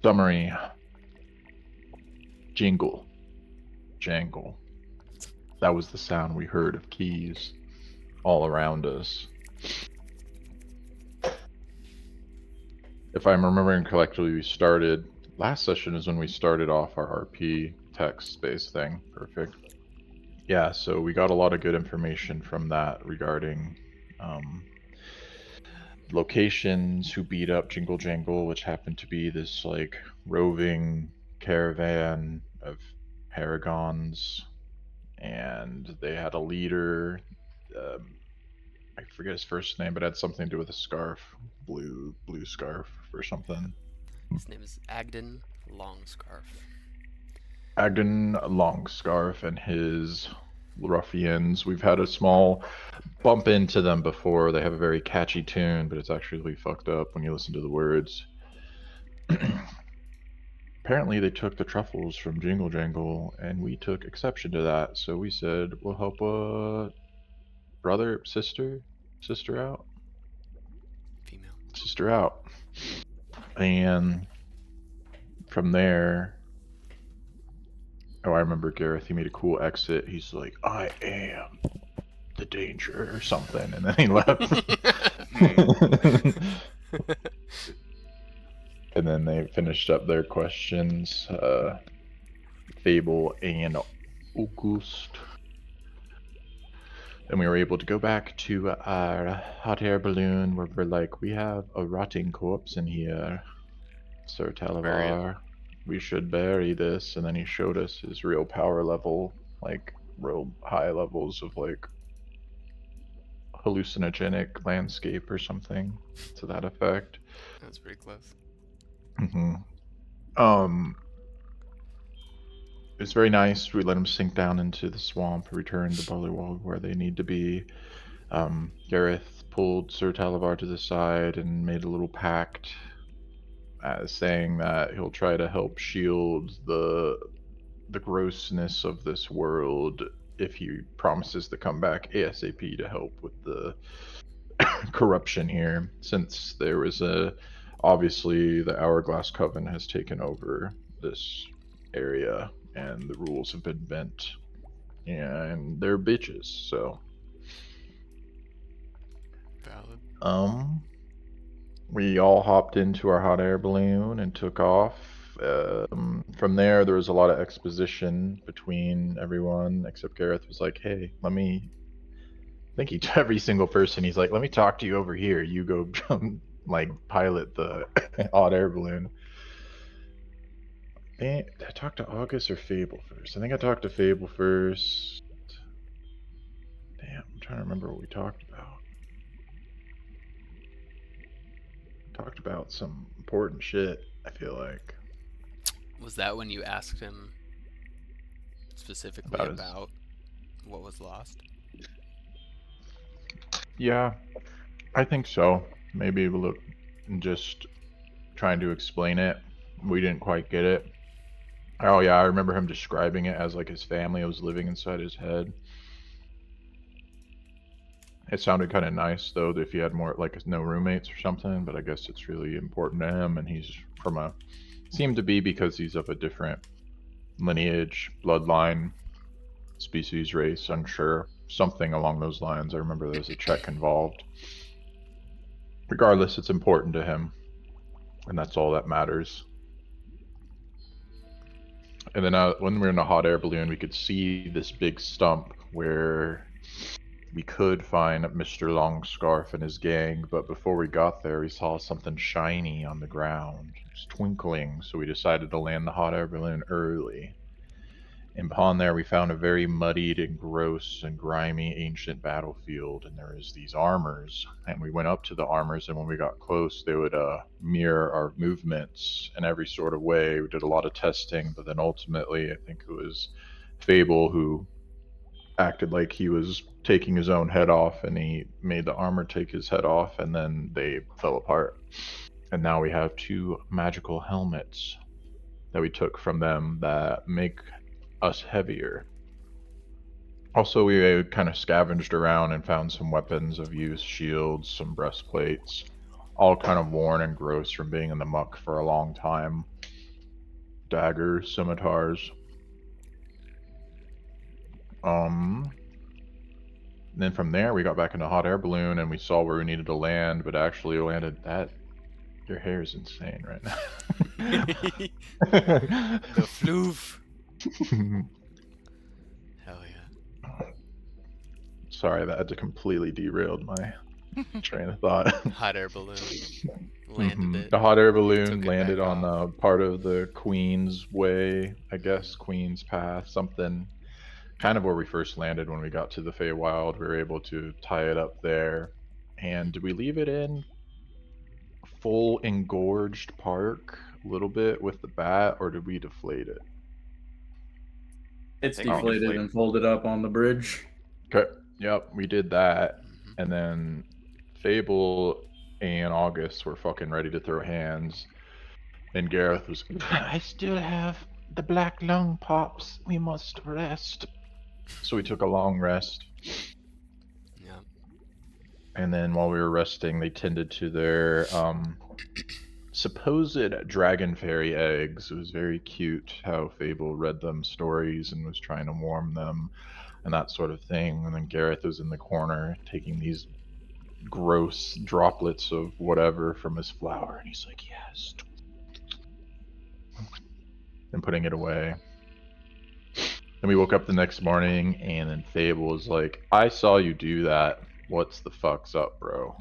Summary. Jingle. Jangle. That was the sound we heard of keys all around us. If I'm remembering correctly, we started... Last session is when we started off our RP text-based thing. Perfect. Yeah, so we got a lot of good information from that regarding locations, who beat up Jingle Jangle, which happened to be this, like, roving caravan of paragons, and they had a leader. I forget his first name, but it had something to do with a scarf, blue scarf or something. His name is Agdon Longscarf. Agdon Longscarf and his ruffians. We've had a small bump into them before. They have a very catchy tune, but it's actually really fucked up when you listen to the words. Apparently they took the truffles from Jingle Jangle, and we took exception to that, so we said we'll help a sister out? Female. Sister out. And from there... Oh, I remember Gareth, he made a cool exit. He's like, I am the danger or something, and then he left. And then they finished up their questions. Feybl and August. And we were able to go back to our hot air balloon where we're like, we have a rotting corpse in here, Sir Talavar. We should bury this. And then he showed us his real power level, like real high levels of like hallucinogenic landscape or something to that effect. That's pretty close. It's very nice. We let him sink down into the swamp, return to Bullywog where they need to be. Gareth pulled Sir Talavar to the side and made a little pact, saying that he'll try to help shield the grossness of this world if he promises to come back ASAP to help with the corruption here, since there was obviously the Hourglass Coven has taken over this area and the rules have been bent, and they're bitches. So valid. We all hopped into our hot air balloon and took off. From there was a lot of exposition between everyone, except Gareth was like, hey, I think to every single person, he's like, let me talk to you over here. You go like pilot the hot air balloon. I talked to August or Feybl first? I think I talked to Feybl first. Damn, I'm trying to remember what we talked about. Talked about some important shit, I feel like. Was that when you asked him specifically about what was lost? Yeah, I think so. Maybe we'll look just trying to explain it. We didn't quite get it. Oh yeah, I remember him describing it as like his family was living inside his head. It sounded kind of nice though, if he had more like no roommates or something, but I guess it's really important to him, and he's from seemed to be because he's of a different lineage, bloodline, species, race, unsure. Something along those lines. I remember there's a check involved. Regardless, it's important to him, and that's all that matters. And then when we were in a hot air balloon, we could see this big stump where we could find Mr. Longscarf and his gang, but before we got there, we saw something shiny on the ground. It was twinkling, so we decided to land the hot air balloon early. And upon there, we found a very muddied and gross and grimy ancient battlefield, and there was these armors. And we went up to the armors, and when we got close, they would mirror our movements in every sort of way. We did a lot of testing, but then ultimately, I think it was Feybl who acted like he was taking his own head off, and he made the armor take his head off, and then they fell apart. And now we have 2 magical helmets that we took from them that make us heavier. Also, we kind of scavenged around and found some weapons of use, shields, some breastplates, all kind of worn and gross from being in the muck for a long time. daggers, scimitars. Then from there we got back in a hot air balloon and we saw where we needed to land, but actually landed that. Your hair is insane right now. The floof. Hell yeah. Sorry, that had to completely derailed my train of thought. Hot air balloon. Landed it. The hot air Took balloon it landed back on off. part of the Queen's Way, I guess, Queen's Path, something. Kind of where we first landed when we got to the Feywild. We were able to tie it up there. And did we leave it in full engorged park a little bit with the bat, or did we deflate it? It's I think we deflated deflated. and folded up on the bridge. Okay. Yep, we did that. And then Feybl and August were fucking ready to throw hands. And Gareth was, I still have the black lung pops. We must rest. So we took a long rest. Yeah. And then while we were resting, they tended to their supposed dragon fairy eggs. It was very cute how Feybl read them stories and was trying to warm them and that sort of thing. And then Gareth was in the corner taking these gross droplets of whatever from his flower, and he's like, yes. And putting it away. Then we woke up the next morning, and then Feybl was like, I saw you do that. What's the fuck's up, bro?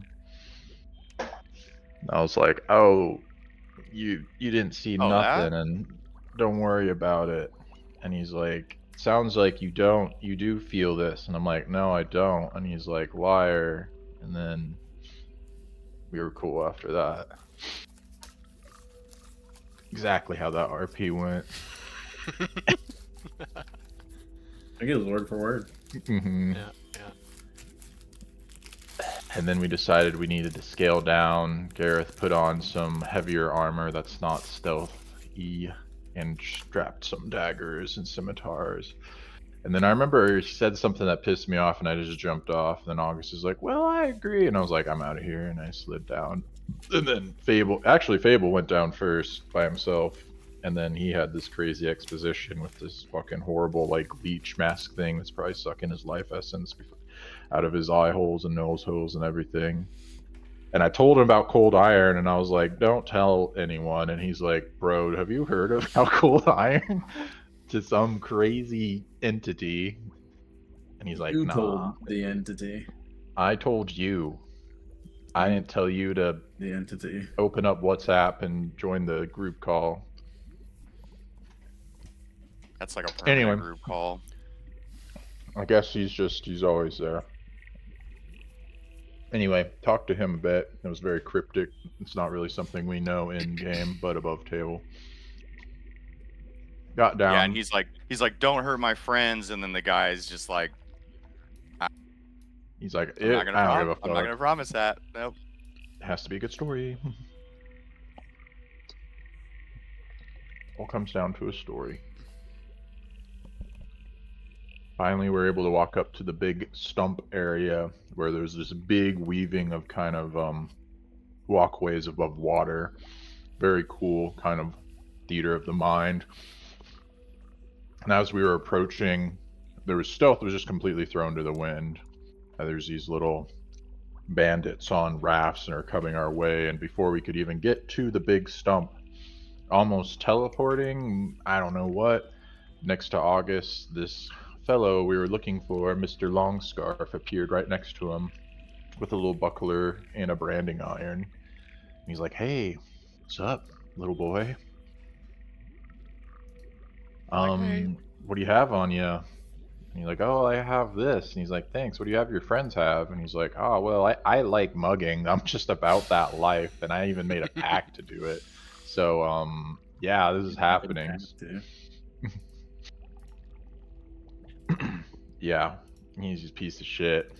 And I was like, oh, you didn't see Oh, nothing, that? and don't worry about it. And he's like, sounds like you do feel this. And I'm like, no, I don't. And he's like, liar. And then we were cool after that. Exactly how that RP went. I think it was word for word. Mm-hmm. Yeah. Yeah. And then we decided we needed to scale down. Gareth put on some heavier armor that's not stealth-y and strapped some daggers and scimitars. And then I remember he said something that pissed me off and I just jumped off. And then August was like, well, I agree. And I was like, I'm out of here. And I slid down. And then Feybl went down first by himself. And then he had this crazy exposition with this fucking horrible, like, leech mask thing that's probably sucking his life essence out of his eye holes and nose holes and everything. And I told him about cold iron, and I was like, don't tell anyone. And he's like, bro, have you heard of how cold iron to some crazy entity? And he's like, You nah. told the entity. I told you. I didn't tell you to The entity. open up WhatsApp and join the group call. That's like a permanent Anyway. group call. I guess he's always there. Anyway, talked to him a bit. It was very cryptic. It's not really something we know in game, but above table. Got down. Yeah, and he's like, don't hurt my friends, and then the guy's just like, He's like, I'm not I don't give a I'm fuck. not gonna promise that. Nope. It has to be a good story. All comes down to a story. Finally, we're able to walk up to the big stump area where there's this big weaving of kind of walkways above water. Very cool kind of theater of the mind. And as we were approaching, stealth was just completely thrown to the wind. There's these little bandits on rafts and are coming our way. And before we could even get to the big stump, almost teleporting, I don't know what, next to August, this fellow we were looking for, Mr. Longscarf, appeared right next to him with a little buckler and a branding iron. And he's like, hey, what's up, little boy? What do you have on you? And he's like, oh, I have this. And he's like, thanks. What do you have your friends have? And he's like, oh, well, I like mugging. I'm just about that life. And I even made a pact to do it. So, yeah, this is happening. Yeah, he's a piece of shit.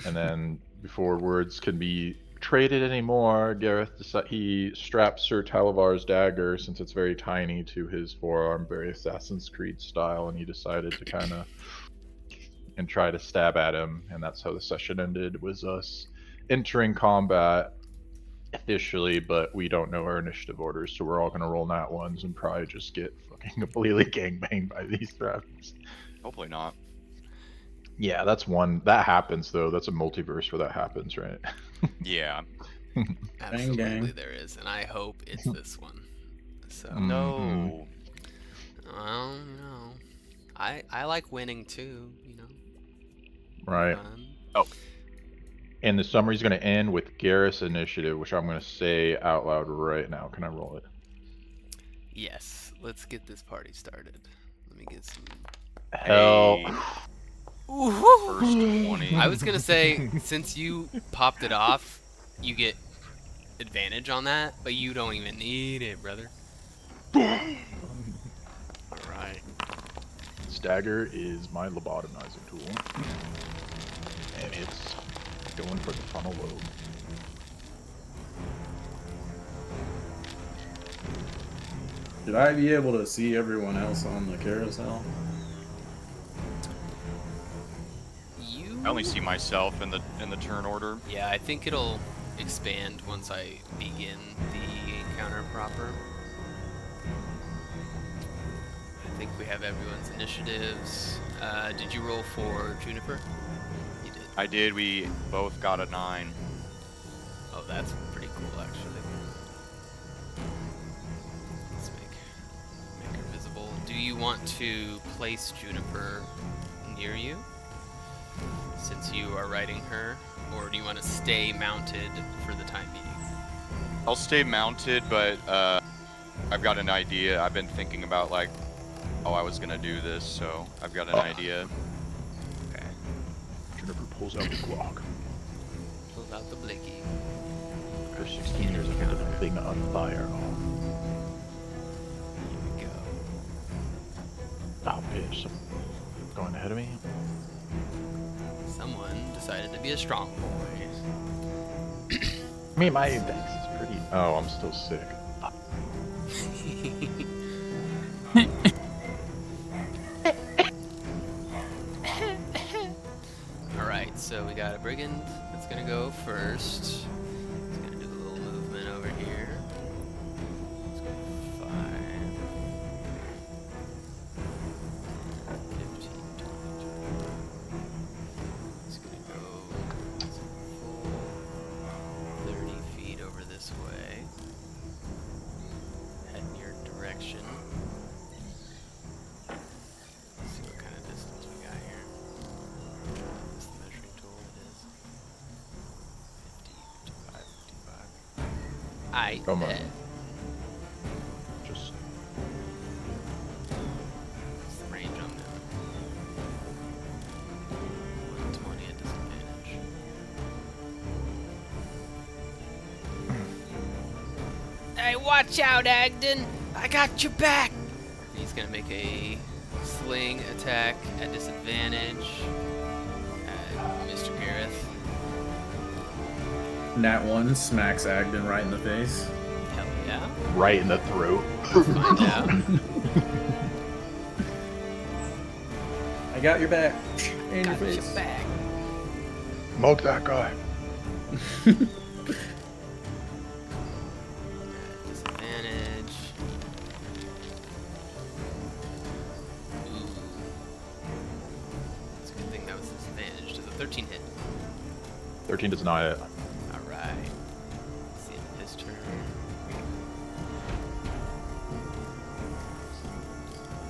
And then before words can be traded anymore, Gareth he straps Sir Talavar's dagger, since it's very tiny, to his forearm, very Assassin's Creed style, and he decided to kind of and try to stab at him, and that's how the session ended, was us entering combat officially, but we don't know our initiative orders, so we're all gonna roll nat ones and probably just get fucking completely gangbanged by these traps. Hopefully not. Yeah, that's one that happens though. That's a multiverse where that happens, right? Yeah. Absolutely, gang. there is, and I hope it's this one. So, No. well, you know, I like winning too. You know, Right. fun. And the summary's gonna end with Gareth's initiative, which I'm gonna say out loud right now. Can I roll it? Yes, let's get this party started. Let me get some. Hell. Hey, Ooh. first 20. I was gonna say, since you popped it off, you get advantage on that, but you don't even need it, brother. Alright. Stagger is my lobotomizing tool. And it's going for the funnel lobe. Should I be able to see everyone else on the carousel? You. I only see myself in the turn order. Yeah, I think it'll expand once I begin the encounter proper. I think we have everyone's initiatives. Did you roll for Juniper? You did. I did. We both got a 9. Oh, that's pretty cool, actually. Let's make her visible. Do you want to place Juniper near you, since you are riding her, or do you want to stay mounted for the time being? I'll stay mounted, but I've got an idea. I've been thinking about like how I was gonna do this, so I've got an idea. Okay. Juniper pulls out the Glock. Pulls out the blicky. For 16 years, I've got the thing on fire. Here we go. Oh, bitch. Going ahead of me? Someone decided to be a strong boy. I mean, my dex is pretty. Oh, I'm still sick. Alright, so we got a brigand that's gonna go first. He's gonna do a little movement over here. Let's go 5, 15, 20. He's gonna go full 30 feet over this way. Head in your direction. Let's see what kind of distance we got here. Is the measuring tool? It is. 50, 55, 55. I Come on. bet. Just. What's the range on them? 120 at disadvantage. Hey, watch out, Agdon! I got your back! He's gonna make a sling attack at disadvantage at Mr. Gareth. Nat 1 smacks Agdon right in the face. Hell yeah. Right in the throat. Find out. I got your back. In your Got your face. back. Mug that guy. Disadvantage. Ooh. It's a good thing that was disadvantage. Does a 13 hit? 13 does not hit. Alright. It's the end of his turn.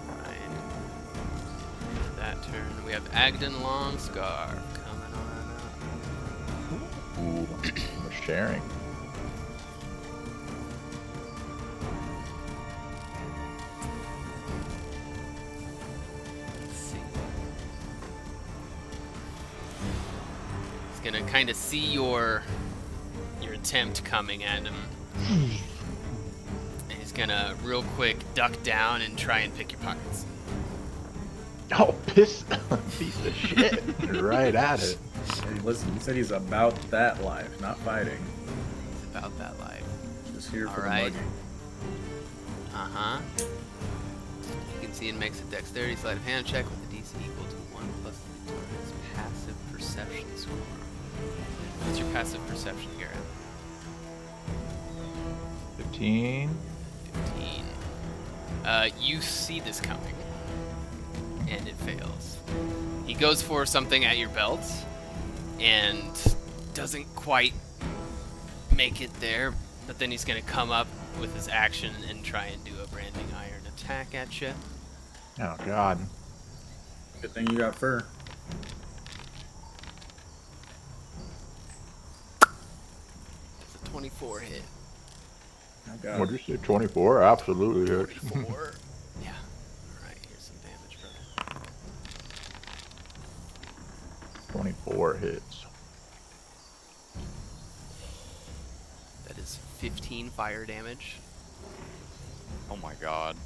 Ryan. End of that turn. We have Agdon Longscarf coming on up. Ooh, we're sharing. Let's see. He's gonna kind of see your attempt coming at him. And he's gonna real quick duck down and try and pick your pockets. Oh, piece of shit. Right at it. Hey, listen, he said he's about that life, not fighting. He's about that life. Just here for Alright. the mugging. Uh-huh. You can see it makes a dexterity sleight of hand check with a DC equal to 1 plus the target's passive perception score. What's your passive perception, Gareth? 15. 15. You see this coming, and it fails. He goes for something at your belt, and doesn't quite make it there, but then he's going to come up with his action and try and do a branding iron attack at you. Oh god. Good thing you got fur. It's a 24 hit. Oh god. What'd you say? 24? Absolutely hits. 24. Yeah. Alright, here's some damage, brother. 24 hits. That is 15 fire damage. Oh my god.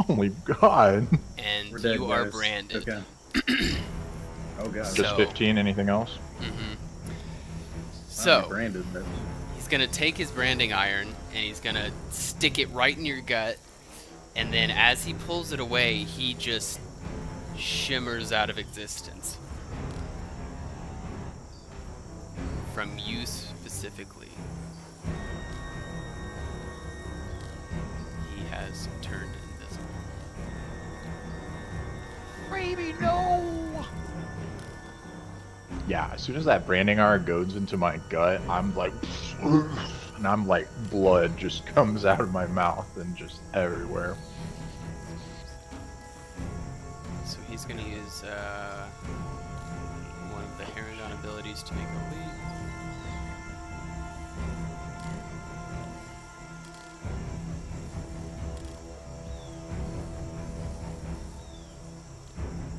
Oh my god. And We're dead, you are guys. branded. Okay. Oh god. Just So- 15, anything else? Mm-hmm. I'm So, branded, but he's going to take his branding iron, and he's going to stick it right in your gut, and then as he pulls it away, he just shimmers out of existence. From you specifically. He has turned invisible. Baby, no! Yeah, as soon as that branding iron goes into my gut, I'm like, and I'm like, blood just comes out of my mouth and just everywhere. So he's going to use one of the Haragon abilities to make a leap.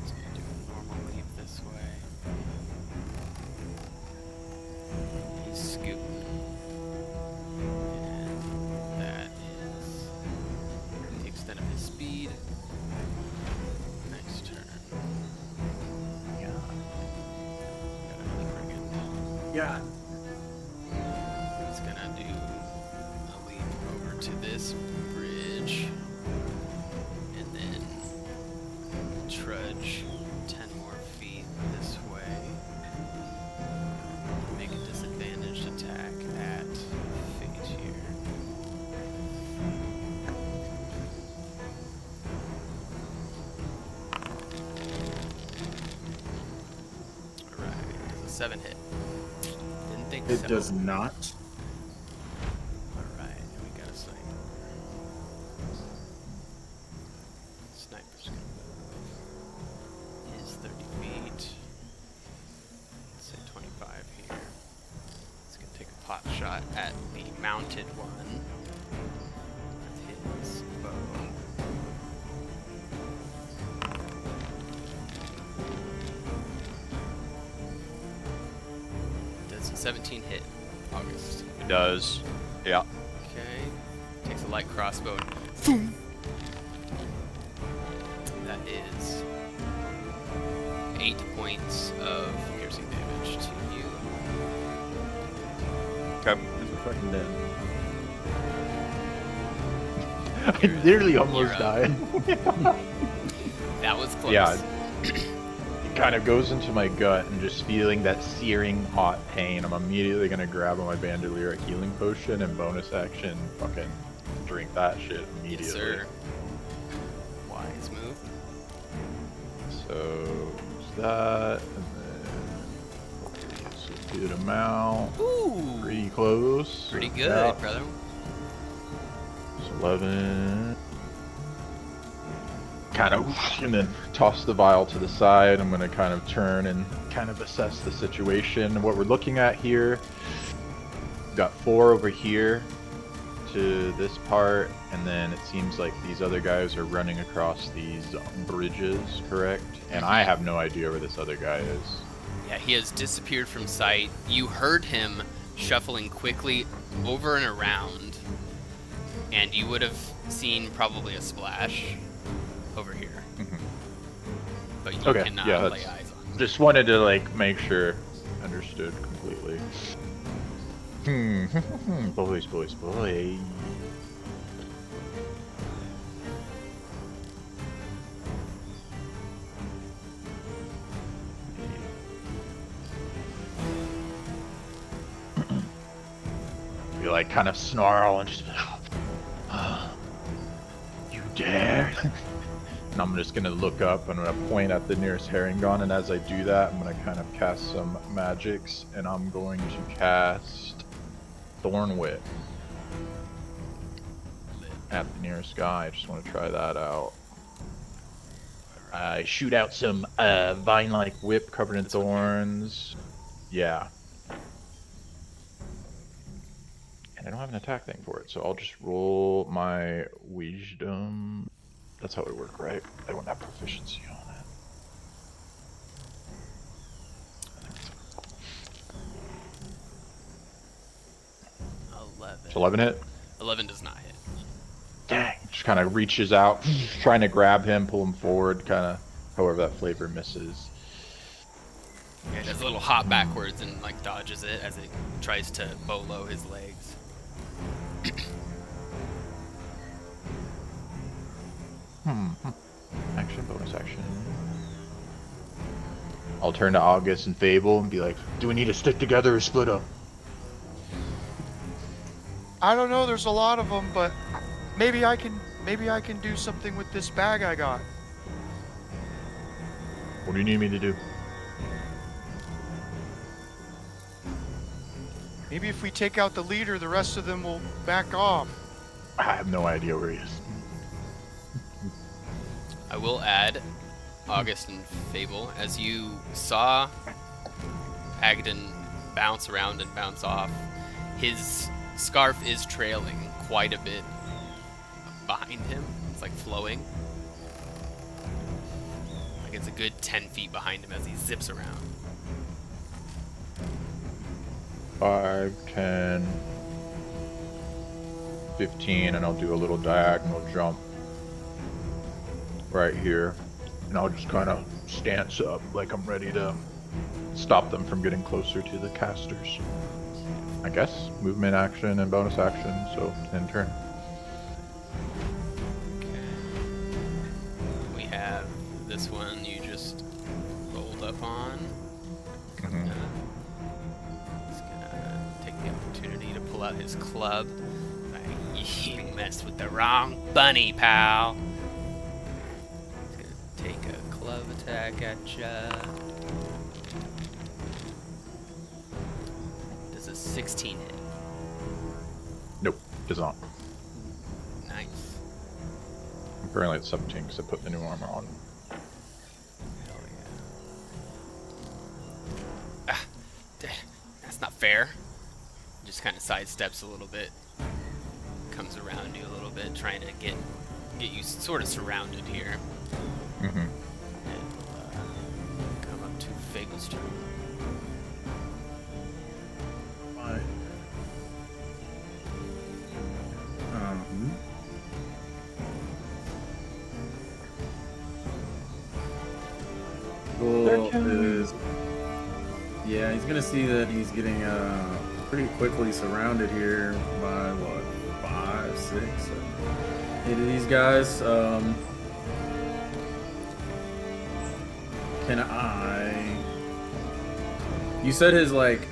He's going to do a normal leap this way. He's scooting. And that is the extent of his speed. Next turn. Yeah. Got another brigand. yeah. He's gonna do a leap over to this bridge and then trudge 10 more feet this way. Make a disadvantaged attack at Fate here. Alright, it's a 7 hit. Didn't think It so. does not. Alright, and we got a sniper. Sniper's gonna move. Is 30 feet. Let's say 25 here. It's gonna take a pot shot at the mounted one with his bow. Does a 17 hit, August. It does. Yeah. Okay. Takes a light crossbow. Boom. That is 8 points of piercing damage to you. Okay. We're fucking dead. I nearly almost up. died. That was close. Yeah. It kind of goes into my gut and just feeling that searing hot pain. I'm immediately going to grab my bandolier a healing potion and bonus action fucking drink that shit immediately. Yes, sir. Wise move. So, use that, and then it's a good amount. Ooh. Pretty close. Pretty good, Yeah. brother. It's 11. Kind of, and then toss the vial to the side. I'm going to kind of turn and kind of assess the situation. What we're looking at here, we've got 4 over here to this part, and then it seems like these other guys are running across these bridges, correct? And I have no idea where this other guy is. Yeah, he has disappeared from sight. You heard him shuffling quickly over and around, and you would have seen probably a splash over here. But you Okay, cannot yeah, lay that's- eyes on him. Just wanted to like make sure understood completely. Boys. We like kind of snarl and just And I'm just gonna look up, and I'm gonna point at the nearest Herringon, and as I do that, I'm gonna kind of cast some magics, and I'm going to cast Thornwhip at the nearest guy. I just want to try that out. I shoot out some vine-like whip covered in thorns. Yeah. And I don't have an attack thing for it, so I'll just roll my wisdom. That's how it would work, right? I won't have proficiency on it. 11. It's 11 hit? 11 does not hit. Dang. Just kind of reaches out, trying to grab him, pull him forward, kind of however that flavor misses. Yeah, it does a little hop backwards and like dodges it as it tries to bolo his legs. Action, bonus action. I'll turn to August and Feybl and be like, do we need to stick together or split up? I don't know. There's a lot of them, but maybe I can do something with this bag I got. What do you need me to do? Maybe if we take out the leader, the rest of them will back off. I have no idea where he is. I will add, August and Feybl, as you saw Agdon bounce around and bounce off, his scarf is trailing quite a bit behind him. It's like flowing. Like it's a good 10 feet behind him as he zips around. 5, 10, 15, and I'll do a little diagonal jump right here. And I'll just kind of stance up like I'm ready to stop them from getting closer to the casters. I guess movement action and bonus action, so end turn. Okay. We have this one you just rolled up on. He's gonna take the opportunity to pull out his club. Like, you messed with the wrong bunny, pal. He's gonna take a club attack at ya. Does a 16 hit? Nope, does not. Nice. I'm currently at 17 because I put the new armor on. Hell yeah. Ah, that's not fair. Just kind of sidesteps a little bit. Comes around you a little bit, trying to get you sort of surrounded here. Mm-hmm. And come up to Feybl's turn. Right. Cool is, yeah, he's gonna see that he's getting pretty quickly surrounded here by what, 5, 6, 7, 8 of these guys. Can I? You said his like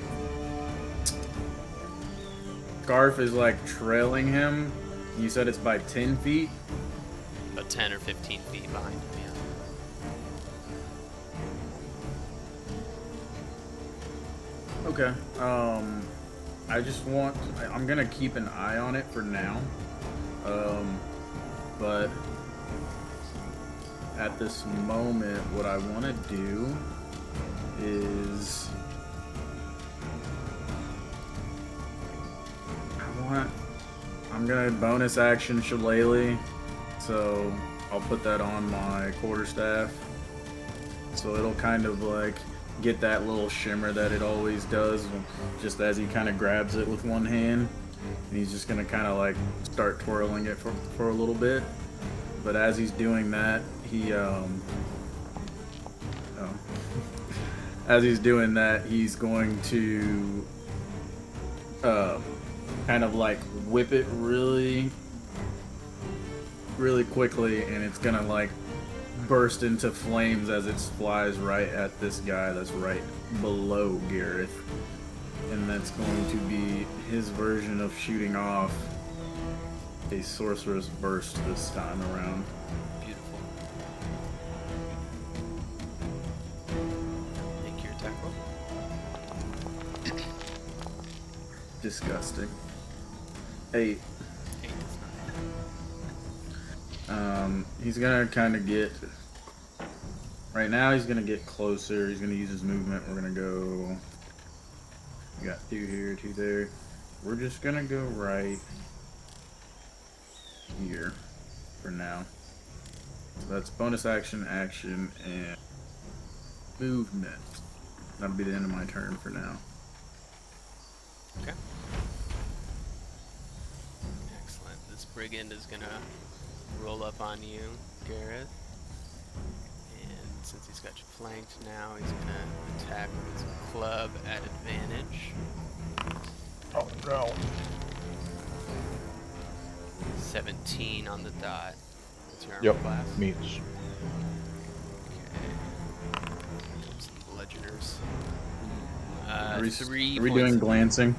scarf is like trailing him. You said it's by 10 feet. About 10 or 15 feet behind him, yeah. Okay. I just want. I'm gonna keep an eye on it for now. But at this moment, what I want to do is I'm gonna bonus action Shillelagh, so I'll put that on my quarterstaff. So it'll kind of like get that little shimmer that it always does, just as he kind of grabs it with one hand. And he's just gonna kind of like start twirling it for a little bit. But as he's doing that, he's going to kind of like whip it really, really quickly, and it's gonna like burst into flames as it flies right at this guy that's right below Gareth. And that's going to be his version of shooting off a sorcerer's burst this time around. Beautiful. Disgusting. 8. 8 does He's gonna kind of get. Right now, he's gonna get closer. He's gonna use his movement. We're gonna go. We got 2 here, 2 there. We're just gonna go right here for now. So that's bonus action, action, and movement. That'll be the end of my turn for now. Okay. Excellent. This brigand is gonna roll up on you, Gareth. And since he's got you flanked now, he's gonna attack with his club at advantage. Oh no. 17 on the dot. What's your armor Yep. class? Meets. Okay. Some bludgeoners. Are we 3 Are we points. doing glancing?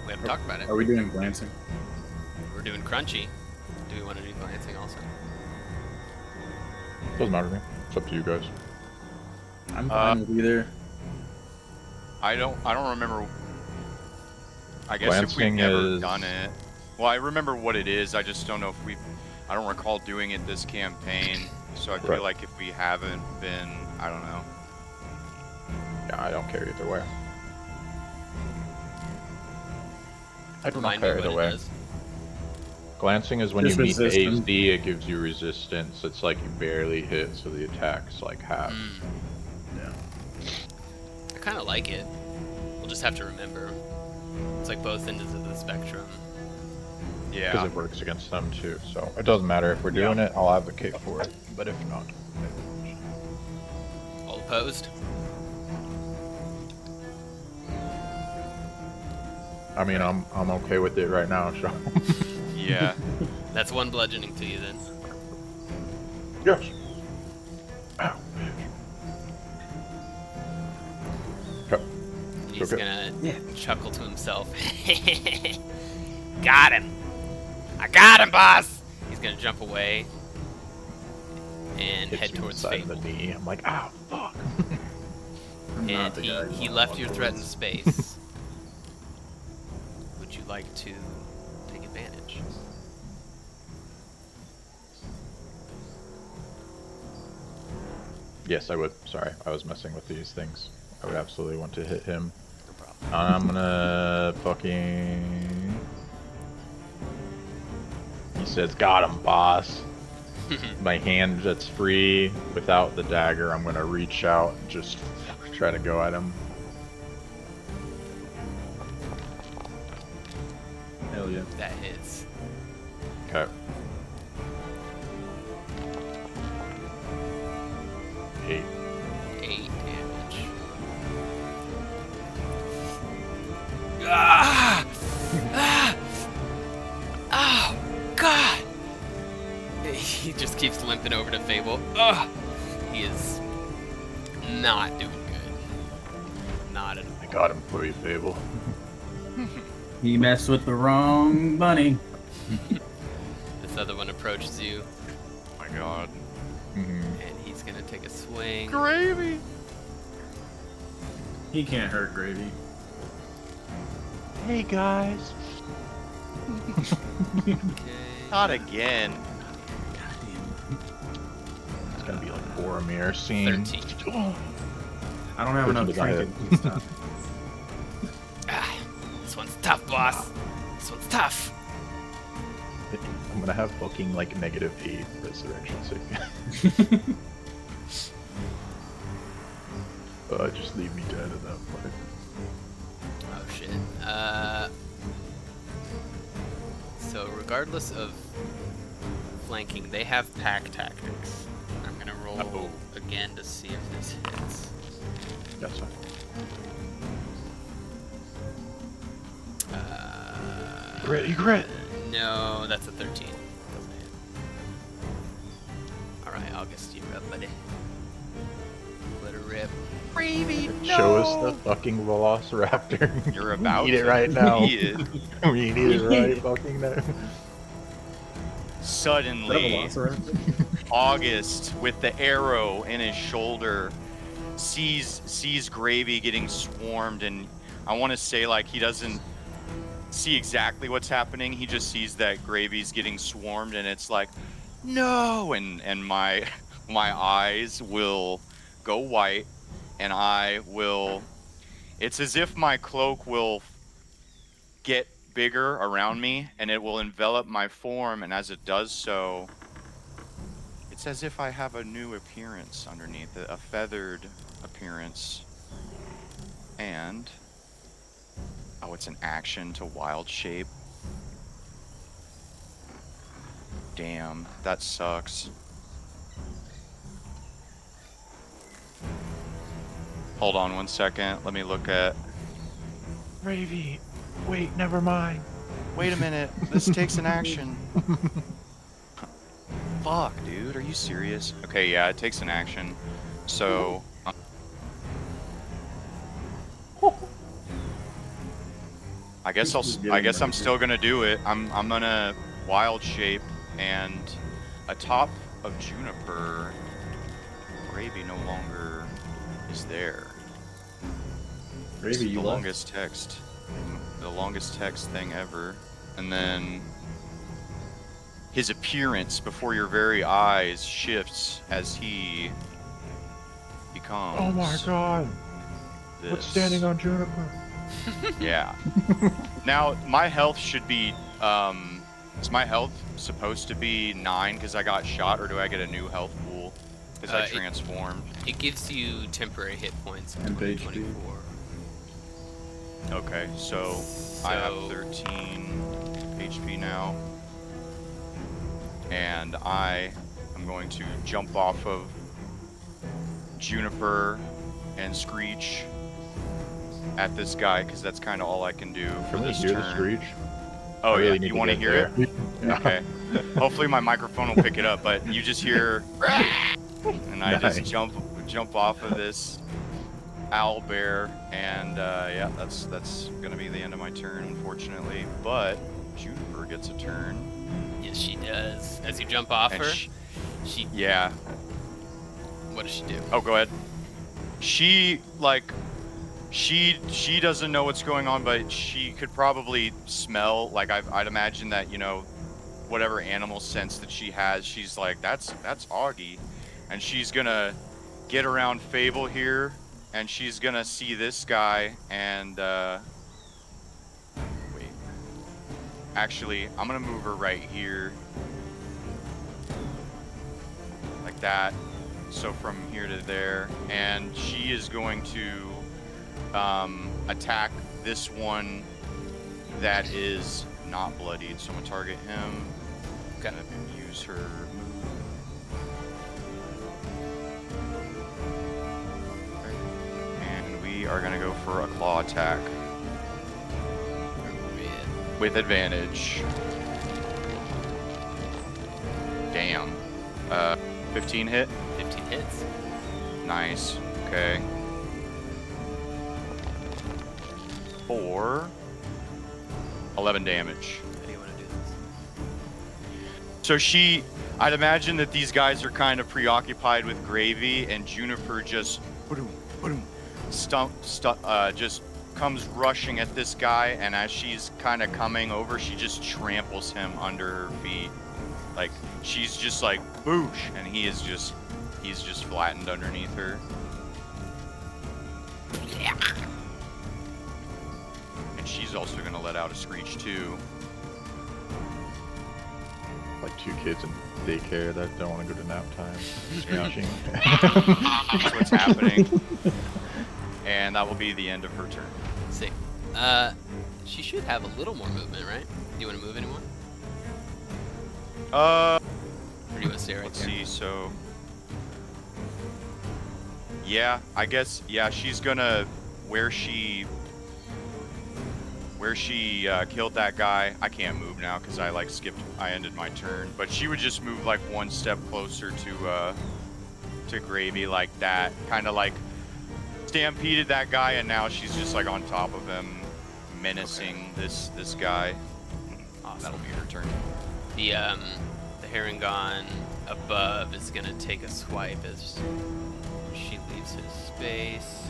We haven't talked about it. Are we doing glancing? We're doing crunchy. Do we want to do glancing also? Doesn't matter to me. It's up to you guys. I'm fine with either. I don't remember. I guess if Glancing we've never is- done it. Well, I remember what it is. I just don't know if we. I don't recall doing it this campaign, so I feel Right. like if we haven't been, I don't know. Yeah, I don't care either way. I do not Remind me care what either it way. does. Glancing is when Just you meet the resistance. ASD, it gives you resistance. It's like you barely hit, so the attack's like half. Yeah. I kind of like it. We'll just have to remember. It's like both ends of the spectrum. Because Yeah. it works against them too. So it doesn't matter if we're doing it, I'll advocate for it. But if not, All opposed? I mean, I'm okay with it right now, so. Yeah. That's 1 bludgeoning to you then. Yes. Ow. Okay. He's Okay. gonna chuckle to himself. Got him! I got him, boss! He's gonna jump away and Hits head you towards inside of Feybl. the knee. I'm like, ow, fuck. I'm not And the guy he who left wants your to threatened lose. space. Would you like to take advantage? Yes, I would. Sorry, I was messing with these things. I would absolutely want to hit him. No problem. I'm gonna fucking. He says, "Got him, boss." My hand that's free without the dagger. I'm gonna reach out and just try to go at him. Hell yeah. That hits. Okay. 8. 8 damage. Ah! Ah! Oh, God! He just keeps limping over to Feybl. Ugh! He is not doing good. Not at all. I got him for you, Feybl. He messed with the wrong bunny. This other one approaches you, Oh my God. and he's gonna take a swing. Gravy. He can't hurt Gravy. Hey guys. Okay. Not again. It's gonna be like Boromir scene. 13. I don't have enough 13 does not trinkets and stuff. Ah, this one's tough, boss. This one's tough. I'm gonna have fucking like -8 resurrection sick. Just leave me dead at that point. Oh shit. So regardless of flanking, they have pack tactics. I'm gonna roll Uh-oh. again to see if this hits. That's fine. Crit, you crit! No, that's a 13. Doesn't hit. Alright, August, you're up, buddy. Let her rip. Show us the fucking Velociraptor. You're about We need it to right now. eat it. We need it right fucking now. Suddenly, August, with the arrow in his shoulder, sees Gravy getting swarmed, and I want to say like he doesn't see exactly what's happening. He just sees that Gravy's getting swarmed, and it's like, no, and my my eyes will go white, and I will. It's as if my cloak will get bigger around me, and it will envelop my form, and as it does so, it's as if I have a new appearance underneath it, a feathered appearance. And oh, it's an action to wild shape. Damn, that sucks. Hold on 1 second. Let me look at. Gravy. Wait, never mind. Wait a minute. This takes an action. Fuck, dude. Are you serious? Okay, yeah, it takes an action. So. I guess I'm still gonna do it. I'm gonna wild shape, and atop of Juniper, Gravy no longer is there. Gravy, you the left. the longest text thing ever, and then his appearance before your very eyes shifts as he becomes. Oh my god. This. What's standing on Juniper? Yeah. Now my health should be. Is my health supposed to be 9 because I got shot, or do I get a new health pool because I transformed? It gives you temporary hit points in And HP. 2024. Okay, so I have 13 HP now, and I am going to jump off of Juniper and Screech at this guy because that's kind of all I can do for Can we this hear turn. the screech? Oh I really yeah, need you to want to get hear there. it? Okay. Hopefully my microphone will pick it up, but you just hear, and I Nice. just jump off of this Owlbear, and yeah, that's gonna be the end of my turn, unfortunately. But Juniper gets a turn. Yes, she does. As you jump off And her, she. Yeah. What does she do? Oh, go ahead. She doesn't know what's going on, but she could probably smell. Like I'd imagine that, you know, whatever animal sense that she has, she's like, that's Augie, and she's gonna get around Feybl here, and she's gonna see this guy, and wait. Actually, I'm gonna move her right here, like that. So from here to there, and she is going to attack this one that is not bloodied. So I'm gonna target him. Gonna use her move. Okay. And we are gonna go for a claw attack with advantage. Damn. 15 hit. 15 hits. Nice. Okay. For 11 damage. How do you want to do this? So I'd imagine that these guys are kind of preoccupied with Gravy, and Juniper just just comes rushing at this guy, and as she's kind of coming over, she just tramples him under her feet. Like, she's just like, boosh, and he's just flattened underneath her. Yeah. And she's also gonna let out a screech too. Like 2 kids in daycare that don't want to go to nap time. Screeching. That's what's happening. And that will be the end of her turn. Sick. She should have a little more movement, right? Do you want to move anymore? Or do you want to stay right Let's there? see, so... Yeah, I guess, yeah, she's gonna... Where she killed that guy, I can't move now because I ended my turn. But she would just move like 1 step closer to Gravy like that. Kind of like stampeded that guy, and now she's just like on top of him, menacing this guy. Awesome. That'll be her turn. The Paragon above is gonna take a swipe as she leaves his space.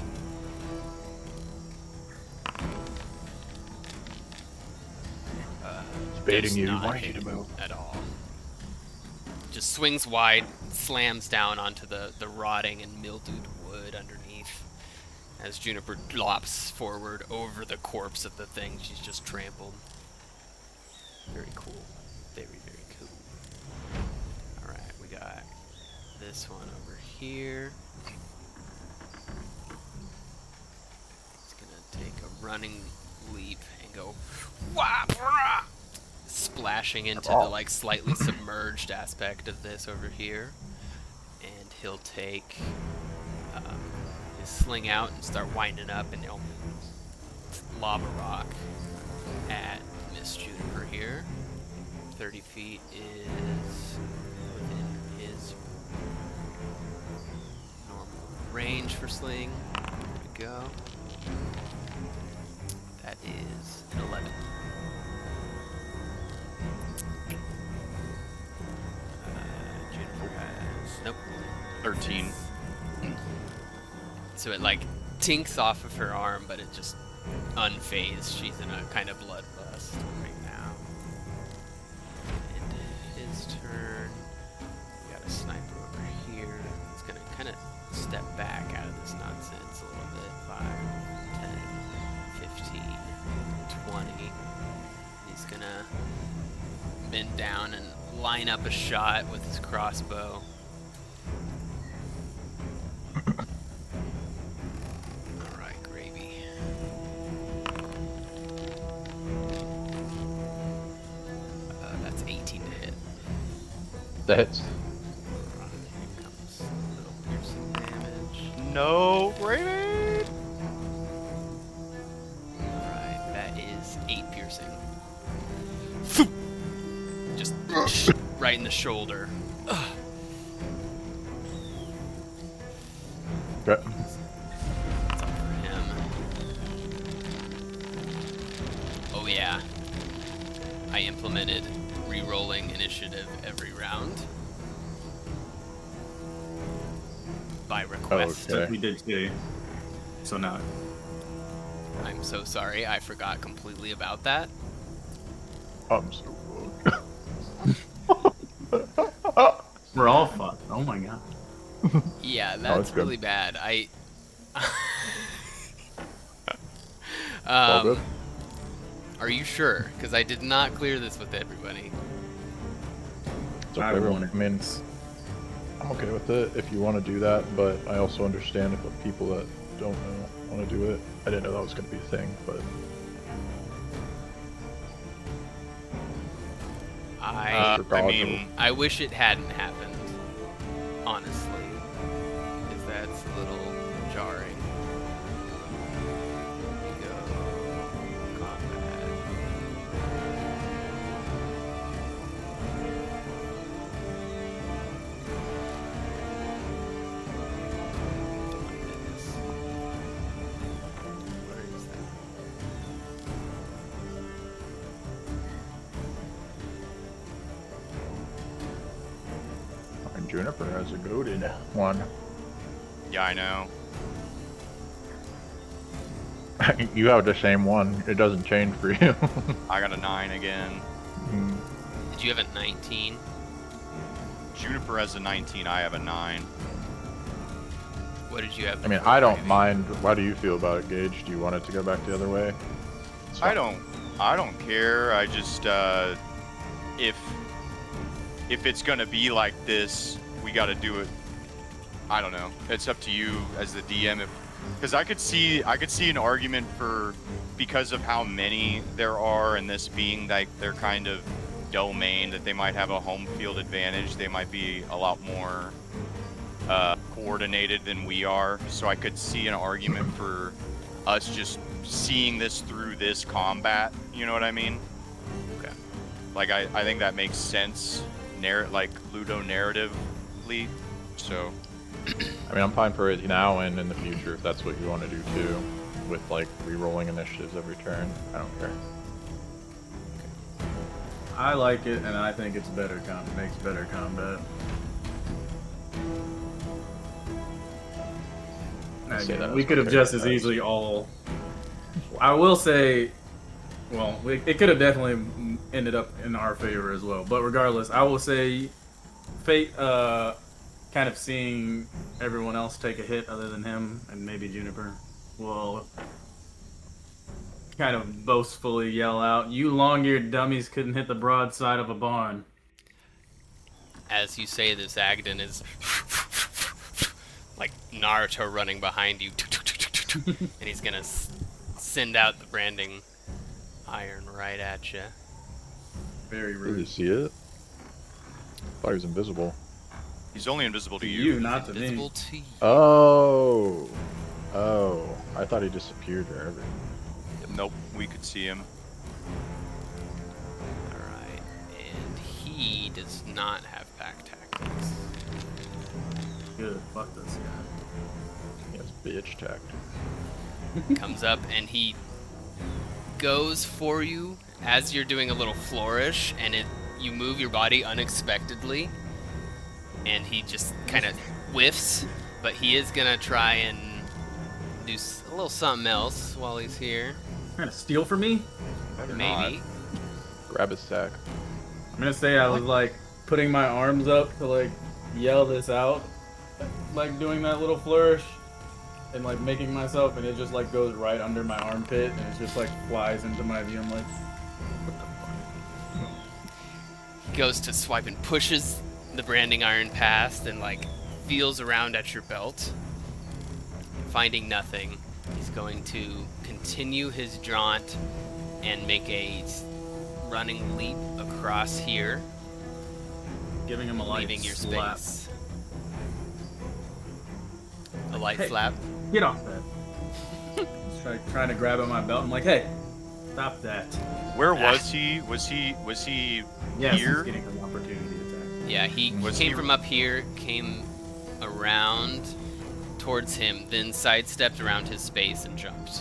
Baiting Does you. not Why hit you to move? at all. Just swings wide, slams down onto the rotting and mildewed wood underneath. As Juniper drops forward over the corpse of the thing she's just trampled. Very cool. Very, very cool. Alright, we got this one over here. He's gonna take a running leap and go wah, brah, splashing into the like slightly submerged aspect of this over here. And he'll take his sling out and start winding up, and he'll lava rock at Miss Juniper here. 30 feet is within his normal range for sling. There we go. That is an 11. Juniper has... Nope. 13. So it like tinks off of her arm, but it just unfazed. She's in a kind of bloodlust right now. And his turn. We got a sniper over here. He's gonna kind of step back out of this nonsense a little bit. 5, 10, 15, 20. He's gonna bend down and line up a shot with his crossbow. Alright, gravy. That's 18 to hit. That hits. Here comes a little piercing damage. No, Raven! Alright, that is 8 piercing. Just right in the shoulder. Okay. That's up for him. Oh yeah. I implemented re-rolling initiative every round. By request. Okay. We did too. So now. I'm so sorry, I forgot completely about that. I'm so We're all fucked. Oh my god. Yeah, that's that's good. really bad. all good. Are you sure? Because I did not clear this with everybody. It's okay, I everyone. want it. I mean, I'm okay with it if you want to do that, but I also understand if people that don't know want to do it. I didn't know that was going to be a thing, but I mean, I wish it hadn't happened, honestly, because that's a little jarring. Here we go. Combat. Oh my goodness. Where is that? and Juniper has a goaded one. yeah, I know. You have the same one. It doesn't change for you. I got a 9 again. Mm. Did you have a 19? Juniper has a 19. I have a 9. What did you have? I mean, before, I don't Gravy? mind. How do you feel about it, Gage? Do you want it to go back the other way? It's I fine. don't care. I just if it's gonna be like this, we got to do it. I don't know. It's up to you as the DM. Because I could see an argument for, because of how many there are, and this being like their kind of domain, that they might have a home field advantage. They might be a lot more coordinated than we are. So I could see an argument for us just seeing this through this combat. You know what I mean? Okay. Like I think that makes sense, like Ludo narratively. So. I mean, I'm fine for it now and in the future if that's what you want to do too, with like re-rolling initiatives every turn. I don't care. I like it, and I think it's better. Makes better combat. Say that We as could have my just favorite as easily all. I will say, well, it could have definitely ended up in our favor as well. But regardless, I will say, Fate, kind of seeing everyone else take a hit other than him and maybe Juniper, will kind of boastfully yell out, "You long-eared dummies couldn't hit the broadside of a barn." As you say this, Agdon is like Naruto running behind you, and he's gonna send out the branding iron right at you. Very Did you rude. see it? Thought he was invisible. He's only invisible to You, you. not to me. Invisible to you. Oh. Oh. I thought he disappeared wherever. Nope, we could see him. Alright, and he does not have pack tactics. Good. Fuck this guy. He has bitch tact. Comes up and he goes for you as you're doing a little flourish, and you move your body unexpectedly, and he just kind of whiffs, but he is gonna try and do a little something else while he's here. Trying to steal from me? Maybe. Grab his sack. I'm gonna say I was like putting my arms up to like yell this out, like doing that little flourish, and like making myself, and it just like goes right under my armpit, and it just like flies into my view. I'm like, what the fuck? He goes to swipe and pushes the branding iron past and like feels around at your belt. Finding nothing, he's going to continue his jaunt and make a running leap across here, Giving him a light leaving your slap. space. A light Hey. slap. Get off that. Just trying to grab at my belt. I'm like, hey, stop that. Where was he? Was he Yes, here? he's getting an opportunity attack. Yeah, he Was came he- from up here, came around towards him, then sidestepped around his space and jumped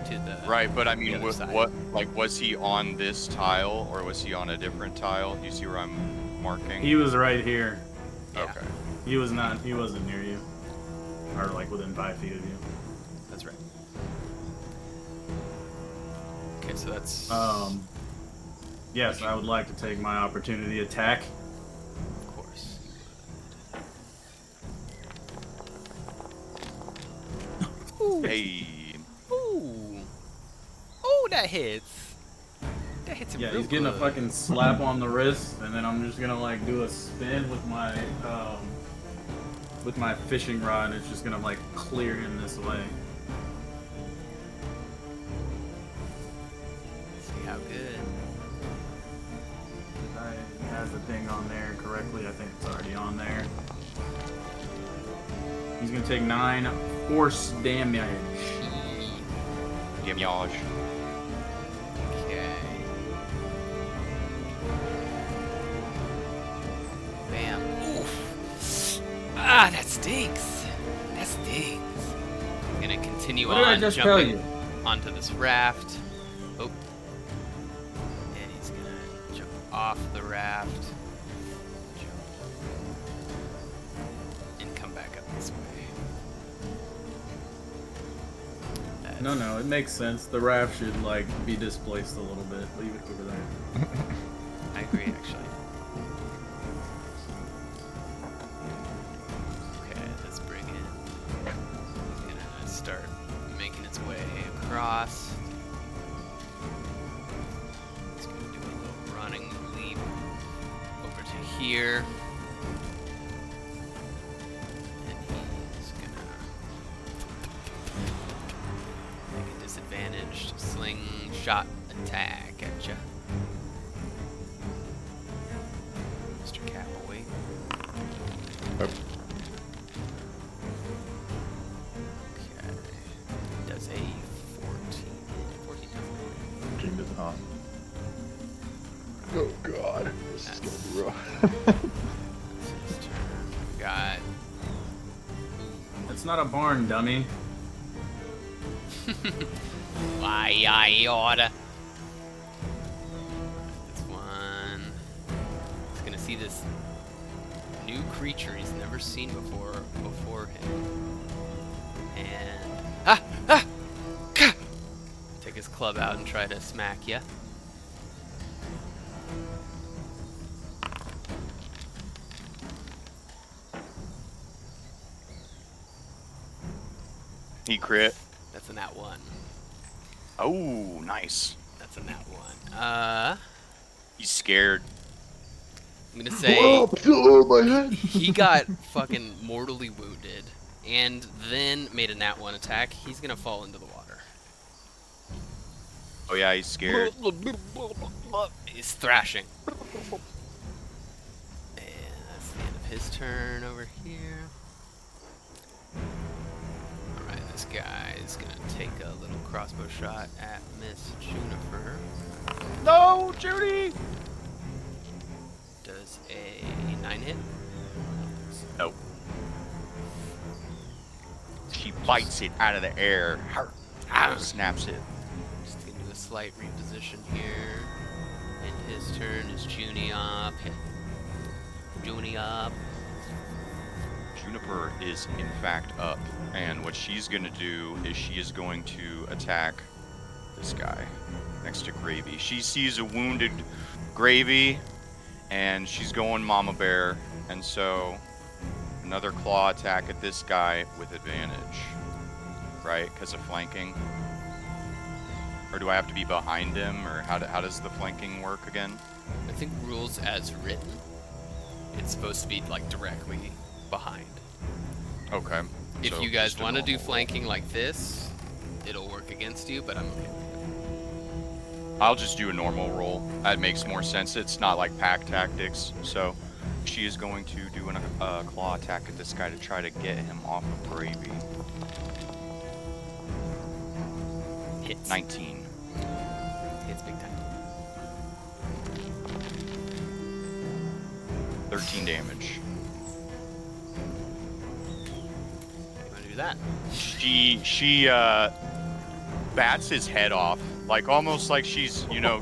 to the Right, but I the mean, other side. what like was he on this tile or was he on a different tile? You see where I'm marking? He was right here. Yeah, Okay. He wasn't near you. Or like within 5 feet of you. that's right. Okay, so that's Yes, I would like to take my opportunity attack. of course. Hey. Ooh, ooh, that hits. That hits him. Yeah, real he's getting a good. fucking slap on the wrist, and then I'm just gonna like do a spin with my fishing rod, and it's just gonna like clear him this way. See how good. It has the thing on there correctly. I think it's already on there. He's gonna take 9 force damage. Damage. Okay. Bam. Oof. Ah, that stinks. That stings. I'm gonna continue What did I on just tell jumping you? onto this raft. Oh. And he's gonna jump off the raft. Jump. And come back up this way. No, it makes sense. The raft should like be displaced a little bit. Leave it over there. I agree, actually. Okay, let's bring it. It's gonna start making its way across. It's gonna do a little running leap over to here. And he's gonna make a disadvantaged slingshot attack at ya. Mr. Capaway. Oh, Okay. Does a 14. 14 doesn't. Gene does not. Oh god. This is That's- gonna be rough. That's his turn. Got. It's not a barn, dummy. Why, I oughta. This one. see this new creature he's never seen before him. And take his club out and try to smack ya. He crit. That's a nat 1. Oh, nice. That's a nat 1. He's scared. I'm gonna say my head. he got fucking mortally wounded and then made a nat 1 attack. He's gonna fall into the water. Oh yeah, he's scared. He's thrashing. And that's the end of his turn over here. Alright, this guy is gonna take a little crossbow shot at Miss Juniper. No, Judy! Does a 9 hit? Nope. She bites it out of the air. Snaps it. Just gonna do a slight reposition here. And his turn is Junie up. Junie up. Juniper is in fact up, and what she's gonna do is she is going to attack this guy next to Gravy. She sees a wounded Gravy, and she's going Mama Bear, and so another claw attack at this guy with advantage, right? Because of flanking. Or do I have to be behind him, or how does the flanking work again? I think rules as written, it's supposed to be like directly behind. Okay. If so you guys just a want to do normal flanking like this, it'll work against you, but I'm okay with it. I'll just do a normal roll. That makes more sense. It's not like pack tactics. So she is going to do a claw attack at this guy to try to get him off of Gravy. Hits. 19. Hits big time. 13 damage. You want to do that? She bats his head off, like almost like she's, you know,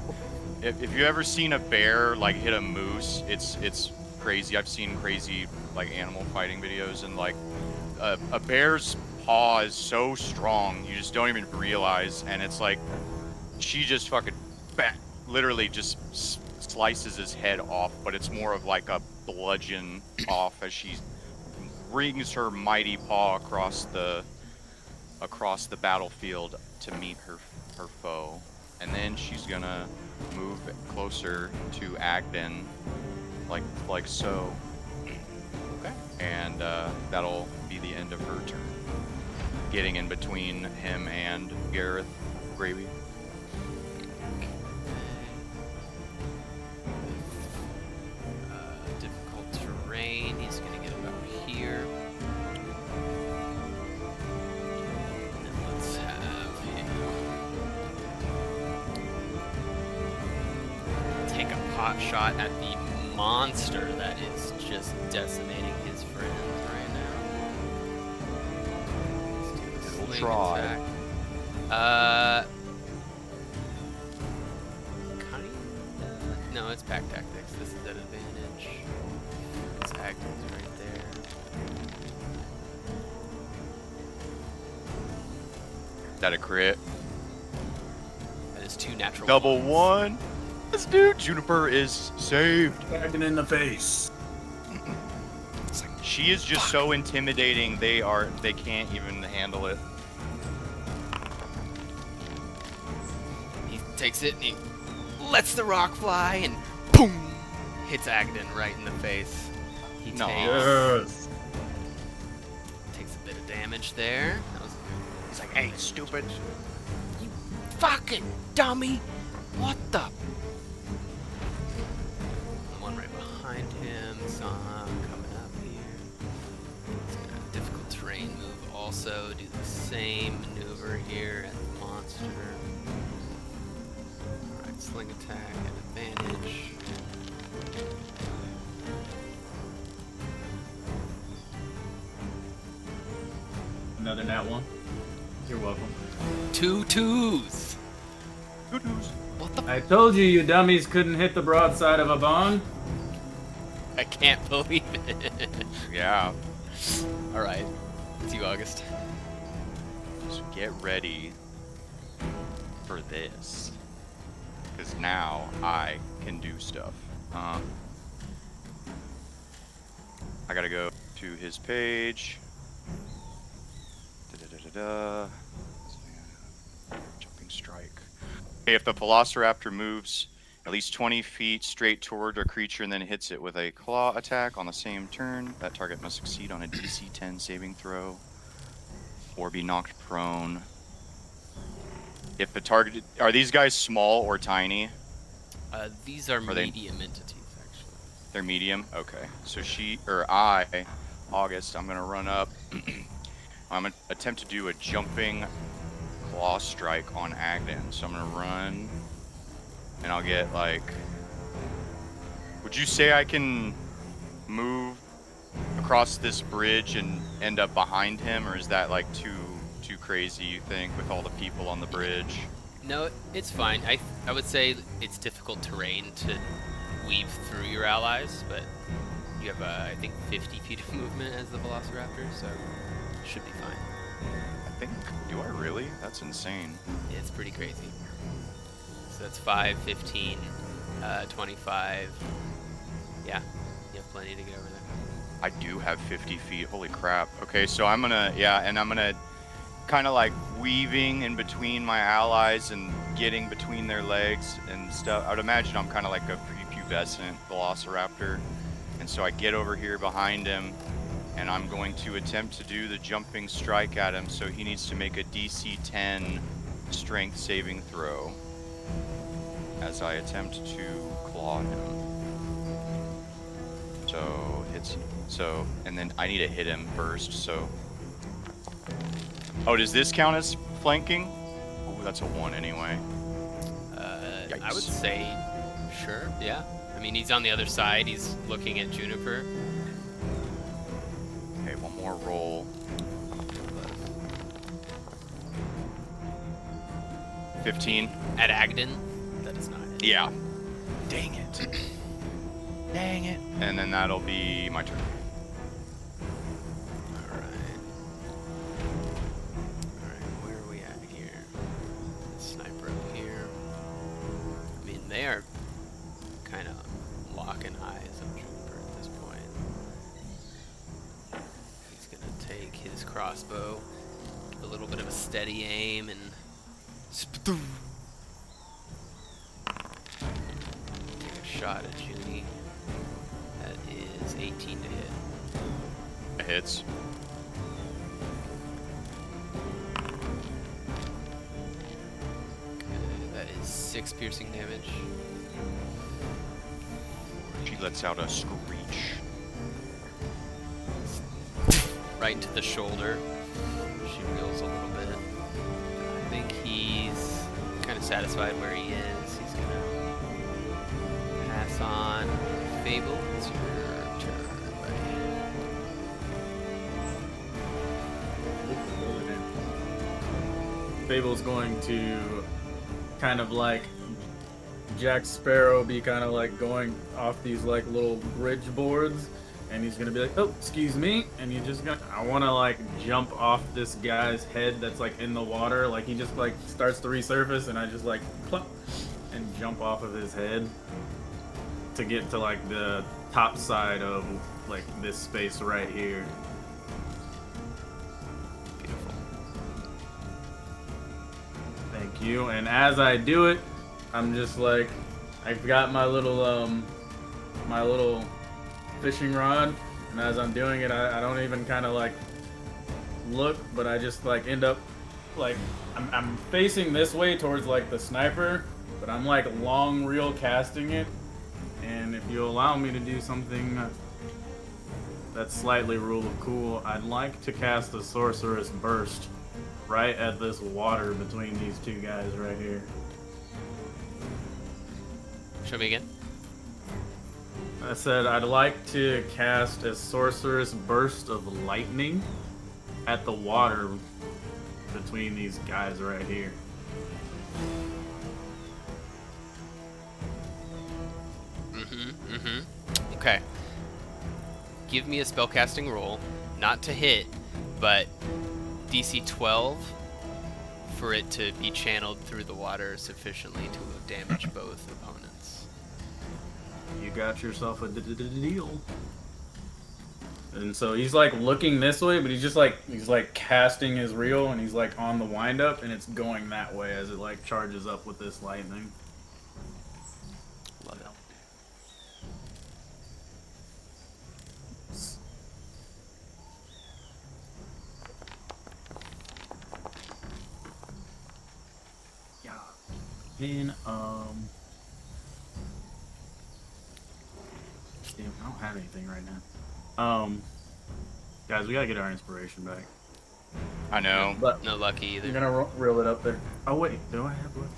if you ever seen a bear like hit a moose, it's crazy. I've seen crazy like animal fighting videos, and like a bear's paw is so strong you just don't even realize, and it's like she just fucking literally just slices his head off, but it's more of like a bludgeon off as she rings her mighty paw across the battlefield to meet her foe. And then she's gonna move closer to Agdon, like so. Okay. And that'll be the end of her turn. Getting in between him and Gareth Gravy. Difficult terrain. He's gonna get about here. And then let's have him take a pot shot at the monster that is just decimating his friends right now. Let's do a swing try. attack. No, it's pack tactics. This is at advantage. It's Agdon's right there. Is that a crit? That is 2 natural Double ones. one. This dude, Juniper is saved. Dragon in the face. She is just so intimidating. They can't even handle it. He takes it and he lets the rock fly and boom! Hits Agdon right in the face. He No. Yes. takes a bit of damage there. He's like, hey, stupid. You fucking dummy! What the? The one right behind him saw him coming up here. He's gonna difficult terrain move also. Do the same maneuver here at the monster. Alright, sling attack at advantage. Another nat one. You're welcome. 2 2s! Good news. What the? I told you dummies couldn't hit the broadside of a bone. I can't believe it. Yeah. All right. It's you, August. So get ready for this. Because now I can do stuff. I gotta go to his page. Da-da-da-da-da. Jumping strike. Okay, if the Velociraptor moves at least 20 feet straight toward a creature and then hits it with a claw attack on the same turn, that target must succeed on a DC 10 saving throw or be knocked prone. If the target... Are these guys small or tiny? These are they- medium entities, actually. They're medium? Okay. So August, I'm going to run up. I'm going to attempt to do a jumping claw strike on Agdon. So I'm going to run, and I'll get, like... Would you say I can move across this bridge and end up behind him, or is that, like, too crazy, you think, with all the people on the bridge? No, it's fine. I would say it's difficult terrain to weave through your allies, but you have, I think, 50 feet of movement as the Velociraptor, so should be fine. I think... Do I really? That's insane. Yeah, it's pretty crazy. So that's 5, 15, 25. Yeah, you have plenty to get over there. I do have 50 feet. Holy crap. Okay, so I'm gonna... Yeah, and I'm gonna... kind of like weaving in between my allies and getting between their legs and stuff. I would imagine I'm kind of like a prepubescent Velociraptor. And so I get over here behind him, and I'm going to attempt to do the jumping strike at him. So he needs to make a DC 10 strength saving throw as I attempt to claw him. So hits. So, and then I need to hit him first. So. Oh, does this count as flanking? Oh, that's a 1 anyway. I would say, sure, yeah. I mean, he's on the other side. He's looking at Juniper. Okay, one more roll. 15. At Agdon, that is not it. Yeah. Dang it. Dang it. And then that'll be my turn. They are kind of locking eyes on Juniper at this point. He's going to take his crossbow, give a little bit of a steady aim, and take a shot at Junie. That is 18 to hit. It hits. That is 6 piercing damage. She lets out a screech. Right into the shoulder. She reels a little bit. I think he's kind of satisfied where he is. He's gonna pass on. Feybl, it's your turn, buddy. Feyble's going to kind of like Jack Sparrow be kind of like going off these like little bridge boards, and he's gonna be like, oh, excuse me, and you just gonna, I want to like jump off this guy's head that's like in the water, like he just like starts to resurface, and I just like plop and jump off of his head to get to like the top side of like this space right here. Beautiful. Thank you. And as I do it, I'm just like, I've got my little fishing rod, and as I'm doing it, I don't even kind of like look, but I just like end up like I'm facing this way towards like the sniper, but I'm like long reel casting it. And if you allow me to do something that's slightly rule of cool, I'd like to cast a sorceress burst right at this water between these two guys right here. Show me again. I said I'd like to cast a sorceress burst of lightning at the water between these guys right here. Okay. give me a spellcasting roll, not to hit, but DC 12 for it to be channeled through the water sufficiently to damage both opponents. You got yourself a deal. And so he's like looking this way, but he's like casting his reel, and he's like on the wind up, and it's going that way as it like charges up with this lightning. Love it. Yeah. Then damn, I don't have anything right now. Guys, we gotta get our inspiration back. I know. But No lucky either. you're gonna reel it up there. Oh wait, do I have luck?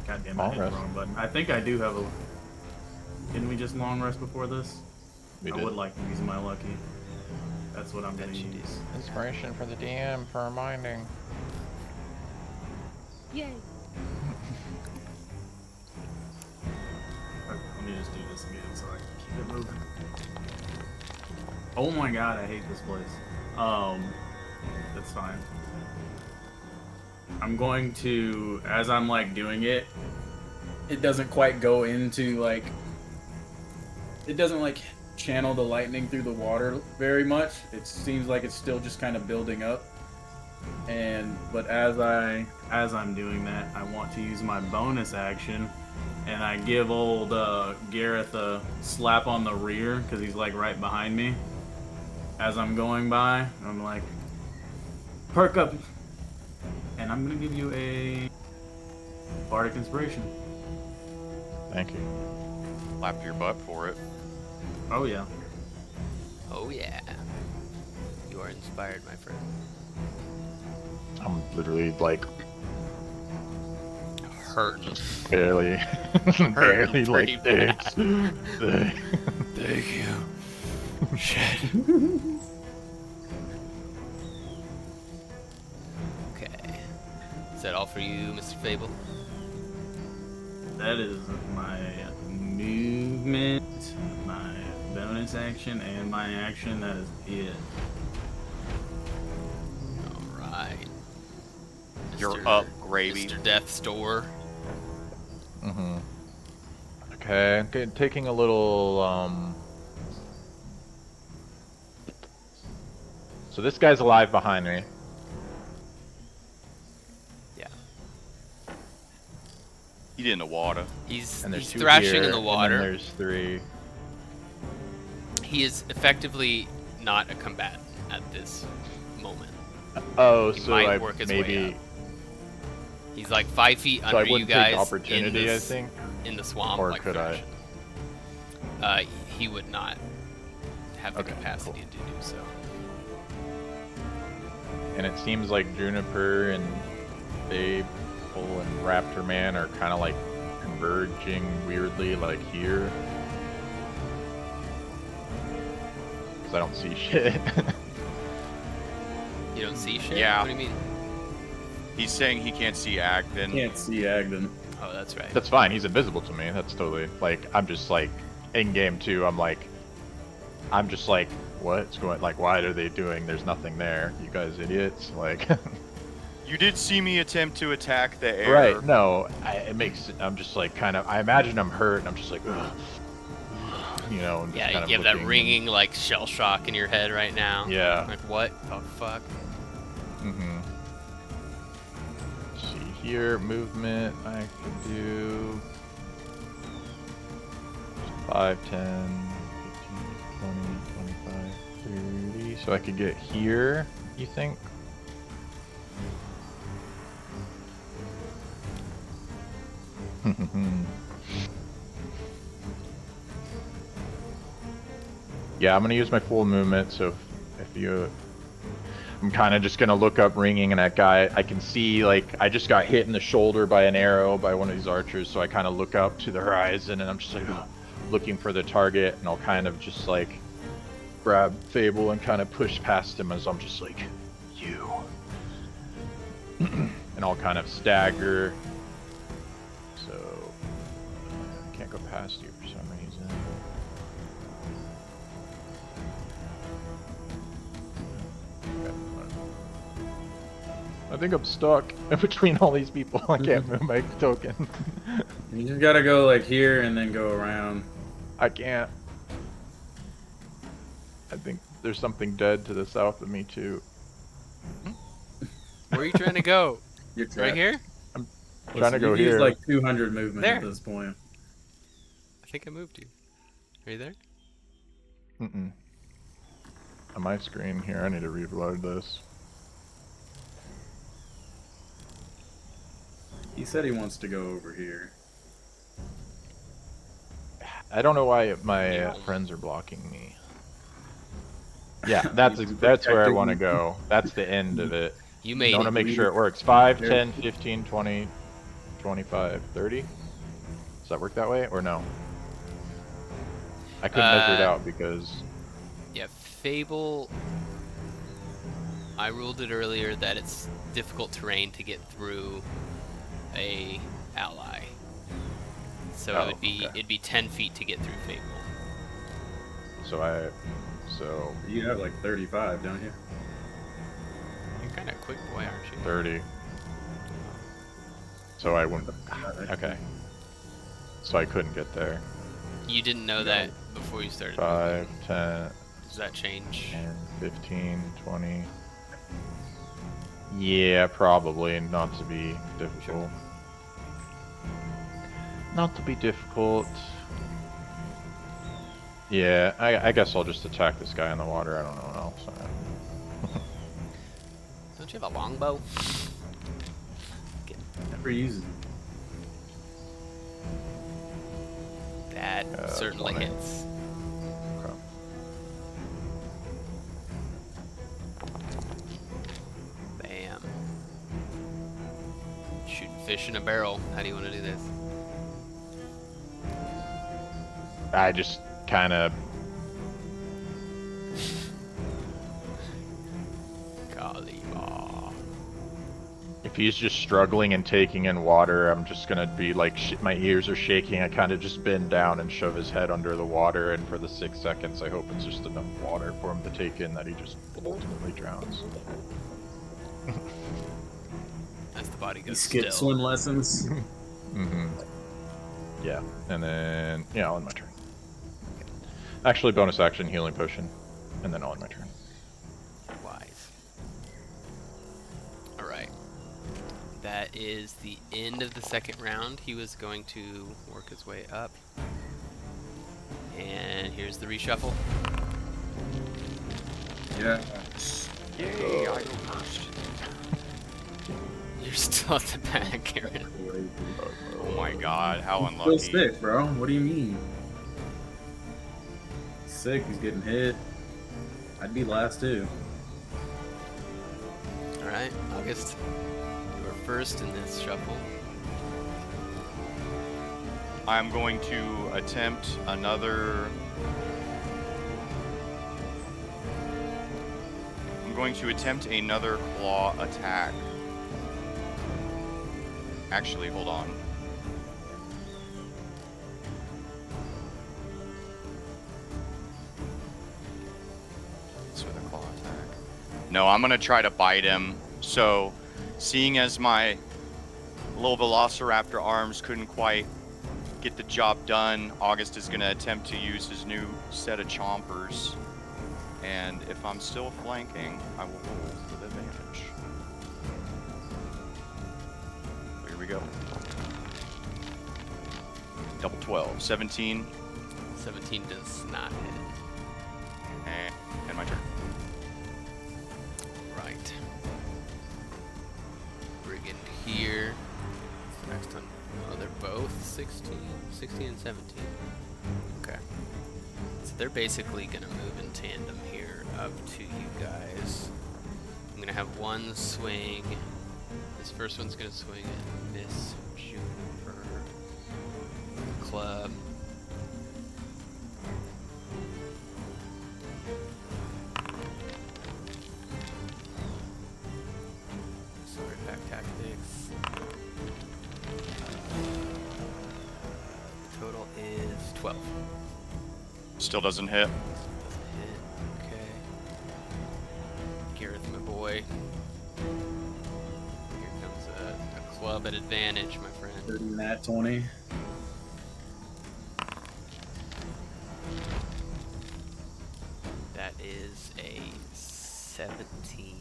God damn, I hit the Long wrong button. I think I do have a. Didn't we just long rest before this? We I did. would like to use my lucky. That's what I'm gonna Bet you use. Inspiration for the DM for reminding. Yay. Okay, let me just do this again so I can keep it moving. Oh my god, I hate this place. That's fine. I'm going to, as I'm like doing it, it doesn't quite go into like, it doesn't like channel the lightning through the water very much. It seems like it's still just kind of building up. But as I'm doing that, I want to use my bonus action, and I give old Gareth a slap on the rear because he's like right behind me. As I'm going by, I'm like, perk up, and I'm gonna give you a bardic inspiration. Thank you. Slapped your butt for it. Oh yeah. Oh yeah. You are inspired, my friend. I'm literally like Hurting. barely, barely pretty like bad. thanks. Thank you. Shit. Okay. Is that all for you, Mr. Feybl? That is my movement, my bonus action, and my action. That is it. Alright. You're up, Gravy. Mr. Death's Door. Mm-hmm. Okay, taking a little, So this guy's alive behind me. Yeah. He's in the water. He's And there's two thrashing here, in the and water. then there's three. He is effectively not a combatant at this moment. Oh, He so might I work his way maybe. up. He's like 5 feet So I under you wouldn't guys take opportunity, in I this, think. in the swamp. Or like could I? thrashing. He would not have the Okay, capacity cool. to do so. And it seems like Juniper and Feybl and Raptor Man are kind of like converging weirdly, like here. Because I don't see shit. You don't see shit? Yeah. What do you mean? He's saying he can't see Agdon. Can't see Agdon. Oh, that's right. That's fine. He's invisible to me. That's totally like I'm just like in game 2. I'm just like, what's going? Like, why are they doing? There's nothing there. You guys idiots. Like. You did see me attempt to attack the air. Right. No. It makes. I'm just like kind of. I imagine I'm hurt, and I'm just like, ugh. You know. And just Yeah, kind you of have that looking. ring like shell shock in your head right now. Yeah. Like what the fuck? Mm-hmm. See here, movement. I could do 5, 10, 15, 20, 25, 30. So I could get here. You think? Yeah, I'm gonna use my full movement. So if you, I'm kind of just gonna look up ringing, and that guy, I can see like I just got hit in the shoulder by an arrow by one of these archers. So I kind of look up to the horizon, and I'm just like looking for the target, and I'll kind of just like grab Feybl and kind of push past him as I'm just like, you. And I'll kind of stagger. So I can't go past you for some reason. think I'm stuck in between all these people. I can't move my token. You just gotta go like here and then go around. I can't. I think there's something dead to the south of me too. Where are you trying to go? You're Right trapped. here? Trying to go you've here. used like 200 movement There. at this point. I think I moved you. Are you there? Mm-mm. On my screen here, I need to reload this. He said he wants to go over here. I don't know why my Yeah. friends are blocking me. Yeah, that's where I want to go. That's the end of it. You I made want to it. make sure it works. 5, 10, 15, 20, 25, 30? Does that work that way or no? I couldn't measure it out because... Yeah, Feybl. I ruled it earlier that it's difficult terrain to get through a ally. So Oh, it'd be 10 feet to get through Feybl. So You have like 35, don't you? You're kind of a quick boy, aren't you? 30. So I went... Okay. So I couldn't get there. You didn't know that before you started. 5, 10, Does that change? 10, 15, 20. Yeah, probably. Not to be difficult. Not to be difficult. Yeah, I guess I'll just attack this guy in the water. I don't know what else. Don't you have a longbow? Never use it. That certainly 20. hits. Okay. Bam. Shooting fish in a barrel. How do you want to do this? I just kind of... If he's just struggling and taking in water, I'm just gonna be like, my ears are shaking. I kind of just bend down and shove his head under the water, and for the 6 seconds, I hope it's just enough water for him to take in that he just ultimately drowns. As the body You goes skip still. swim lessons. Mm-hmm. Yeah, and then, yeah, I'll end my turn. Actually, bonus action, healing potion, and then I'll end my turn. Wise. Alright. That is the end of the second round. He was going to work his way up. And here's the reshuffle. Yeah. Yay, I go first. You're still at the back, Aaron. Oh my god, how Still unlucky. sick, bro. What do you mean? Sick, he's getting hit. I'd be last too. Alright, August. You are first in this shuffle. I'm going to attempt another... I'm going to attempt another claw attack. Actually, hold on. It's with a claw attack. No, I'm gonna try to bite him. So, seeing as my little Velociraptor arms couldn't quite get the job done, August is gonna attempt to use his new set of chompers. And if I'm still flanking, I will roll with advantage. Here we go. Double 12. 17. 17 does not hit. And my turn. Right. Brigand here. Next one. Oh, they're both 16 and 17. Okay. So they're basically going to move in tandem here up to you guys. I'm going to have one swing. This first one's going to swing at Miss Juniper. Club. Sorry, back tactics. Total is 12. Still doesn't hit. Doesn't hit. Okay. Gareth, my boy. club at advantage, my friend. Nat 20. That is a 17.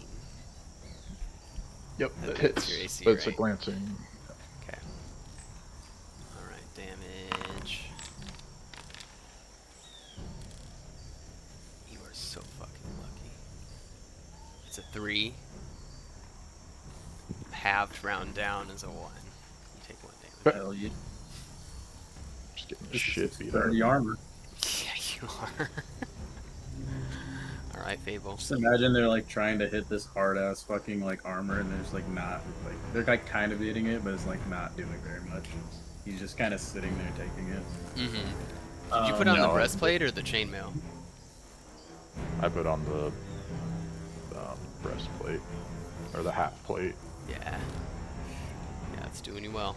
Yep, That it hits hits. your AC, But it's a right? glancing. Okay. Alright, damage. You are so fucking lucky. It's a 3. Halved round down is a 1. You take 1 damage. Hell yeah. Just getting the shit beat out of 30 me. armor. Yeah, you are. Alright, Feybl. Just imagine they're like trying to hit this hard ass fucking like armor and they're just like not like they're like kind of hitting it, but it's like not doing very much. He's just kind of sitting there taking it. Mm-hmm. Did you put on the no, breastplate or the chainmail? I put on the breastplate or the half plate. Yeah. Yeah, it's doing you well.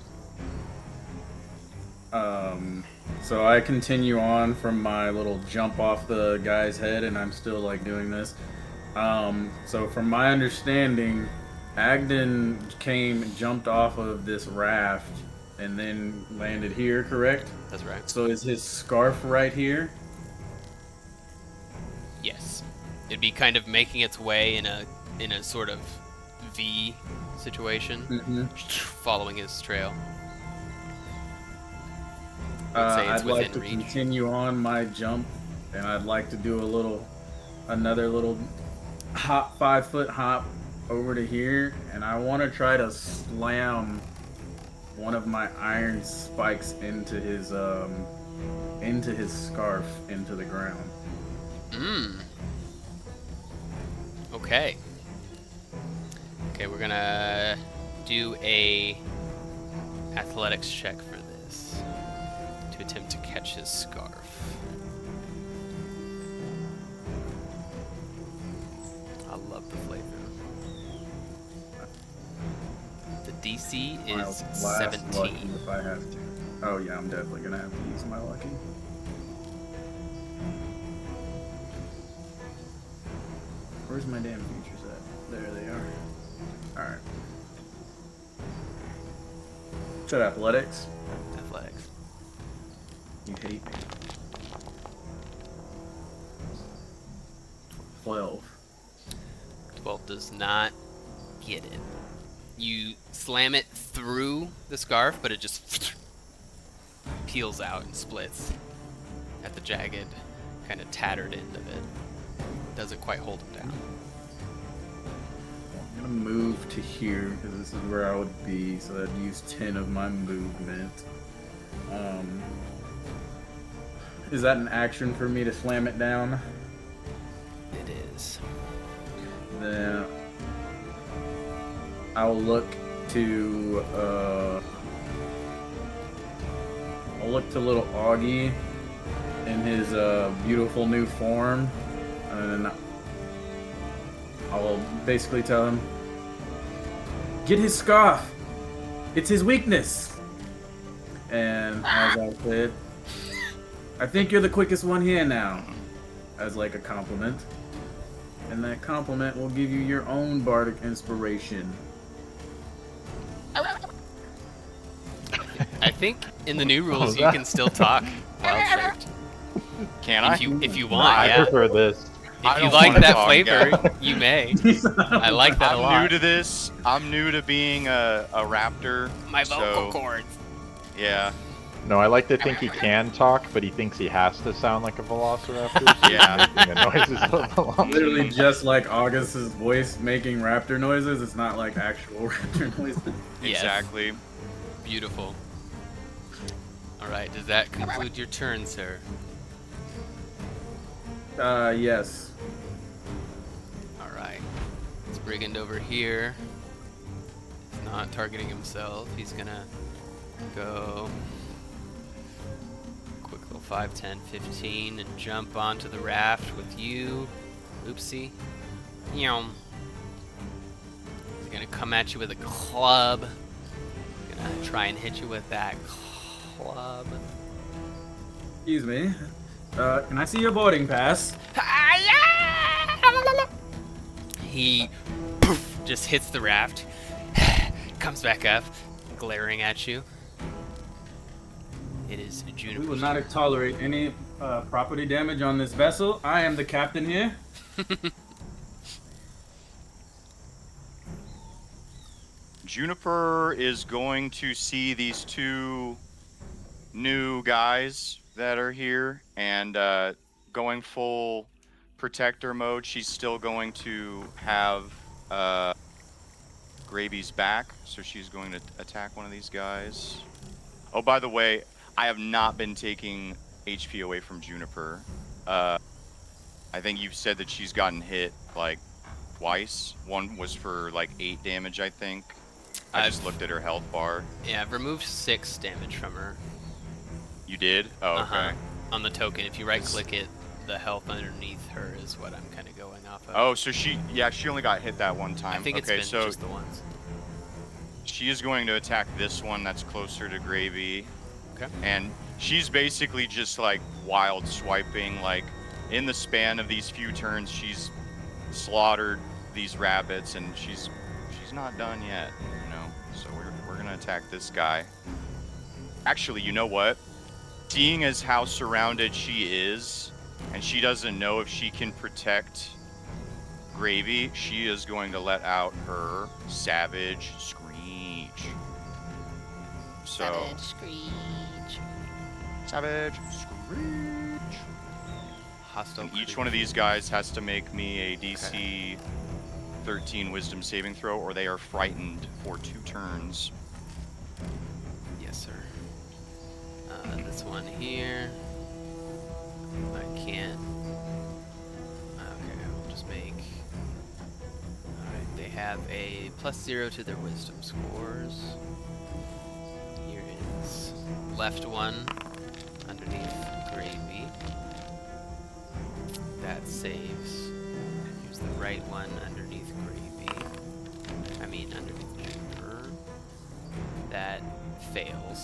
So I continue on from my little jump off the guy's head, and I'm still like doing this. So from my understanding, Agdon came and jumped off of this raft and then landed here, correct? That's right. So is his scarf right here? Yes. It'd be kind of making its way in a sort of V situation, following his trail. I'd say it's I'd like within to reach. continue on my jump, and I'd like to do another little hop, 5-foot hop over to here, and I want to try to slam one of my iron spikes into his scarf into the ground. Okay. Okay, we're gonna do a athletics check for this to attempt to catch his scarf. I love the flavor. The DC I'll is blast 17. lucky if I have to. Oh yeah, I'm definitely gonna have to use my lucky. Where's my damn features at? There they are. Alright. Shut athletics. Athletics. You hate me. 12. 12 does not get it. You slam it through the scarf, but it just peels out and splits at the jagged, kind of tattered end of it. Doesn't quite hold him down. I'm gonna move to here because this is where I would be, so I'd use 10 of my movement. Is that an action for me to slam it down? It is. Then I'll look to little Augie in his beautiful new form, and I'll basically tell him, get his scarf. It's his weakness. And as I said, I think you're the quickest one here now, as like a compliment. And that compliment will give you your own bardic inspiration. I think in the new rules you can still talk wild shaped. Can I? If you want, I yeah. prefer this. If you don't like wanna that talk, flavor, yeah. you may. I like that a I'm lot. new to this. I'm new to being a raptor. My vocal so, cords. Yeah. No, I like to think he can talk, but he thinks he has to sound like a velociraptor. So Yeah. he's making the noises of a velociraptor. Literally just like August's voice making raptor noises. It's not like actual raptor noises. Yes. Exactly. Beautiful. Alright, does that conclude your turn, sir? Yes. Alright. This brigand over here is not targeting himself. He's gonna go quick little 5, 10, 15 and jump onto the raft with you. Oopsie. Yum. He's gonna come at you with a club. Gonna try and hit you with that club. Excuse me. Can I see your boarding pass? He poof, just hits the raft, comes back up, glaring at you. It is Juniper. We will not tolerate any property damage on this vessel. I am the captain here. Juniper is going to see these two new guys that are here, and going full protector mode. She's still going to have Gravy's back, so she's going to attack one of these guys. Oh, by the way, I have not been taking HP away from Juniper. I think you've said that she's gotten hit like twice. One was for like 8 damage, I think. I just looked at her health bar. Yeah, I've removed 6 damage from her. You did? Oh, okay. On the token, if you right-click it, the health underneath her is what I'm kind of going off of. Oh, so she only got hit that one time. I think it's been just the once. She is going to attack this one that's closer to Gravy. Okay. And she's basically just like wild swiping. Like in the span of these few turns, she's slaughtered these rabbits, and she's not done yet, you know. So we're gonna attack this guy. Actually, you know what? Seeing as how surrounded she is, and she doesn't know if she can protect Gravy, she is going to let out her Savage Screech. So, Savage Screech. Savage Screech. Hostile. And each one of these guys has to make me a DC 13 Wisdom saving throw, or they are frightened for 2 turns. Yes, sir. This one here. I can't. Okay, I'll just make. Alright, they have a +0 to their wisdom scores. Here is left one underneath Gravy. That saves. Here's the right one underneath Gravy. I mean, underneath Juniper. That fails.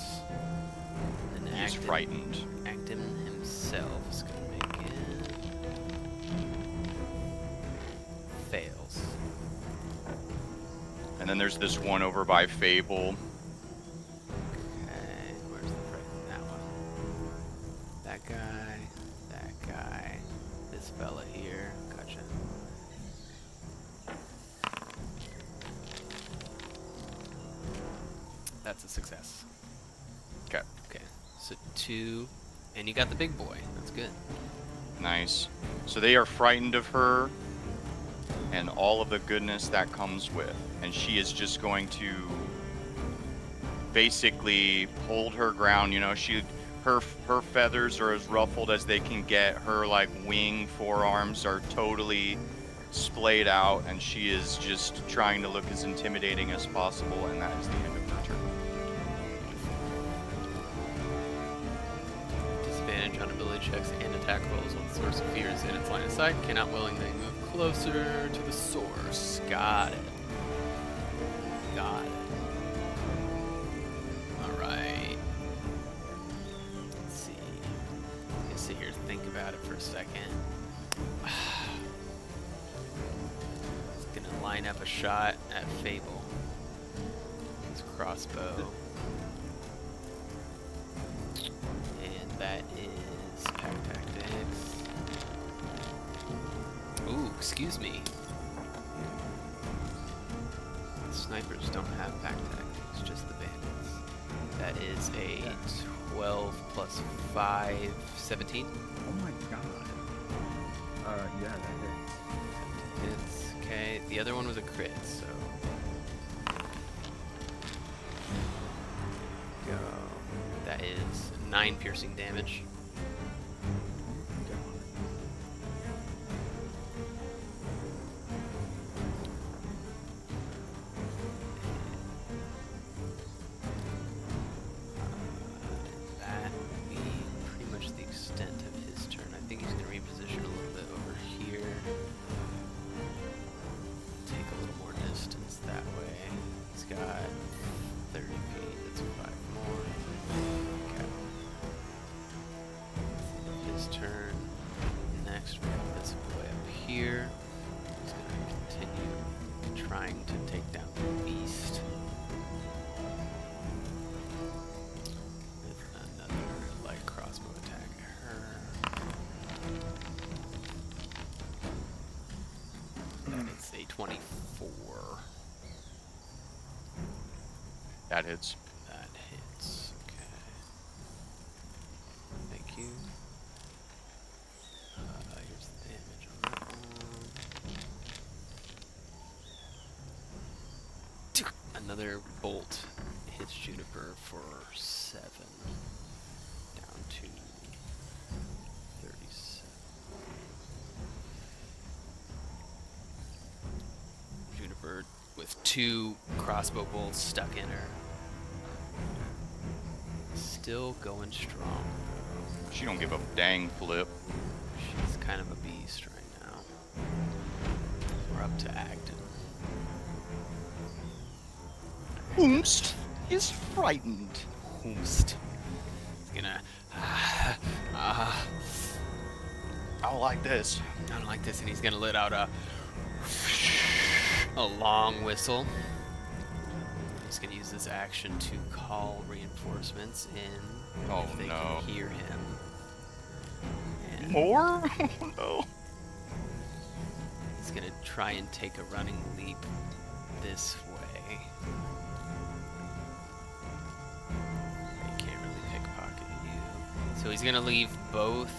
And He's frightened. Agdon himself is gonna make it. Fails. And then there's this one over by Feybl. Okay, where's the frightened? That one. That guy, this fella here. Gotcha. That's a success. Okay. Okay, so 2, and you got the big boy. That's good. Nice. So they are frightened of her and all of the goodness that comes with. And she is just going to basically hold her ground. You know, her feathers are as ruffled as they can get. Her like wing forearms are totally splayed out, and she is just trying to look as intimidating as possible, and that is the end of her turn. Disadvantage on ability checks and attack rolls when the source of fear is in its line of sight. Cannot willingly move closer to the source. Got it. Got it. Alright. Let's see. Let's sit here and think about it for a second. Gonna line up a shot at Feybl. His crossbow. And that is pack tactics. Ooh, excuse me. The snipers don't have pack tactics, just the bandits. That is a 12 plus 5, 17. Oh my god. Yeah, that Hits. Okay, the other one was a crit, so. Go. That is 9 piercing damage. That would be pretty much the extent of his turn. I think he's going to reposition a little bit over here. Take a little more distance that way. He's got 30 feet, that's 5 more. Okay. His turn. Next, we have this boy up here. He's going to continue trying to take down the beast. 24. That hits. That hits. Okay. Thank you. Here's the damage on that one. Another bolt hits Juniper for 7. Down to 37. Juniper with 2 crossbow bolts stuck in her. Still going strong. She don't give a dang flip. She's kind of a beast right now. We're up to Agdon. Oomst is frightened. Whomst. He's gonna. I don't like this. I don't like this, and he's gonna let out a long whistle. He's gonna use this action to call reinforcements in Oh, if they no. can hear him. And More? Oh, no. he's gonna try and take a running leap this way. He can't really pickpocket you. So he's gonna leave both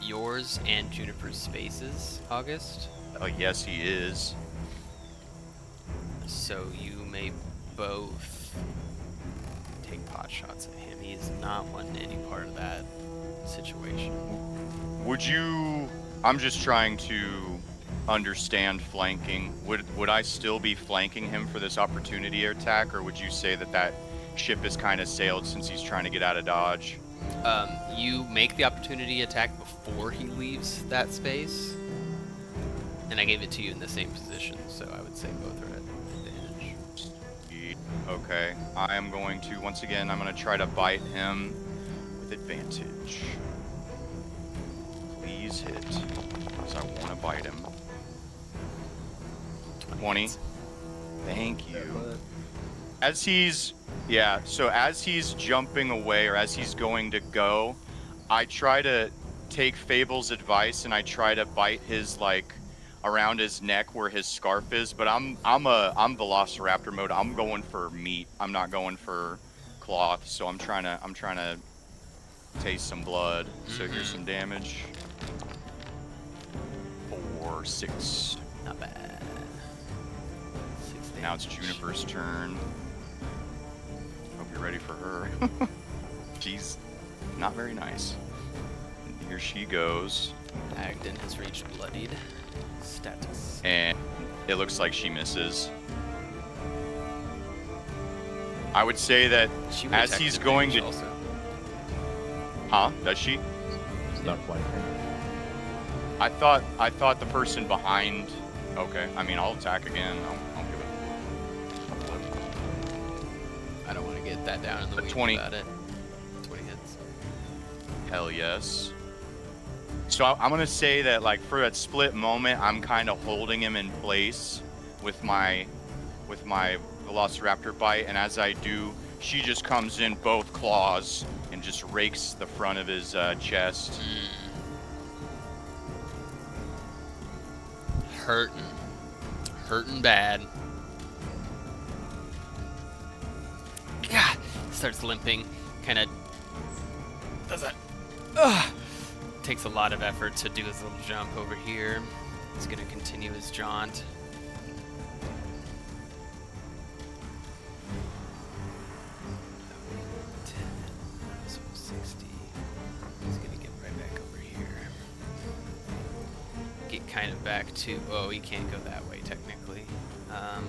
yours and Juniper's spaces, August. Oh, yes, he is. So you may both take pot shots at him. He is not wanting any part of that situation. Would you... I'm just trying to understand flanking. Would I still be flanking him for this opportunity attack, or would you say that that ship has kind of sailed since he's trying to get out of dodge? You make the opportunity attack before he leaves that space, and I gave it to you in the same position, so I would say both are at advantage. Okay, I am going to, once again, I'm going to try to bite him with advantage. Please hit, because I want to bite him. 20. Thank you. As he's, yeah, so as he's jumping away, or as he's going to go, I try to take Feybyl's advice and I try to bite his, like, around his neck where his scarf is, but I'm Velociraptor mode. I'm going for meat. I'm not going for cloth, so I'm trying to taste some blood. So here's some damage. 4, 6. Not bad. 6 damage. Now it's Juniper's turn. Hope you're ready for her. She's not very nice. And here she goes. Agdon has reached bloodied status. And it looks like she misses. I would say that She would as attack he's the going range to... also. Huh? Does she? It's not flanking. I thought the person behind... Okay, I mean, I'll attack again. I'll give it... I don't want to get that down in the A weeds 20. about it. 20 hits. Hell yes. So I'm going to say that, like, for that split moment, I'm kind of holding him in place with my Velociraptor bite, and as I do, she just comes in both claws and just rakes the front of his chest. Hurting bad. God, starts limping, kind of does that. Takes a lot of effort to do his little jump over here. He's gonna continue his jaunt. So 60. He's gonna get right back over here. Get kind of back to. Oh, he can't go that way technically. He's gonna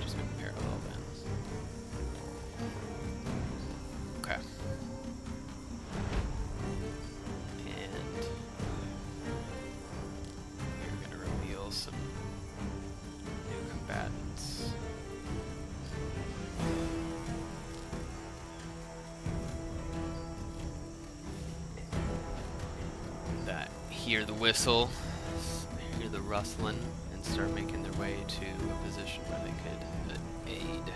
just move parallel then. Okay. And you're gonna reveal some new combatants. That hear the whistle, hear the rustling, and start making their way to a position where they could aid.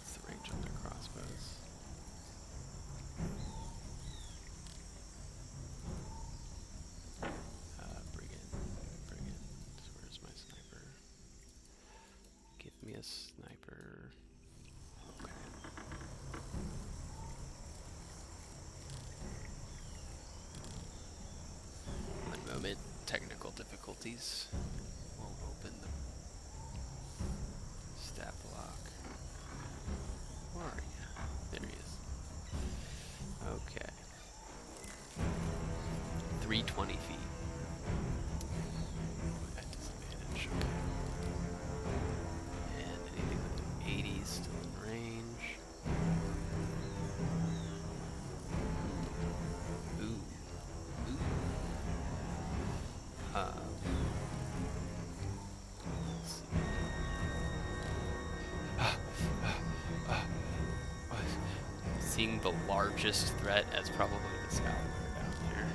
It's the range of their crossbows. a sniper. Okay. One moment. Technical difficulties. Won't open the stat block. Where are you? There he is. Okay. 320 feet. At disadvantage. Okay. And anything with 80 is still in range. Ooh. Ooh. Let's see. Seeing the largest threat as probably this Owlbear down here.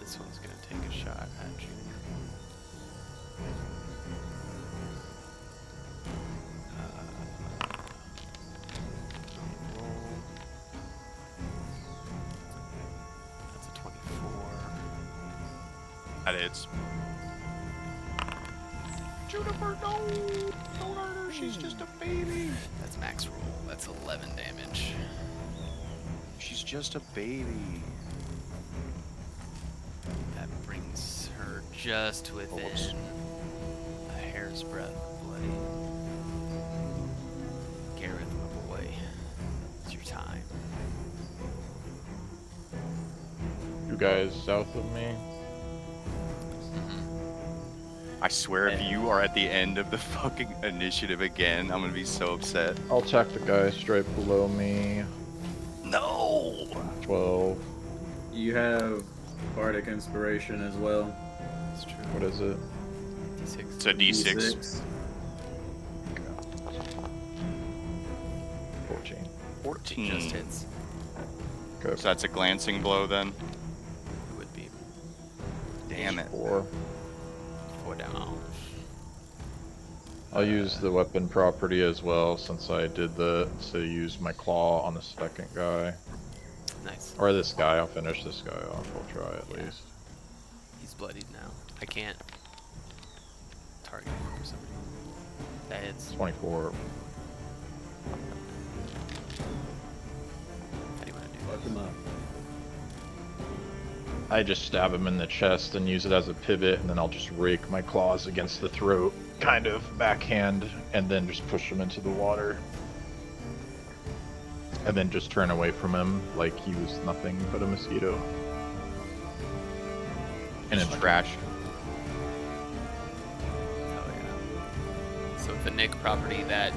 This one's gonna take a shot at you. Roll. That's a 24. That hits. Juniper, no! Don't hurt her, she's just a baby! That's max roll. That's 11 damage. She's just a baby. That brings her just within a hair's breadth of bloody. Gareth, my boy. It's your time. You guys south of me? I swear if you are at the end of the fucking initiative again, I'm gonna be so upset. I'll attack the guy straight below me. No! 12. You have Bardic Inspiration as well. It's true. What is it? D6. It's a D6. 14. 14. Just hits. Okay. So that's a glancing blow then? It would be. Damn it. 4. 4 down. I'll use the weapon property as well since I did to use my claw on the second guy. Nice. Or this guy, I'll finish this guy off. I'll try at least. He's bloodied now. I can't target him for some reason. That hits. 24. How do you want to do Fuck this? him up. I just stab him in the chest and use it as a pivot, and then I'll just rake my claws against the throat, kind of backhand, and then just push him into the water. And then just turn away from him like he was nothing but a mosquito. And It's it's trash. Oh yeah. So with the Nick property, that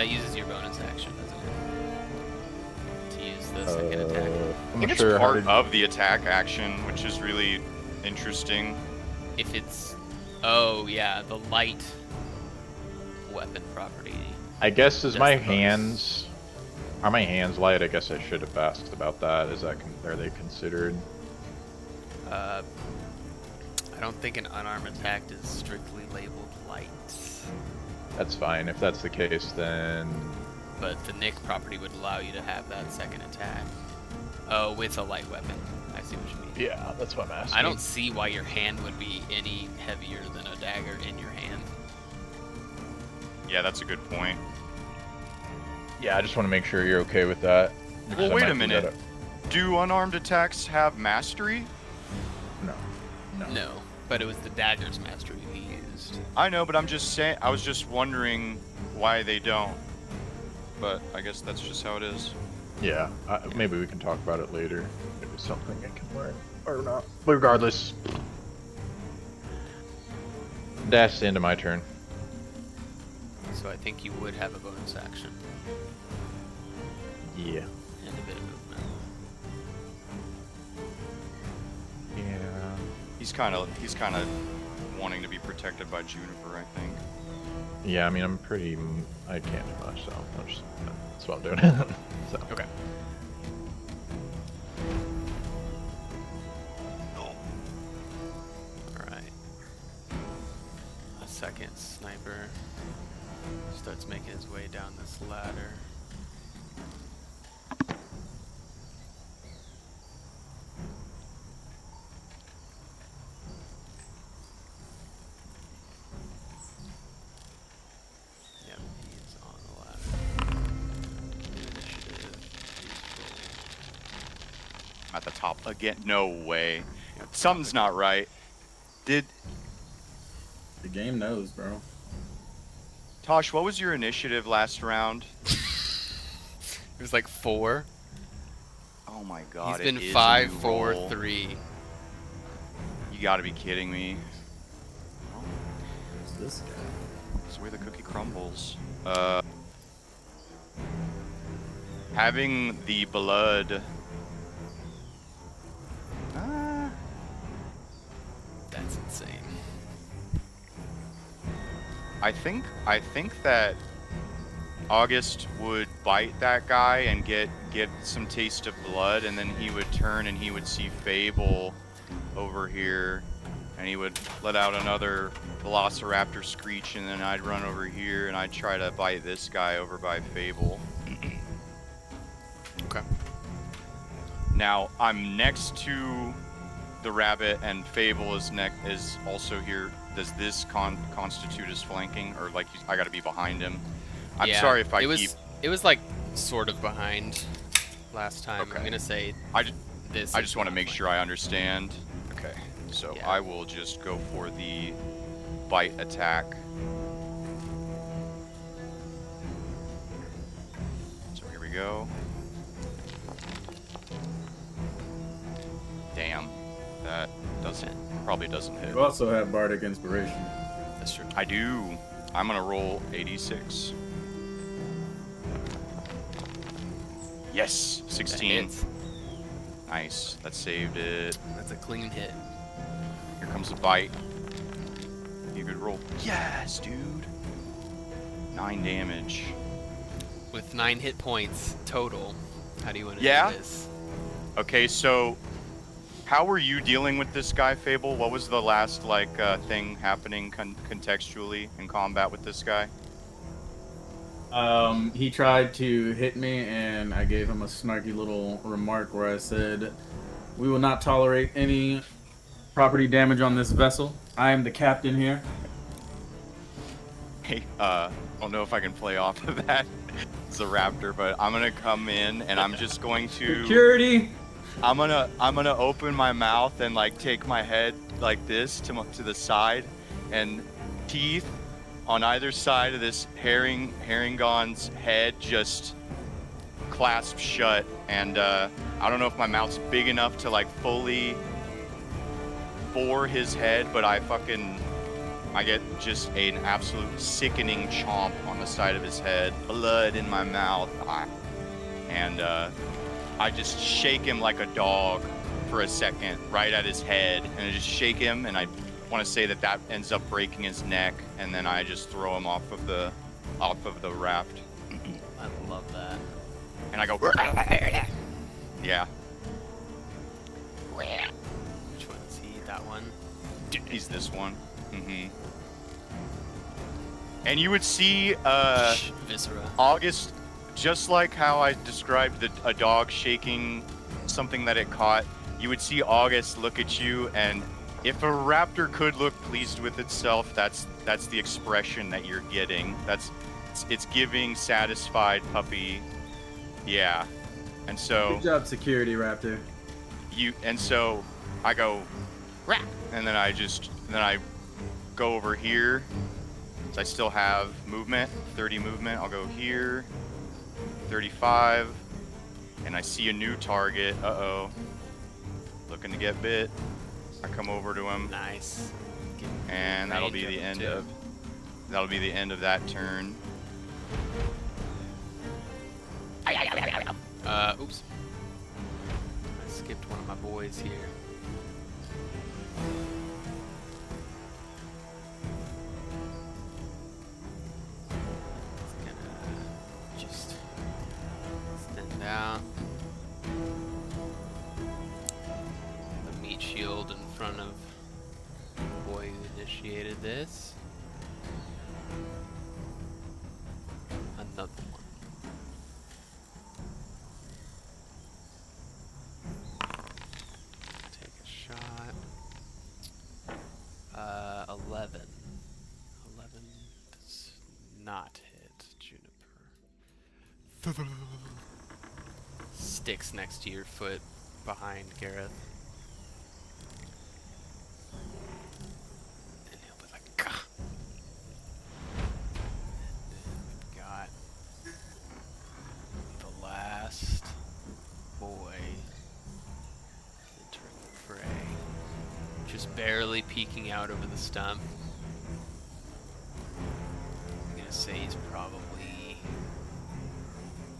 uses your bonus action, doesn't it? To use the second attack. I I'm think not it's sure how part to... of the attack action, which is really interesting. If it's, oh yeah, the light weapon property. I guess is That's my the bonus. hands... Are my hands light? I guess I should have asked about that. Is that are they considered? I don't think an unarmed attack is strictly labeled light, That's fine. If that's the case, then but the Nick property would allow you to have that second attack. Oh, with a light weapon. I see what you mean. yeah, that's what I'm asking. I don't see why your hand would be any heavier than a dagger in your hand. Yeah, that's a good point. Yeah, I just want to make sure you're okay with that. because Well, I wait might a do minute. that Do unarmed attacks have mastery? No. No, but it was the dagger's mastery we used. I know, but I'm just saying, I was just wondering why they don't. But I guess that's just how it is. Yeah, maybe we can talk about it later. Maybe something I can learn or not. But regardless, that's the end of my turn. So I think you would have a bonus action Yeah. and a bit of movement. Yeah. He's kind of wanting to be protected by Juniper, I think. Yeah, I mean, I can't do much, so that's what I'm doing. So. Okay. Alright. A second sniper starts making his way down this ladder. Yep, at the top again. No way. Something's not right. Did The game knows, bro. Tosh, what was your initiative last round? It was like 4. Oh my god, He's been it is 5, a new 4, roll. 3. You gotta be kidding me. Who's this guy? That's where the cookie crumbles. Having the blood. That's insane. I think that August would bite that guy and get some taste of blood, and then he would turn and he would see Feybl over here, and he would let out another velociraptor screech, and then I'd run over here and I'd try to bite this guy over by Feybl. Okay. Now I'm next to the rabbit, and Feybl is also here. Does this constitute as flanking, or like I got to be behind him? I'm Yeah, sorry if I it keep. It was like sort of behind last time. Okay. I'm gonna say I this. just want to make sure I understand. Okay, so Yeah. I will just go for the bite attack. So here we go. Damn, that probably doesn't hit. You also have Bardic Inspiration. That's true. I do. I'm gonna roll 86. Yes, That 16. hits. Nice. That saved it. That's a clean hit. Here comes the bite. You could roll. Yes, dude. 9 damage. With 9 hit points total. How do you want to Yeah? do this? Okay, so how were you dealing with this guy, Feybl? What was the last thing happening contextually in combat with this guy? He tried to hit me, and I gave him a snarky little remark where I said, "We will not tolerate any property damage on this vessel. I am the captain here." Hey, I don't know if I can play off of that. It's a raptor, but I'm gonna come in and I'm just going to. Security! I'm gonna open my mouth and like take my head like this to the side, and teeth on either side of this Herringon's head just clasp shut, and I don't know if my mouth's big enough to like fully bore his head, but I get just an absolute sickening chomp on the side of his head, blood in my mouth, and I just shake him like a dog for a second right at his head, and I just shake him, and I want to say that ends up breaking his neck, and then I just throw him off of the raft, I love that. and I go, yeah, Which one is he? That one? he's this one. And you would see Viscera. August, just like how I described a dog shaking something that it caught, you would see August look at you, and if a raptor could look pleased with itself, that's the expression that you're getting. It's giving satisfied puppy. Yeah. And so Good job, security raptor. so I go rap, and then I go over here. So I still have movement, 30 movement. I'll go here, 35, and I see a new target. Uh-oh. Looking to get bit. I come over to him, Nice. and that'll be range the of end him, of that turn. Oops. I skipped one of my boys here. It's gonna just extend out. The meat shield in front of the boy who initiated this. Another one. Take a shot. 11. 11 does not hit Juniper. Sticks next to your foot, behind Gareth. And he'll be like, "Gah." And then we've got the last boy entering the fray. Just barely peeking out over the stump. I'm gonna say he's probably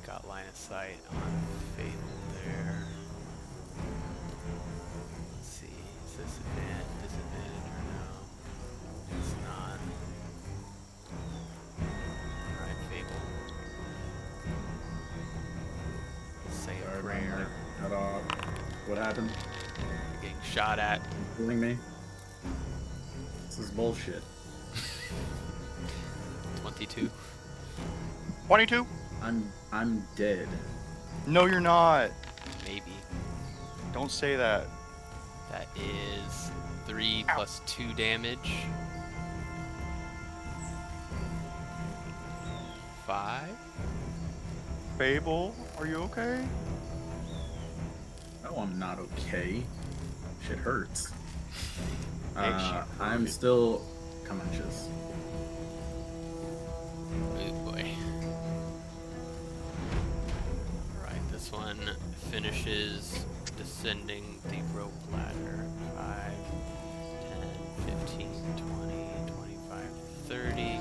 got line of sight on Feybl there. Let's see, is this disadvantage or no? It's not. Alright, Feybl. Say a Sorry, prayer. man, I cut off. What happened? Getting shot at. You kidding me? This is bullshit. 22. 22? I'm dead. No, you're not. Maybe. Don't say that. That is 3 plus 2 damage. 5. Feybl, are you okay? No, I'm not okay. Shit hurts. I'm hurt. still conscious. Oh boy. Alright, this one finishes descending the rope ladder. 5, 10, 15, 20, 25, 30.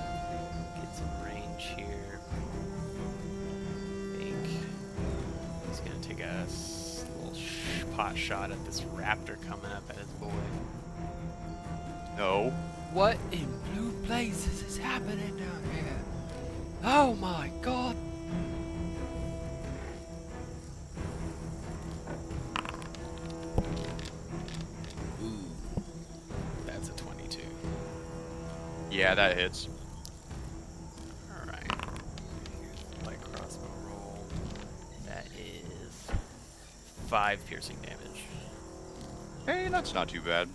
Gets in range here. I think he's gonna take a little pot shot at this raptor coming up at his boy. No. What in blue blazes is happening down here? Oh my god! Ooh, that's a 22. Yeah, that hits. Alright. Light crossbow roll. That is 5 piercing damage. Hey, that's not too bad.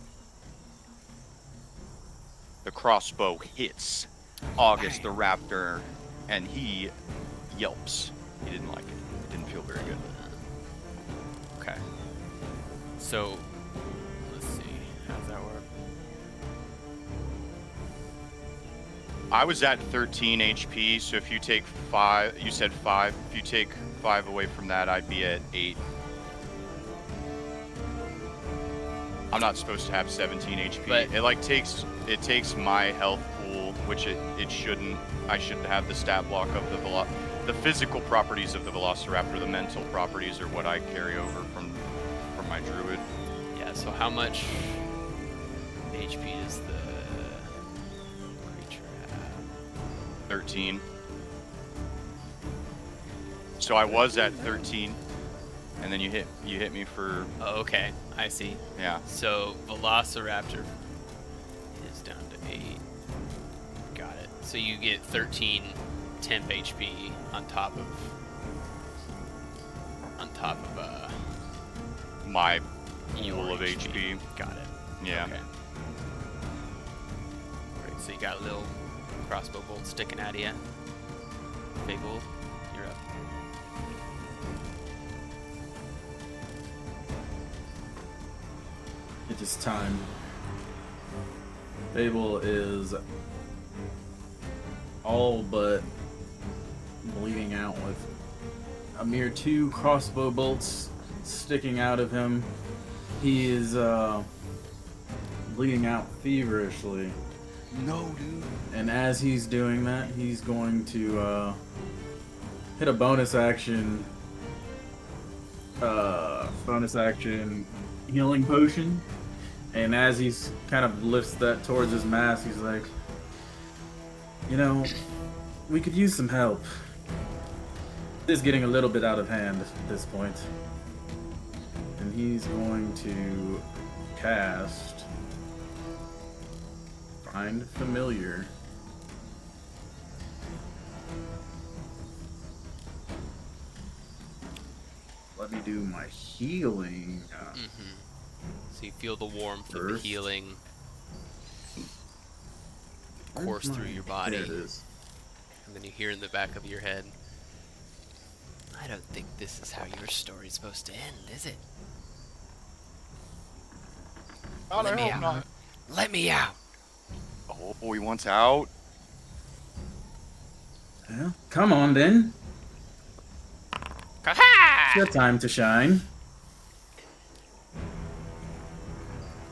The crossbow hits August the raptor, and he yelps. He didn't like it. It didn't feel very good. Okay. So, let's see. How does that work? I was at 13 HP, so if you take 5, you said 5. If you take 5 away from that, I'd be at 8. I'm not supposed to have 17 HP. But- It takes my health pool, which it shouldn't. I shouldn't have the stat block of the physical properties of the Velociraptor. The mental properties are what I carry over from my druid. Yeah, so how much HP does the creature have? 13. So I was at 13, and then you hit me for Oh, okay, I see. yeah. So Velociraptor is down to 8. Got it. So you get 13 temp HP on top of My your pool of HP. Got it. Yeah. Okay. Great. So you got a little crossbow bolt sticking out of you. Feybl, you're up. It is time. Feybl is all but bleeding out with a mere 2 crossbow bolts sticking out of him. He is bleeding out feverishly. No, dude. And as he's doing that, he's going to hit a bonus action healing potion. And as he's kind of lifts that towards his mask, he's like, you know, we could use some help. This is getting a little bit out of hand at this point. And he's going to cast Find Familiar. Let me do my healing. So you feel the warmth of the First. healing Where's course through my- your body, There it is. and then you hear in the back of your head, I don't think this is how your story's supposed to end, is it? God, Let I me hope out. not. Let me out. Oh, he wants out. Well, come on then. It's your Ha! time to shine.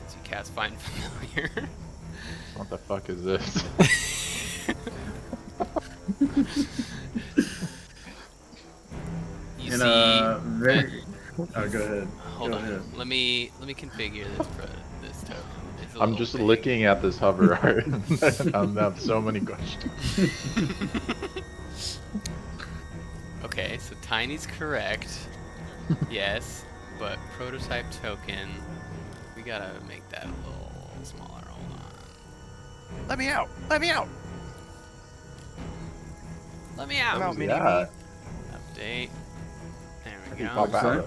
So you cast Find Familiar. What the fuck is this? You In see. a very. Oh, go ahead. Hold Go on. ahead. Let me configure this token. It's a I'm little just big. looking at this hover art. I have so many questions. Okay, so Tiny's correct. Yes, but prototype token, we gotta make that a little smaller. Hold on. Let me out. Let me out. Let me Come out. out, Where's he mini me. at? Update. There we Where'd he go. pop Sorry? out?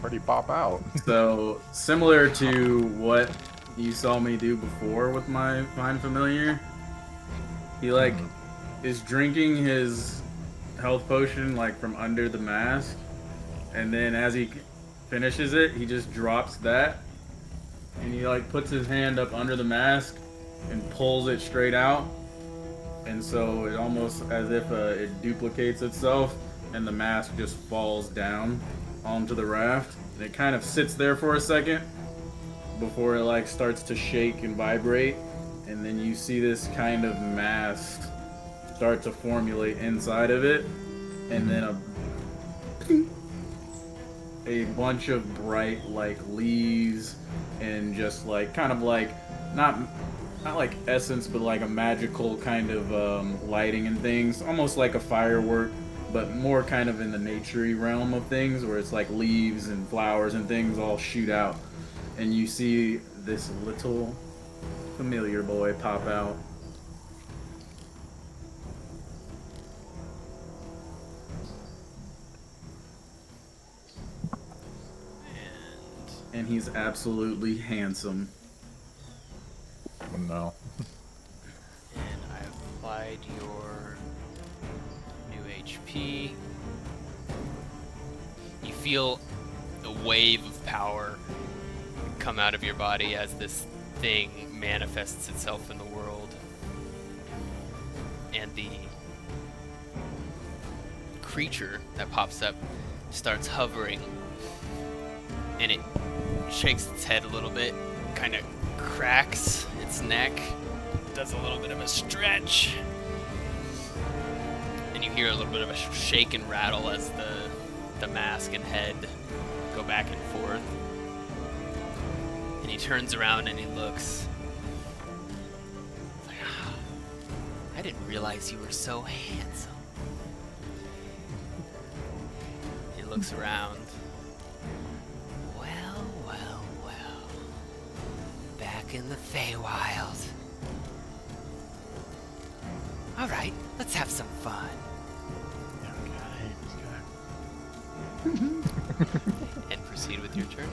Where'd he pop out? So, similar to what you saw me do before with my Find Familiar, he, like, is drinking his health potion, like, from under the mask, and then as he finishes it, he just drops that, and he, like, puts his hand up under the mask and pulls it straight out, and so it almost as if it duplicates itself, and the mask just falls down onto the raft, and it kind of sits there for a second before it like starts to shake and vibrate, and then you see this kind of mask start to formulate inside of it, and then a bunch of bright like leaves and just like kind of like not like essence, but like a magical kind of lighting and things, almost like a firework, but more kind of in the naturey realm of things, where it's like leaves and flowers and things all shoot out, and you see this little familiar boy pop out. And he's absolutely handsome. Oh, no. And I applied your new HP. You feel a wave of power come out of your body as this thing manifests itself in the world. And the creature that pops up starts hovering. And it shakes its head a little bit, kind of cracks its neck, does a little bit of a stretch, and you hear a little bit of a shake and rattle as the mask and head go back and forth. And he turns around and he looks. He's like, "Ah, I didn't realize you were so handsome." He looks around. Well. Back in the Feywild. Alright, let's have some fun. And proceed with your turn.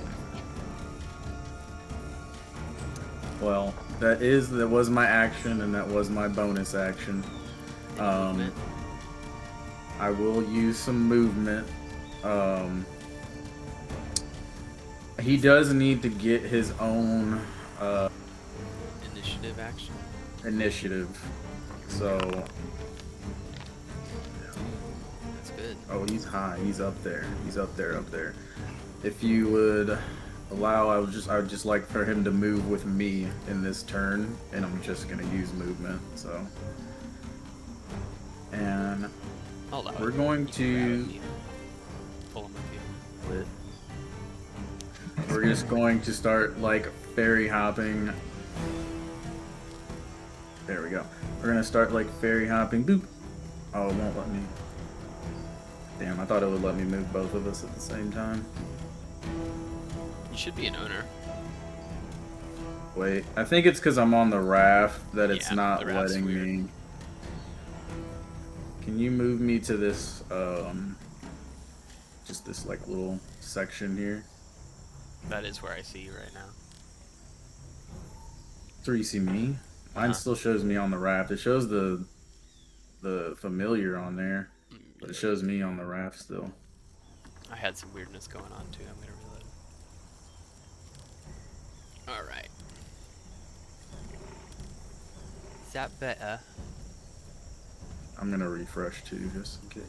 Well, that was my action, and that was my bonus action. Movement. I will use some movement. He does need to get his own Initiative action. initiative. So, That's good. oh, he's high. He's up there. He's up there. If you would allow, I would just like for him to move with me in this turn, and I'm just gonna use movement. So, and I'll allow we're it. going You can to. grab him, you pull him with you. We're just going to start like fairy hopping. There we go. We're gonna start like fairy hopping. Boop. Oh, it won't let me. Damn, I thought it would let me move both of us at the same time. You should be an owner. Wait, I think it's because I'm on the raft that it's Yeah, not the raft's letting weird. me. Can you move me to this, just this like little section here? That is where I see you right now. That's where you see me. Mine still shows me on the raft. It shows the familiar on there, but it shows me on the raft still. I had some weirdness going on too. I'm gonna reload. Alright. that better. I'm gonna refresh too, just in case.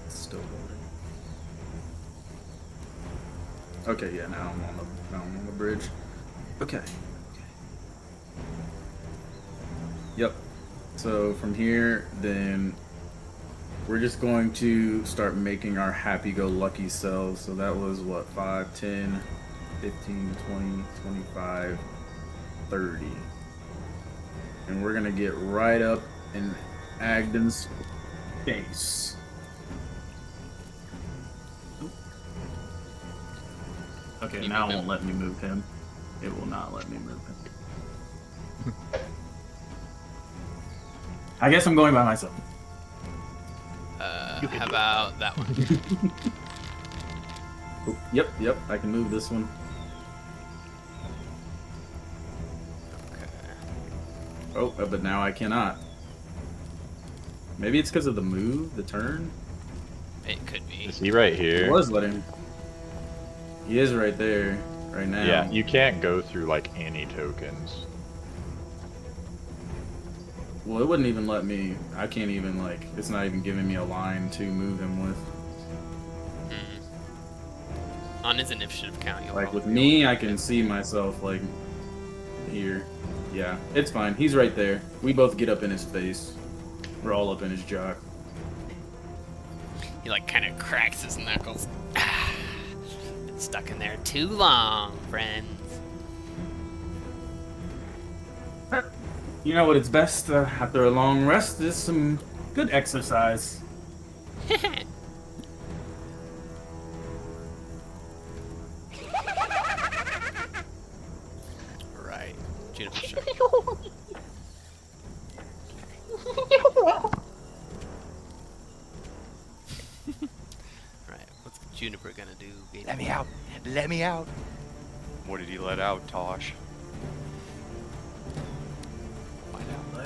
Still loading. Okay, yeah, now I'm on the bridge. Okay. Yep. So from here, then we're just going to start making our happy-go-lucky selves. So that was what, 5, 10, 15, 20, 25, 30. And we're gonna get right up in Agdon's face. Okay, You now move it him? won't let me move him. It will not let me move him. I guess I'm going by myself. How about that one? Oh, yep, I can move this one. Okay. Oh, but now I cannot. Maybe it's because of the move, the turn? It could be. Is he right It here? was letting. He is right there, right now. Yeah, you can't go through like any tokens. Well, it wouldn't even let me. I can't even, like, it's not even giving me a line to move him with. On his initiative count, you'll Like, with probably me, be I able to can see myself, like, here. Yeah, it's fine. He's right there. We both get up in his face. We're all up in his jock. He like kind of cracks his knuckles. Been stuck in there too long, friends. You know what? It's best after a long rest is some good exercise. Right. Juniper, sure. Right. What's Juniper gonna do, baby? Let me out. Let me out. What did he let out, Tosh?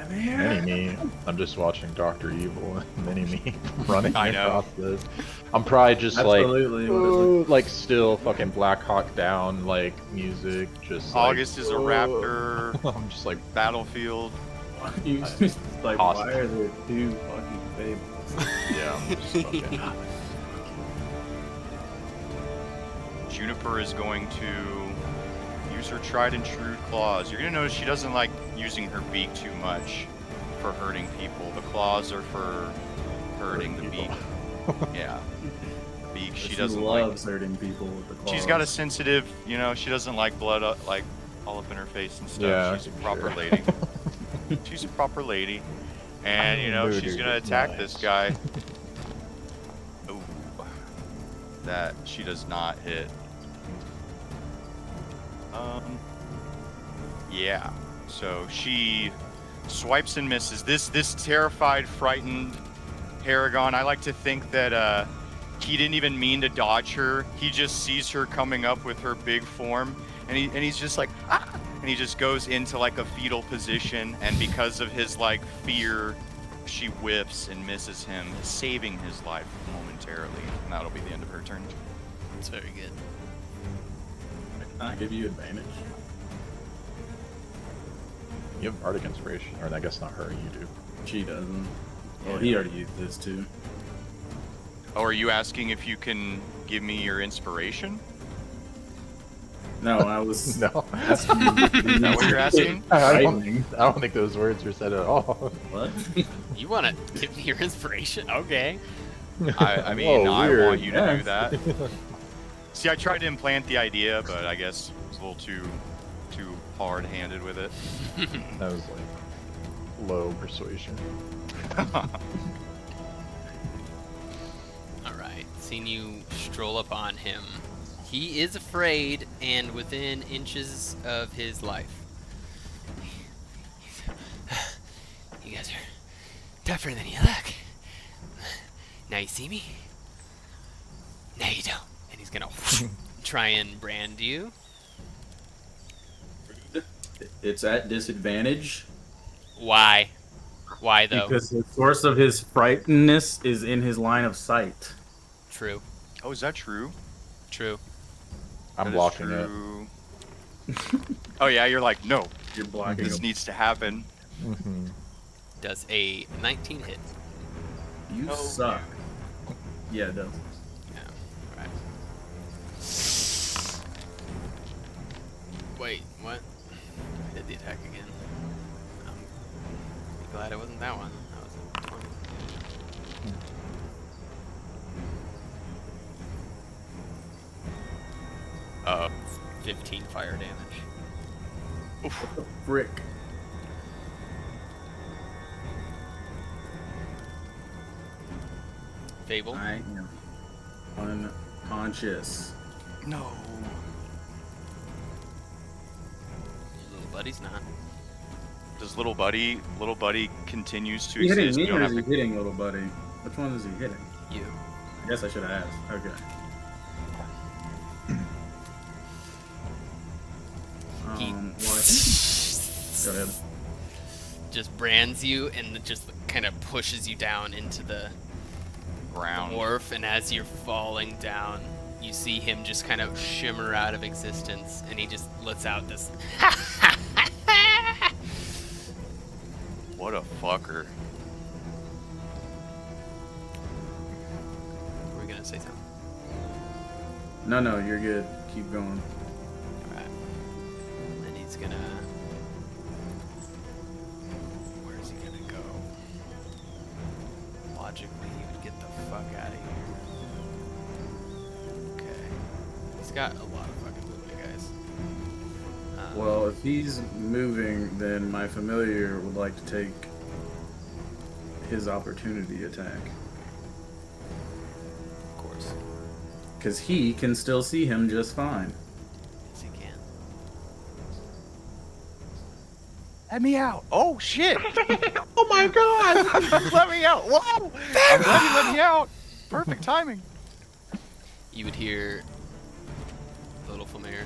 Mini-me. I'm just watching Dr. Evil and Mini-me running I know. across this. I'm probably just Absolutely. What is like still fucking Black Hawk Down like music. Just like, August is a raptor. I'm just like Battlefield. it? You just, like, Awesome. why are there two fucking Feybles? yeah. I'm just fucking. Juniper is going to use her tried and true claws. You're gonna notice she doesn't like using her beak too much for hurting people. The claws are for hurting the beak. Yeah. The beak. She doesn't like. loves hurting people with the claws. She's got a sensitive, you know, she doesn't like blood like all up in her face and stuff. Yeah, She's a proper sure. lady. She's a proper lady. And, you know, she's gonna attack this guy. Ooh. That she does not hit. Yeah. So she swipes and misses. This terrified, frightened Paragon, I like to think that he didn't even mean to dodge her. He just sees her coming up with her big form, and he's just like, ah! And he just goes into like a fetal position, and because of his like fear, she whiffs and misses him, saving his life momentarily. And that'll be the end of her turn. It's very good. Can I give you advantage? You have Bardic Inspiration, or I guess not her. You do. She doesn't. Well, he already used this too. Oh, are you asking if you can give me your inspiration? No, I was. No. Is that what you're asking? I don't think those words were said at all. What? You want to give me your inspiration? Okay. I mean, Whoa, I weird. want you to Yeah. do that. See, I tried to implant the idea, but I guess it was a little too hard-handed with it. That was like low persuasion. Alright. Seeing you stroll up on him. He is afraid and within inches of his life. You guys are tougher than you look. Now you see me? Now you don't. And he's gonna try and brand you. It's at disadvantage Why? Why though? because the source of his frightenness is in his line of sight. True. Oh, is that true? True. I'm That is blocking it. true. Oh yeah, you're like, no, You're blocking this him. needs to happen. Mm-hmm. Does a 19 hit? You No. suck. Yeah, it does. Yeah. Right. Wait, what? I did the attack again. I'm glad it wasn't that one. That was a 20. 15 fire damage. What the frick? Feybl. I am unconscious. No. Little buddy's not. Does little buddy continues to Is he hitting exist? me You or don't is have he to. hitting little buddy? Which one is he hitting? You. I guess I should have asked. Okay. He What? Go ahead. just brands you and just kind of pushes you down into the Ground. wharf, and as you're falling down, you see him just kind of shimmer out of existence, and he just lets out this. What a fucker. Were we gonna say something? No, you're good. Keep going. Alright. And he's gonna. Where's he gonna go? Logically, he would get the fuck out of here. Okay. He's got a lot of fucking movement, guys. Well, if he's moving, then my familiar would like to take his opportunity attack. Of course. Because he can still see him just fine. Yes, he can. Let me out. Oh shit. Oh my god! Let me out. Whoa. I'm glad you let me out. Perfect timing. You would hear the little familiar.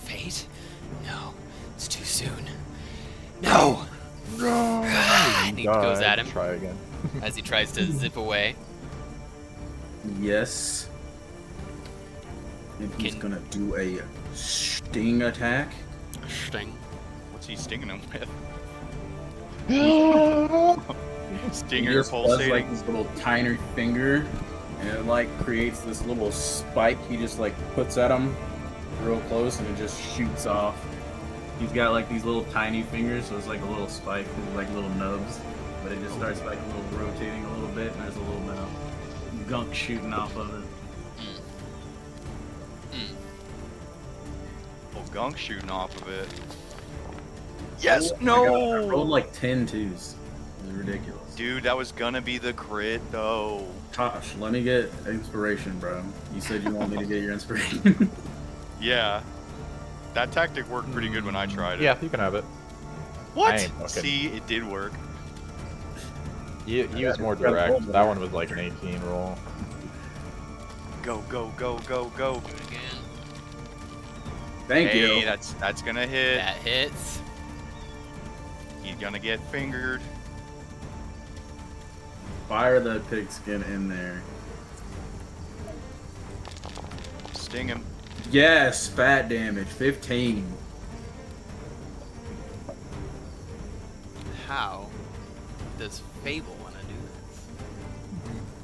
Fate? No, it's too soon. No! No! And he goes at him Try again. as he tries to zip away. Yes. And he's Can- gonna do a sting attack. Sting. What's he stinging him with? He Stinger just does pulsating. like his little tiny finger, and it like creates this little spike. He just like puts at him real close, and it just shoots off. He's got like these little tiny fingers, so it's like a little spike with like little nubs, but it just starts like a little rotating a little bit, and there's a little bit of gunk shooting off of it. Oh, gunk shooting off of it. Yes. Oh my God, I No. rolled like 10 twos. It was ridiculous. Dude, that was gonna be the crit though. Tosh, let me get inspiration, bro. You said you want me to get your inspiration. Yeah. That tactic worked pretty good when I tried it. Yeah, you can have it. I What? ain't fucking- See, it did work. He was more direct. That one was like an 18 roll. Go, go, go, go, go. Do it again. Thank Hey, you. that's gonna hit. That hits. He's gonna get fingered. Fire the pigskin in there. Sting him. Yes, fat damage, 15. How does Feybl want to do this?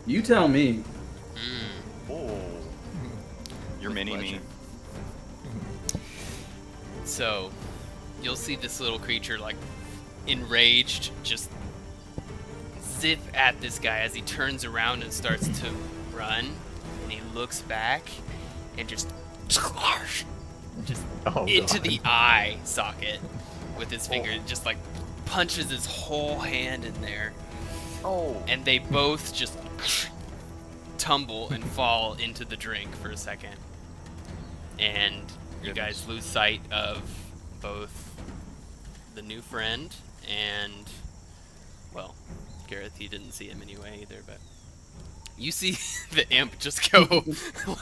You tell me. Oh. You're With mini me. pleasure. So, you'll see this little creature, like, enraged, just zip at this guy as he turns around and starts to run. And he looks back and just Oh, into God. the eye socket with his finger. Just, like, punches his whole hand in there. Oh. And they both just tumble and fall into the drink for a second. And you guys lose sight of both the new friend and, well, Gareth, you didn't see him anyway either, but you see the imp just go,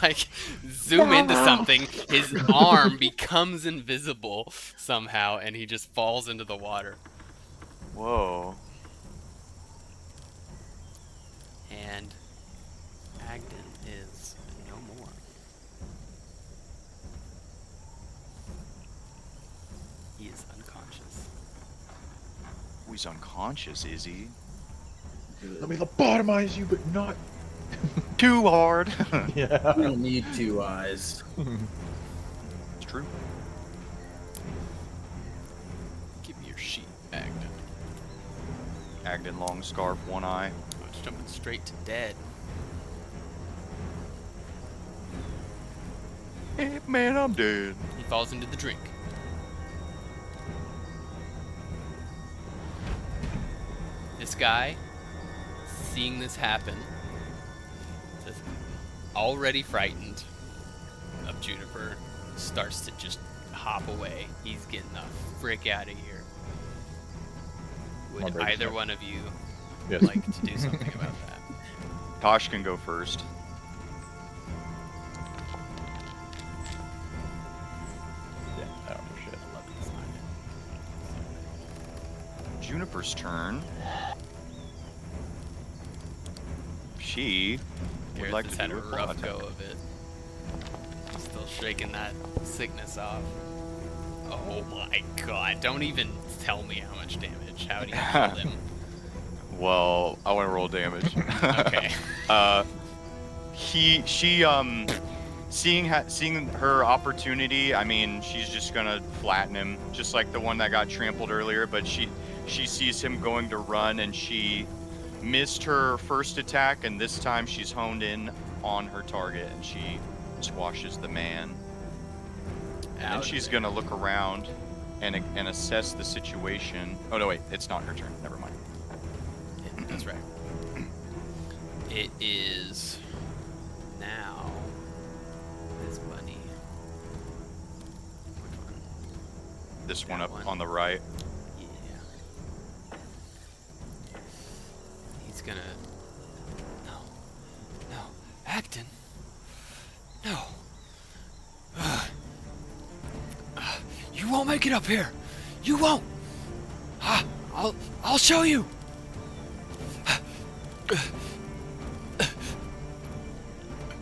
like, zoom into something. His arm becomes invisible somehow, and he just falls into the water. Whoa. And Agdon is no more. Oh, he's unconscious, is he? Let me lobotomize you, but not Too hard. yeah. You don't need 2 eyes. It's true. Give me your sheet, Agdon. Agdon, long scarf, 1 eye. Oh, it's jumping straight to dead. Hey, man, I'm dead. He falls into the drink. This guy, seeing this happen, is already frightened of Juniper, starts to just hop away. He's getting the frick out of here. Would I'll break either it. one of you Yes. like to do something about that? Tosh can go first. Yeah, I don't know shit. 11's not it. Juniper's turn. She would Gareth like has to had do a a claw rough attack. go of it. Still shaking that sickness off. Oh my god, don't even tell me how much damage. How do you kill him? Well, I want to roll damage. Okay. Seeing her opportunity, I mean, she's just gonna flatten him, just like the one that got trampled earlier. But she sees him going to run, and she missed her first attack, and this time she's honed in on her target, and she squashes the man. And Out she's of there. gonna look around and assess the situation. Oh no, wait, it's not her turn. Never mind. Yeah, that's right. It is now this bunny. Which one? This one That up one. on the right. Yeah. He's gonna. No. Agdon. No. You won't make it up here. You won't. I'll show you.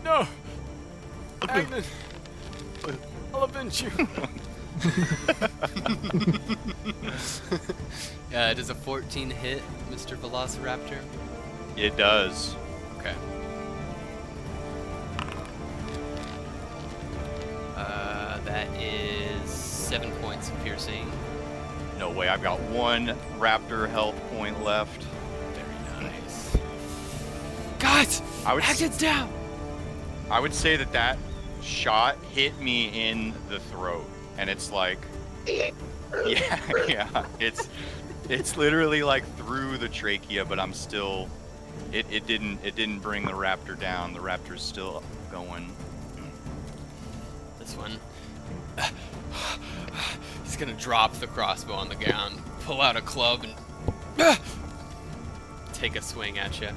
No. Agdon. I'll avenge you. Does a 14 hit, Mr. Velociraptor? It does. Okay. That is 7 points of piercing. No way, I've got 1 raptor health point left. Very nice. Guys! I would Agdon's down! I would say that shot hit me in the throat, and it's like, yeah, it's literally like through the trachea, but I'm still, it didn't bring the raptor down. The raptor's still going. This one. He's gonna drop the crossbow on the ground, pull out a club, and take a swing at you.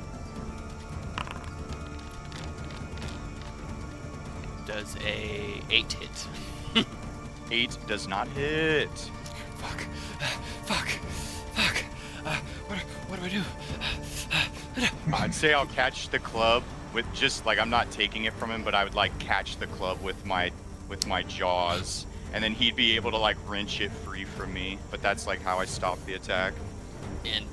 Does a 8 hit? 8 does not hit. Fuck. What do I do? I'd say I'll catch the club with just like, I'm not taking it from him, but I would like catch the club with my jaws, and then he'd be able to like wrench it free from me. But that's like how I stop the attack. And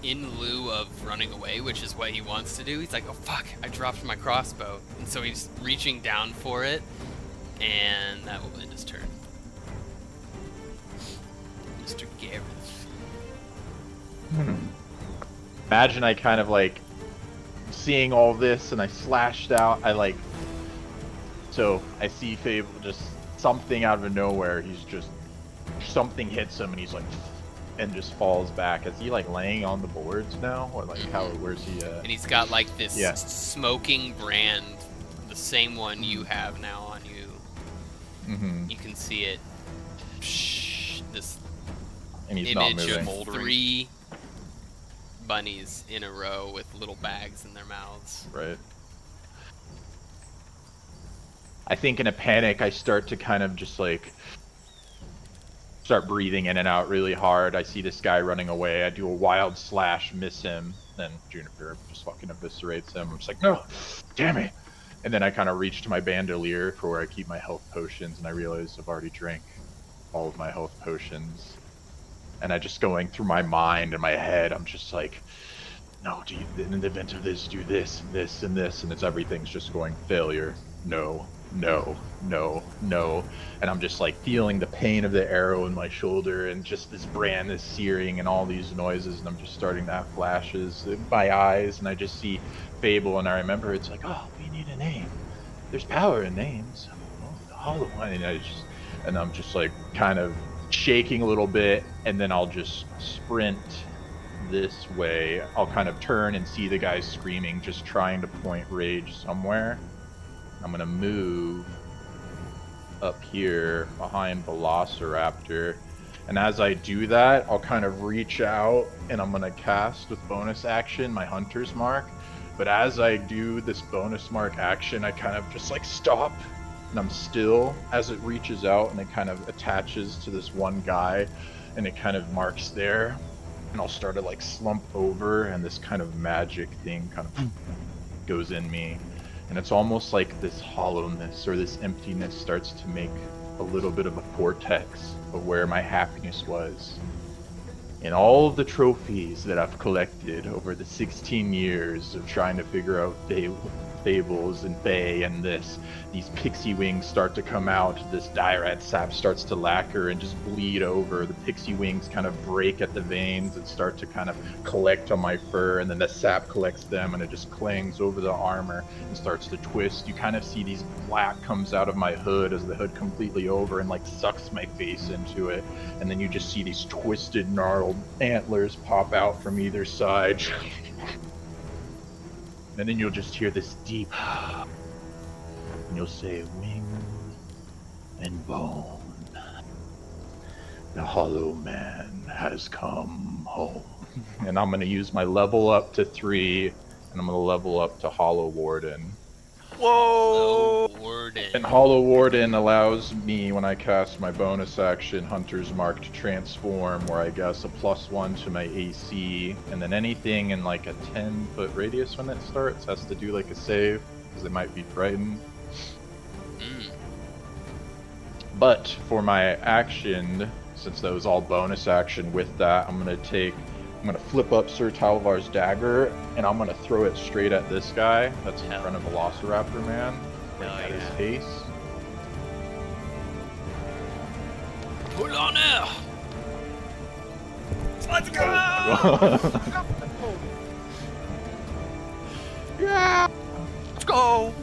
in lieu of running away, which is what he wants to do, he's like, oh fuck, I dropped my crossbow. And so he's reaching down for it, and that will end his turn. Mr. Gareth. Imagine I kind of like seeing all this and I slashed out. So I see Feybl, just something out of nowhere. He's just, something hits him and he's like, and just falls back. Is he like laying on the boards now? Or like where's he at? And he's got like this Yeah. smoking brand, the same one you have now on you. Mm-hmm. You can see it. This And he's not image moving. of 3 bunnies in a row with little bags in their mouths. Right. I think in a panic, I start to kind of just like start breathing in and out really hard. I see this guy running away. I do a wild slash, miss him. Then Juniper just fucking eviscerates him. I'm just like, no, damn it. And then I kind of reach to my bandolier for where I keep my health potions, and I realize I've already drank all of my health potions. And I just going through my mind and my head, I'm just like, no, in the event of this, do this and this and this, and everything's just going failure. No, no, no, no. And I'm just like feeling the pain of the arrow in my shoulder, and just this brand is searing and all these noises, and I'm just starting to have flashes in my eyes, and I just see Feybl, and I remember it's like, oh, we need a name. There's power in names. Oh, the Hollow One. And I'm just like kind of shaking a little bit, and then I'll just sprint this way. I'll kind of turn and see the guys screaming, just trying to point rage somewhere. I'm gonna move up here behind Velociraptor, and as I do that, I'll kind of reach out and I'm gonna cast with bonus action my Hunter's Mark. But as I do this bonus mark action, I kind of just like stop, and I'm still as it reaches out, and it kind of attaches to this one guy, and it kind of marks there. And I'll start to like slump over, and this kind of magic thing kind of goes in me. And it's almost like this hollowness or this emptiness starts to make a little bit of a vortex of where my happiness was. And all of the trophies that I've collected over the 16 years of trying to figure out fables and Fey and these pixie wings start to come out, this Dyrad sap starts to lacquer and just bleed over. The pixie wings kind of break at the veins and start to kind of collect on my fur, and then the sap collects them and it just clangs over the armor and starts to twist. You kind of see these black comes out of my hood as the hood completely over and like sucks my face into it, and then you just see these twisted, gnarled antlers pop out from either side. And then you'll just hear this deep, and you'll say, wing and bone. The Hollow Man has come home. And I'm going to use my level up to 3, and I'm going to level up to Hollow Warden. Whoa! Warden. And Hollow Warden allows me, when I cast my bonus action, Hunter's Mark, to transform, where I guess a +1 to my AC, and then anything in like a 10-foot radius when that starts has to do like a save, because they might be frightened. But for my action, since that was all bonus action with that, I'm going to flip up Sir Talvar's dagger, and I'm going to throw it straight at this guy that's in front of Velociraptor Man, right at his face. Put on there! Let's go! Yeah! Let's go!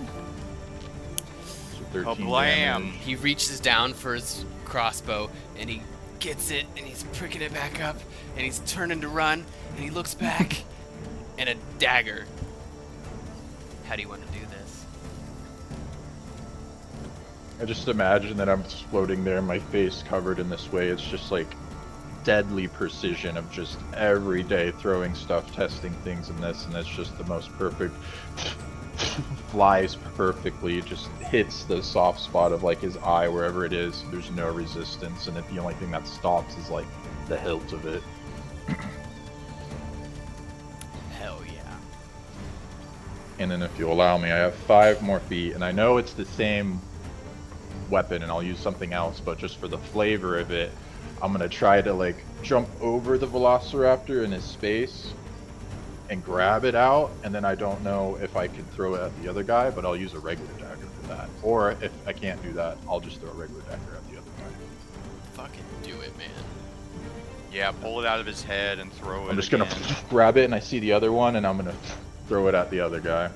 So 13 Kablam! damage. He reaches down for his crossbow, and he gets it, and he's pricking it back up, and he's turning to run, and he looks back, and a dagger. How do you want to do this? I just imagine that I'm just floating there, my face covered in this way. It's just like deadly precision of just every day throwing stuff, testing things in this, and it's just the most perfect. Flies perfectly, just hits the soft spot of like his eye wherever it is. There's no resistance, and the only thing that stops is like the hilt of it. Hell yeah. And then if you allow me, I have 5 more feet, and I know it's the same weapon and I'll use something else, but just for the flavor of it, I'm gonna try to like jump over the Velociraptor in his space and grab it out, and then I don't know if I can throw it at the other guy, but I'll use a regular dagger for that. Or if I can't do that, I'll just throw a regular dagger at the other guy. Fucking do it, man. Yeah, pull it out of his head and throw it. I'm just gonna grab it, and I see the other one, and I'm gonna throw it at the other guy.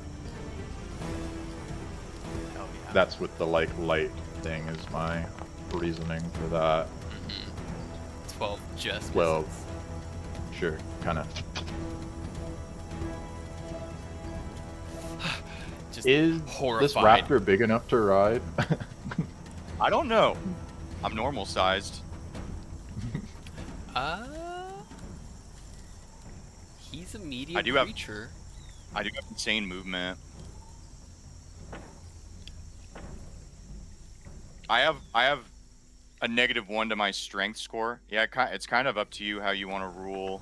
Hell yeah. That's with the like light thing is my reasoning for that. 12 just Well, misses. sure, kind of. Just Is horrified. this raptor big enough to ride? I don't know. I'm normal sized. He's a medium I do have- creature. I do have insane movement. I have a -1 to my strength score. Yeah, it's kind of up to you how you want to rule.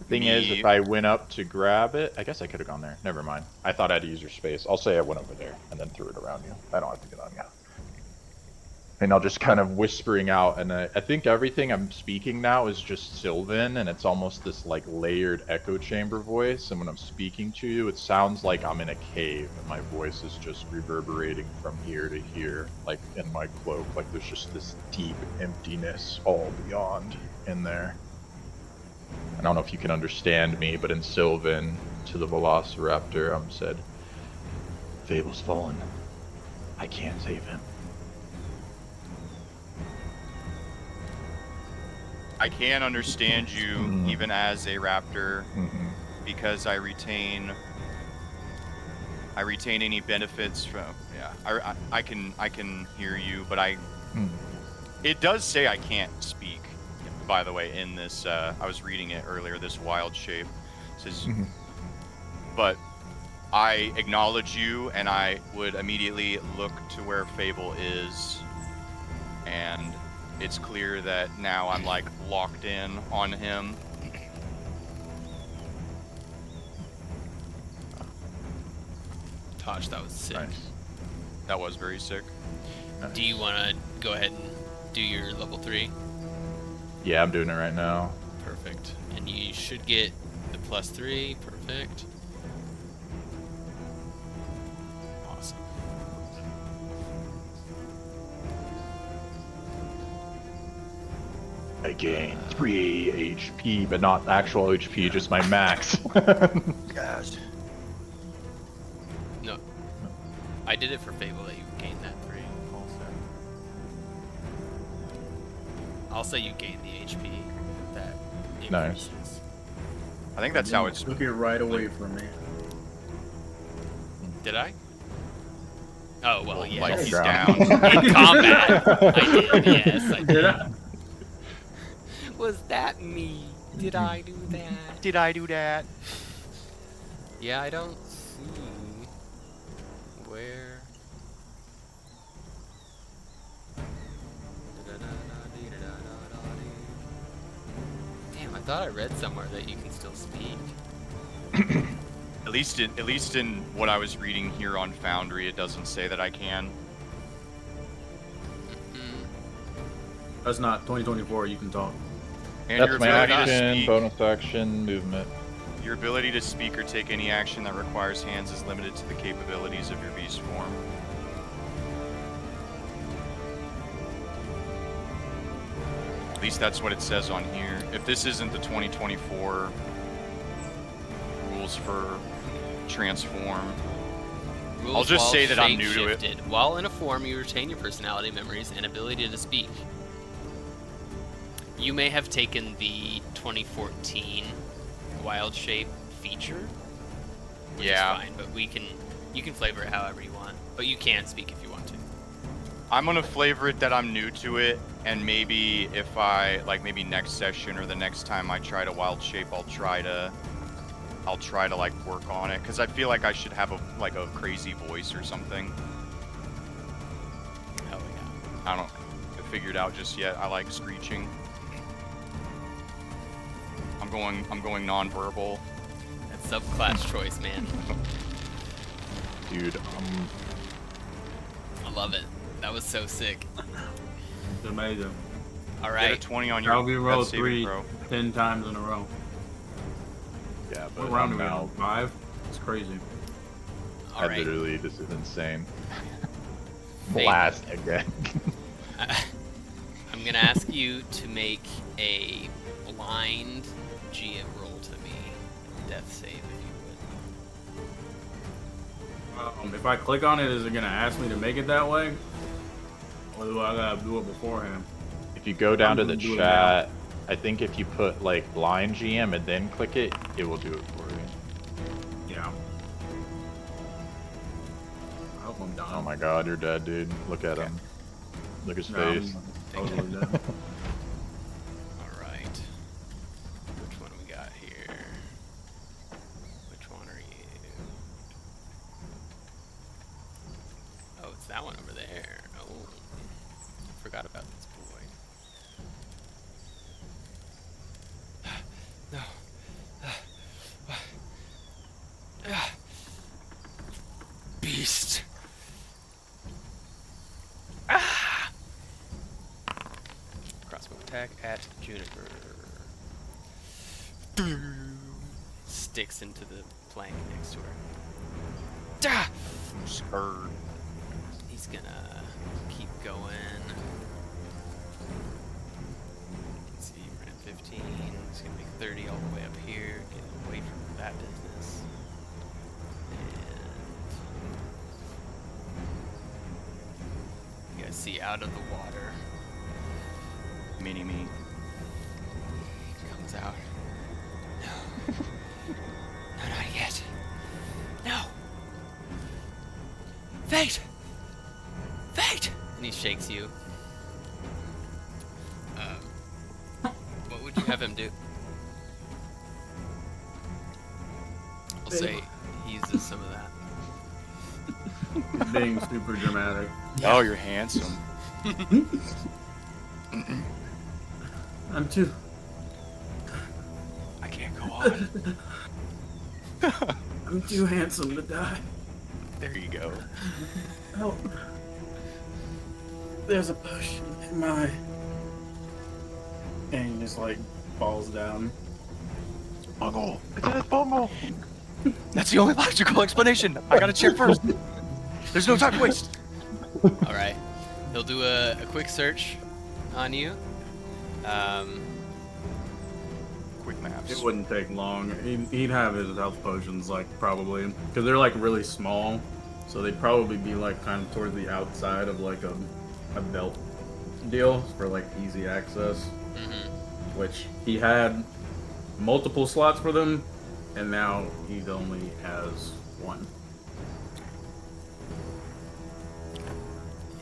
Thing is, if I went up to grab it, I guess I could have gone there. Never mind. I thought I had to use your space. I'll say I went over there and then threw it around you. I don't have to get on you. And I'll just kind of whispering out, and I think everything I'm speaking now is just Sylvan, and it's almost this like layered echo chamber voice. And when I'm speaking to you, it sounds like I'm in a cave, and my voice is just reverberating from here to here, like in my cloak. Like there's just this deep emptiness all beyond in there. I don't know if you can understand me, but in Sylvan, to the Velociraptor, said, "Feybyl's fallen. I can't save him." I can understand you even as a raptor because I retain any benefits from I can hear you, but it does say I can't speak, by the way, in this I was reading it earlier, this wild shape. It says but I acknowledge you, and I would immediately look to where Feybl is, and it's clear that now I'm like locked in on him. Tosh, that was sick. Nice. That was very sick. Do you want to go ahead and do your level 3? Yeah, I'm doing it right now. Perfect. And you should get the +3. Perfect. Awesome. I gain 3 HP, but not actual HP, just my max. Yes. No. I did it for Feybl that you gained that 3 also. Also, you gained the HP that Nice. increases. I think that's how it's. Took it right away from me. Did I? Oh, well, yeah. Like Yes. he's Ground. down. In combat, I did. Yes, I did. I? Was that me? Did I do that? Did I do that? Yeah, I don't see where. Damn, I thought I read somewhere that you can still speak. At least in what I was reading here on Foundry, it doesn't say that I can. That's not 2024. You can talk. And That's your my ability to action, speak. bonus action, movement. Your ability to speak or take any action that requires hands is limited to the capabilities of your beast form. At least that's what it says on here. If this isn't the 2024 rules for transform, I'll just while say that I'm new to it. shape-shifted. While in a form, you retain your personality, memories, and ability to speak. You may have taken the 2014 Wild Shape feature, which is fine, but you can flavor it however you want. But you can speak if you want to. I'm gonna flavor it that I'm new to it, and maybe if I maybe next session or the next time I try to wild shape, I'll try to like work on it, because I feel like I should have a crazy voice or something. Hell yeah. I don't figure it out just yet. I like screeching. I'm going non-verbal. That's subclass choice, man. Dude, I love it. That was so sick. It's amazing. All Get a right. 20 on your I'll be rolled death saving 3 throw. 10 times in a row. yeah, but What round are I'm we now. on? 5? It's crazy. All I right. literally, this is insane. Feybl. Blast again. I'm gonna ask you to make a blind GM roll to me. Death save, if you would. If I click on it, is it gonna ask me to make it that way? Or do I gotta do it beforehand? If you go down to I'm the gonna do it chat, I think if you put blind GM and then click it, it will do it for you. Yeah. I hope I'm done. Oh my god, you're dead, dude. Look at him. Look at his No, I'm face. totally dead. All right. Which one we got here? Which one are you? Oh, it's that one over there. Oh, forgot about this boy. No. Beast. attack at Juniper. Sticks into the plank next to her. Da! Spurred. He's gonna keep going. Let's see, we're at 15. He's gonna make 30 all the way up here, get away from that business. And you guys see out of the water. Mini me. Comes out. No. No, not yet. No. Fate! Fate! And he shakes you. What would you have him do? I'll say he uses some of that. Being super dramatic. Oh, you're handsome. I'm too. I can't go on. I'm too handsome to die. There you go. Help. There's a potion in my. And he just like falls down. Bungle! It's in his bungle! That's the only logical explanation. I gotta check first. There's no time to waste. Alright. He'll do a quick search on you. Quick maps. It wouldn't take long. He'd have his health potions, like, probably. Because they're, like, really small. So they'd probably be, like, kind of towards the outside of, like, a belt deal for, like, easy access. Mm-hmm. Which he had multiple slots for them, and now he only has one.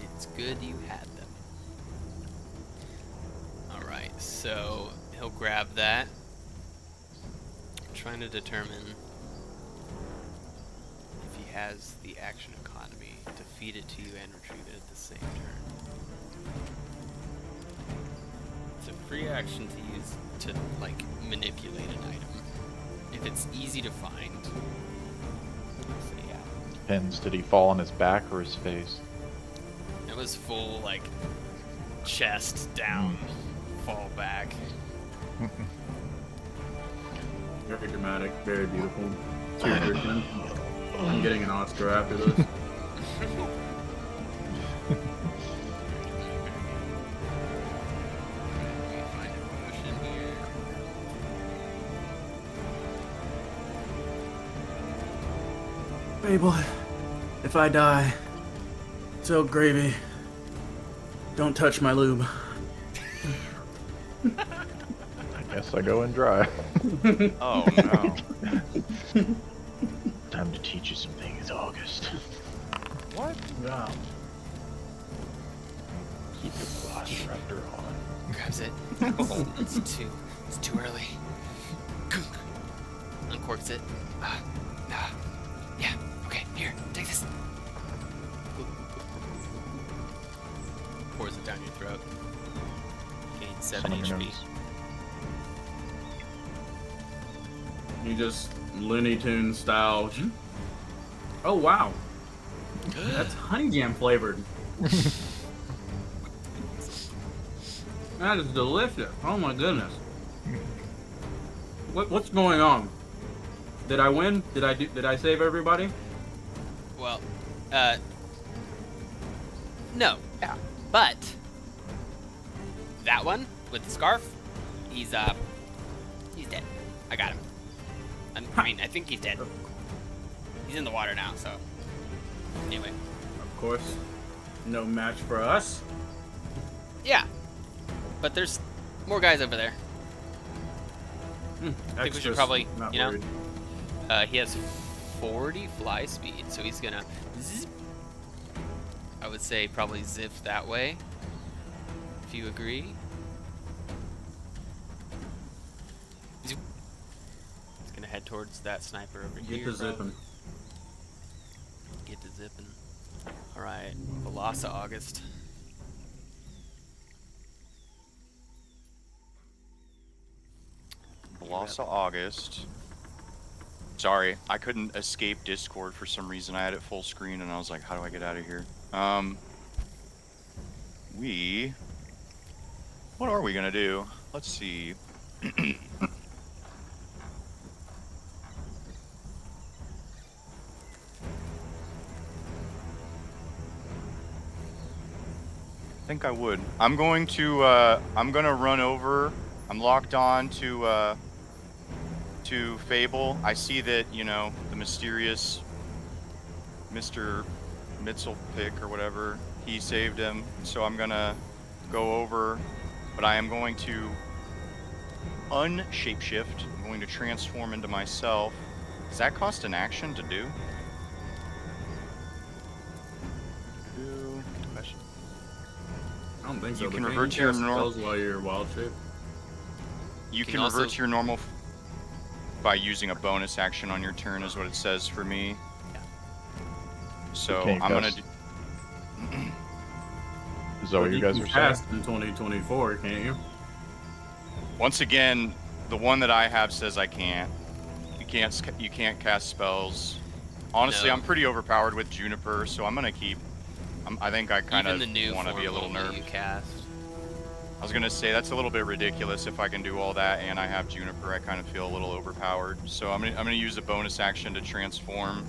It's good you had them. Alright, so he'll grab that. Trying to determine if he has the action economy to feed it to you and retrieve it at the same turn. It's a free action to use to, like, manipulate an item. If it's easy to find, so yeah. Depends, did he fall on his back or his face? It was full, like, chest down, fall back. Very dramatic, very beautiful. Cheers, Richmond. I'm getting an Oscar after this. Feybl, if I die, tell Gravy, don't touch my lube. I guess I go in dry. Oh no. Time to teach you some things, August. What? Wow. Keep your velociraptor on. Grabs it. It's too early. Uncorks it. Yeah, okay, here, take this. Pours it down your throat. Gain 7 Some of HP. your nose. You just Looney Tunes style. Oh wow, that's honey jam flavored. That is delicious. Oh my goodness. What's going on? Did I win? Did I save everybody? Well, no. Yeah. But that one with the scarf, he's dead. I got him. I mean, I think he's dead. He's in the water now, so anyway. Of course, no match for us. Yeah, but there's more guys over there. I think we should Extras, probably, not you know, worried. he has 40 fly speed, so he's gonna zip. I would say probably zip that way, if you agree. He's gonna head towards that sniper over Get here. to zipping. Get to zipping. All right, Velasa August. Blossom August. Sorry, I couldn't escape Discord for some reason. I had it full screen and I was like, how do I get out of here? We What are we gonna do? Let's see. I think I would. I'm going to run over. I'm locked on to Feybl. I see that, you know, the mysterious Mr. Mitzelpick or whatever, he saved him. So I'm gonna go over, but I am going to unshapeshift. I'm going to transform into myself. Does that cost an action to do? Good question. I don't think so. You but can can't revert to your cast normal. spells while you're wild shape. You Can can also- revert to your normal by using a bonus action on your turn, is what it says for me. So Can't I'm gonna cast- do. Is that what you guys can are saying? cast in 2024, can't you? Once again, the one that I have says I can't. You can't cast spells. Honestly, No. I'm pretty overpowered with Juniper, so I'm gonna keep. I think I kind Even of the new want to form be a little only nerfed. you cast. I was gonna say that's a little bit ridiculous if I can do all that and I have Juniper. I kind of feel a little overpowered. So I'm gonna use a bonus action to transform.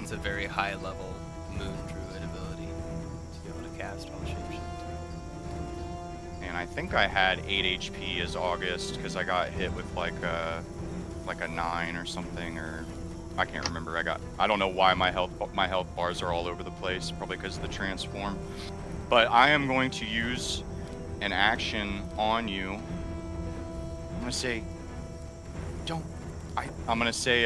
It's a very high level moon druid ability to be able to cast all shapeshifts. And I think I had 8 HP as August because I got hit with like a 9 or something, or I can't remember. I don't know why my health bars are all over the place. Probably because of the transform. But I am going to use an action on you. I'm gonna say, I'm gonna say,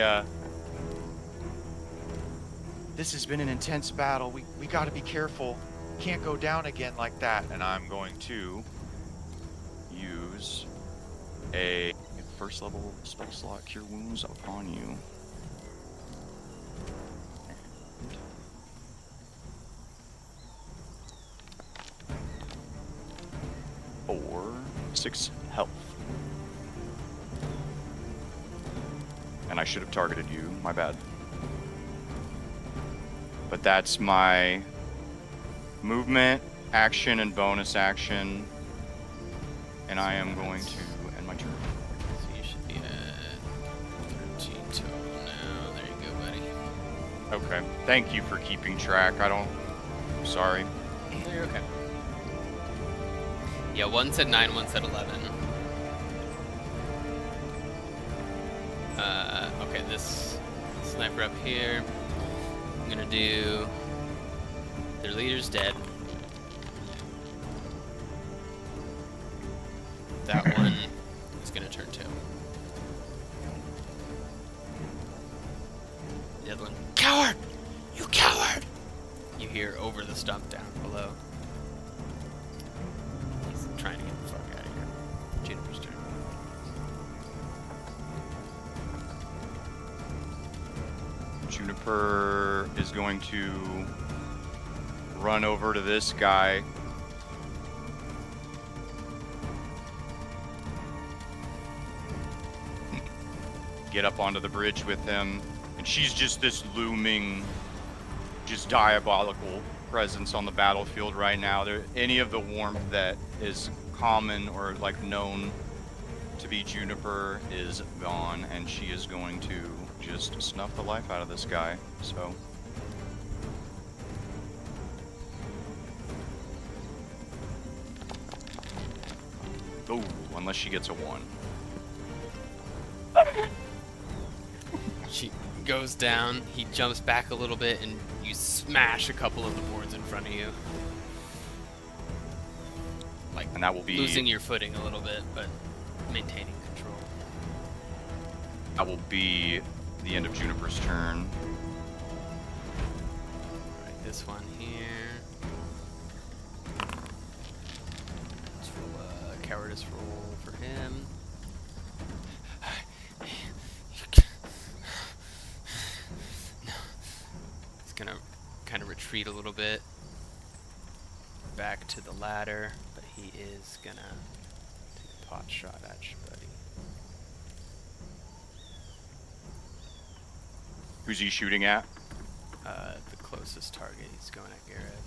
this has been an intense battle. We gotta be careful. Can't go down again like that. And I'm going to use a first level spell slot, Cure Wounds, upon you. 6 health. And I should have targeted you, my bad. But that's my movement, action, and bonus action. And I am going to end my turn. So you should be at 13 total now. There you go, buddy. Okay. Thank you for keeping track. Sorry. No, you're okay. Yeah, one said 9, one said 11. Okay, this sniper up here. I'm gonna do. Their leader's dead. That one is gonna turn 2. The other one, coward! You coward! You hear over the stump down below. He's trying to get the fuck out of here. Juniper's turn. Juniper is going to run over to this guy. Get up onto the bridge with him. And she's just this looming, just diabolical presence on the battlefield right now. Any of the warmth that is common or like known to be Juniper is gone, and she is going to just snuff the life out of this guy. So oh, unless she gets a 1. She goes down, he jumps back a little bit, and you smash a couple of the boards in front of you. Like, And that will be losing your footing a little bit, but maintaining control. that will be the end of Juniper's turn. Alright, this one here. Let's roll a cowardice roll for him. He's gonna kind of retreat a little bit back to the ladder, but he is gonna take a pot shot at you, buddy. Who's he shooting at? The closest target. He's going at Gareth.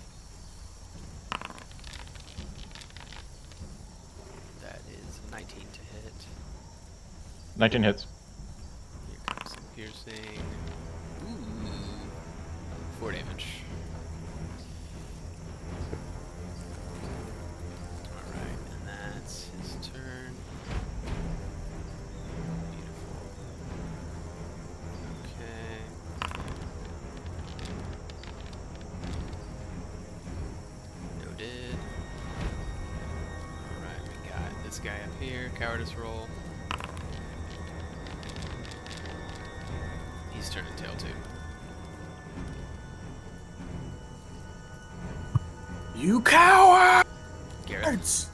19 hits. Here comes some piercing. Ooh. 4 damage. Alright, and that's his turn. Beautiful. Okay. Noted. Alright, we got this guy up here. Cowardice roll. He's turning tail too. You cowards! Gareth.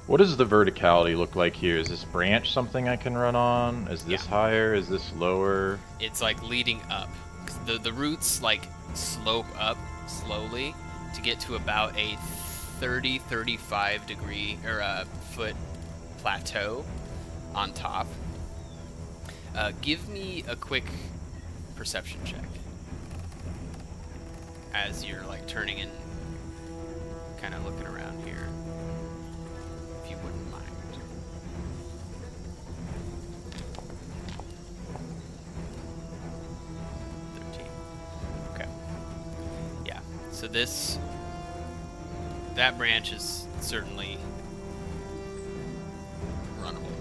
What does the verticality look like here? Is this branch something I can run on? Is this higher? Is this lower? It's like leading up. 'Cause the roots like slope up slowly to get to about a 35 degree or a foot plateau on top. Give me a quick perception check as you're like turning and kind of looking around here, if you wouldn't mind. Okay. Yeah. So that branch is certainly runnable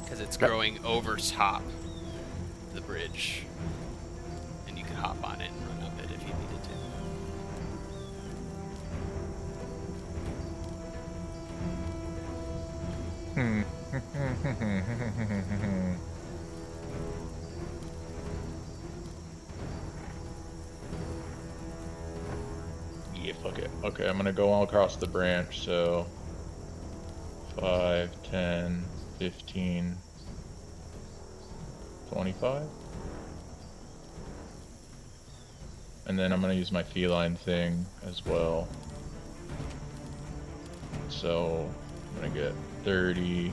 because it's growing over top the bridge, and you can hop on it and run up it if you needed to. Yeah, fuck it. Okay, I'm gonna go all across the branch, so 5, 10, 15, 25. And then I'm gonna use my feline thing as well. So I'm gonna get 30,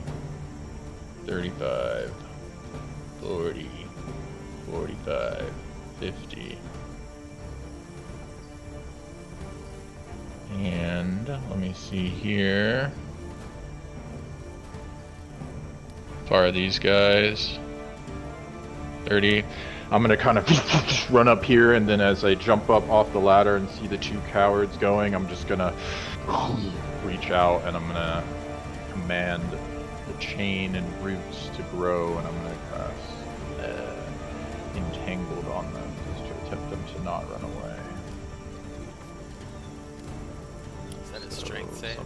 35, 40, 45, 50. And let me see here. How far are these guys? 30. I'm gonna kind of run up here, and then as I jump up off the ladder and see the two cowards going, I'm just gonna reach out and I'm gonna command the chain and roots to grow, and I'm gonna cast entangled on them just to attempt them to not run away. Is that a strength save?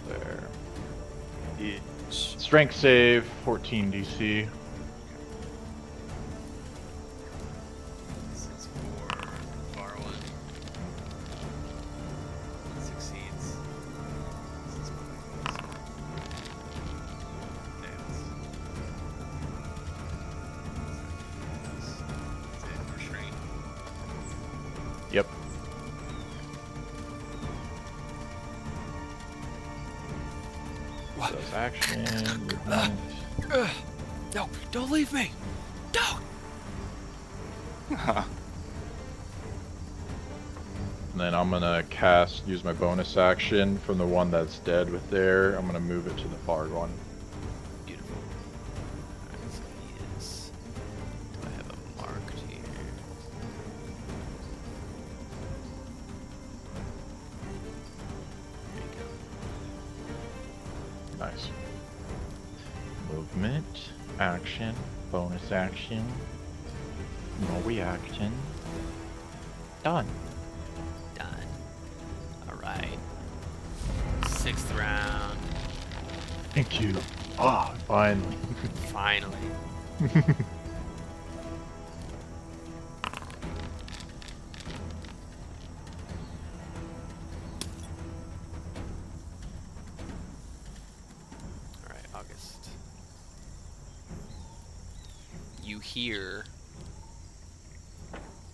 There. It's Strength save, 14 DC. 6, 4, far one. Succeeds. Fails. Is it restraint? Yep. What? Does action, movement. No, don't leave me! Don't! And then I'm gonna use my bonus action from the one that's dead with there. I'm gonna move it to the far one. Beautiful. Alright, so he is. Do I have a marked here? There you go. Nice. Movement, action, bonus action, no reaction. Done. Done. Alright. 6th round. Thank you. Ah, finally. Finally. Alright, August. You hear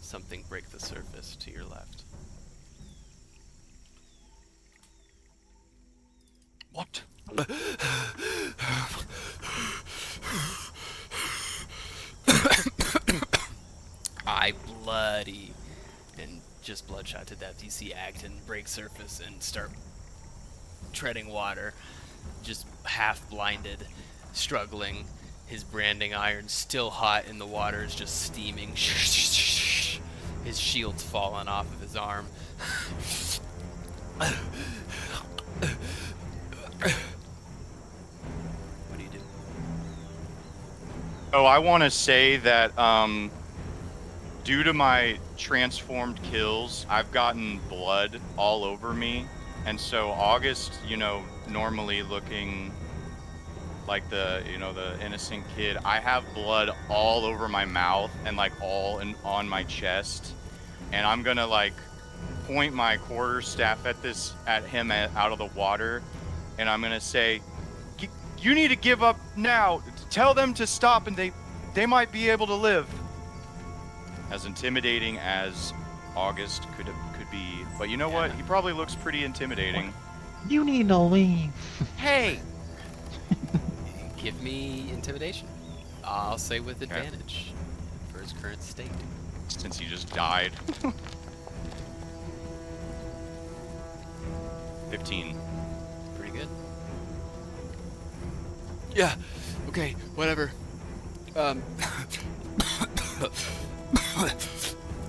something break the surface to your left. what? Eye bloody and just bloodshot to death. You see Agdon break surface and start treading water. just half blinded, struggling. His branding iron still hot in the water, is just steaming. His shield's fallen off of his arm. What do you do? Oh, I want to say that due to my transformed kills, I've gotten blood all over me. And so August, normally looking like the innocent kid, I have blood all over my mouth and like on my chest. And I'm going to like point my quarterstaff at him out of the water. And I'm going to say, you need to give up now. Tell them to stop and they might be able to live. As intimidating as August could be, but you know what? He probably looks pretty intimidating. You need to leave. Hey! Give me intimidation. I'll say with advantage for his current state. Since he just died. 15. Pretty good. Yeah. Okay. Whatever.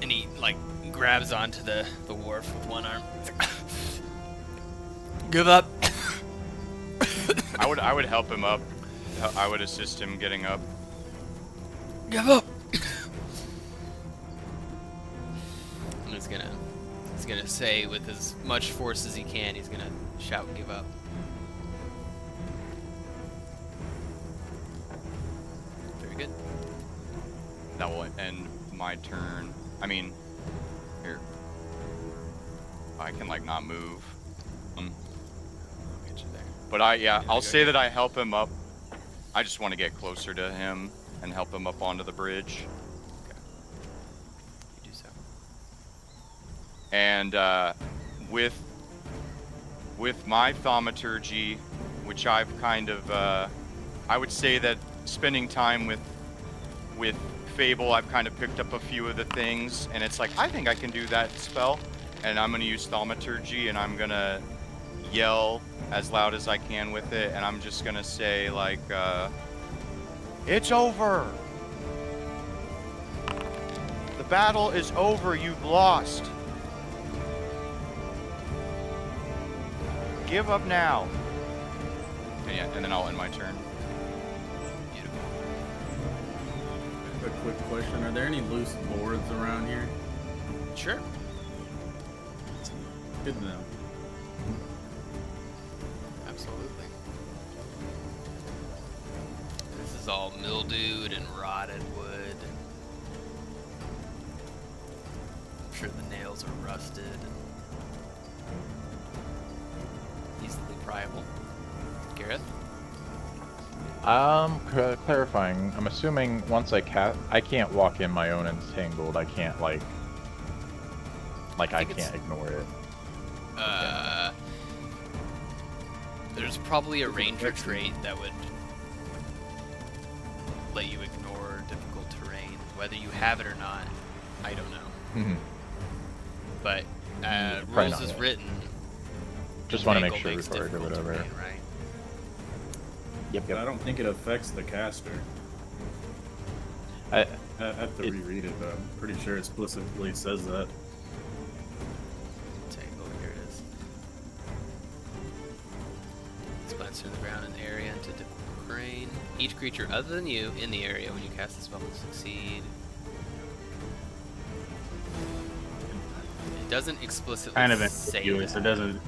And he like grabs onto the wharf with one arm. Give up. I would help him up. I would assist him getting up. Give up. And he's gonna say with as much force as he can, he's gonna shout, "Give up." Very good. That will end my turn. I mean, here. I can like not move. I'll get you there. But I'll say that I help him up. I just want to get closer to him and help him up onto the bridge. Okay. You do so. And with my thaumaturgy, which I've kind of, I would say that spending time with Feybl, I've kind of picked up a few of the things, and it's like, I think I can do that spell, and I'm going to use thaumaturgy, and I'm going to yell as loud as I can with it, and I'm just going to say, like, it's over! The battle is over, you've lost! Give up now! And then I'll end my turn. Beautiful. A quick question: are there any loose boards around here? Sure. Good to know. Absolutely. This is all mildewed and rotted wood. I'm sure the nails are rusted and easily pryable. Gareth? Clarifying. I'm assuming once I can't walk in my own entangled. I can't I can't ignore it. There's probably a ranger trait that would let you ignore difficult terrain. Whether you have it or not, I don't know. But Probably rules not is yet. written. Just want to make Entangle sure makes before I do difficult whatever. terrain, right? But I don't think it affects the caster. I I have to reread it, but I'm pretty sure it explicitly says that. Entangle, here it is. Splits through the ground in the area into difficult terrain. Each creature other than you in the area when you cast the spell will succeed. It doesn't explicitly Kind of say ambiguous. that. It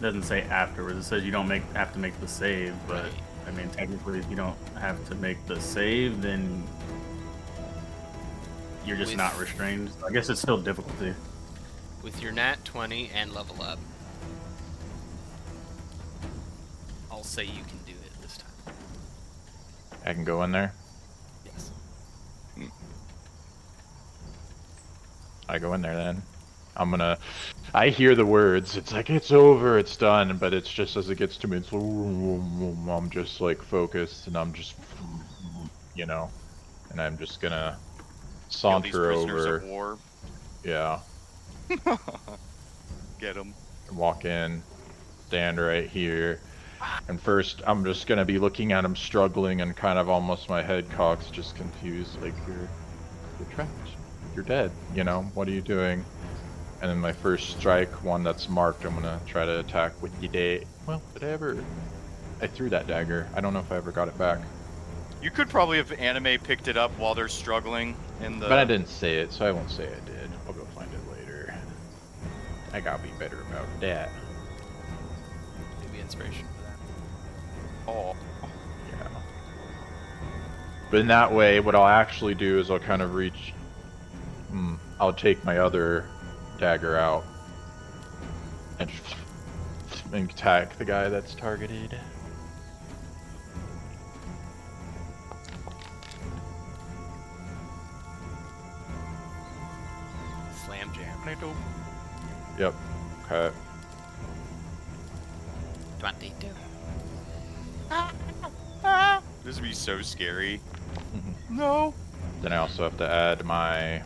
doesn't say afterwards. It says you don't have to make the save, but Right. I mean technically if you don't have to make the save, then you're just With- not restrained. I guess it's still difficulty. With your nat 20 and level up, I'll say you can do it this time. I can go in there. Yes. I go in there then. I hear the words. It's like, it's over, it's done. But it's just as it gets to me, it's I'm just like focused, and I'm just, and I'm just gonna Kill these saunter prisoners over. of war. Yeah, Get them. walk in, stand right here. And first, I'm just gonna be looking at him struggling and kind of almost my head cocks, just confused, like, you're trapped. You're dead, you know? What are you doing? And then my first strike, one that's marked, I'm gonna try to attack with the day. Well, I threw that dagger. I don't know if I ever got it back. You could probably have anime picked it up while they're struggling in the. But I didn't say it, so I won't say I did. I'll go find it later. I gotta be better about that. Maybe inspiration for that. Oh. Yeah. But in that way, what I'll actually do is I'll kind of reach. I'll take my other dagger out and attack the guy that's targeted. Slam jam. Yep. Okay. 22. This would be so scary. Mhm. No. Then I also have to add my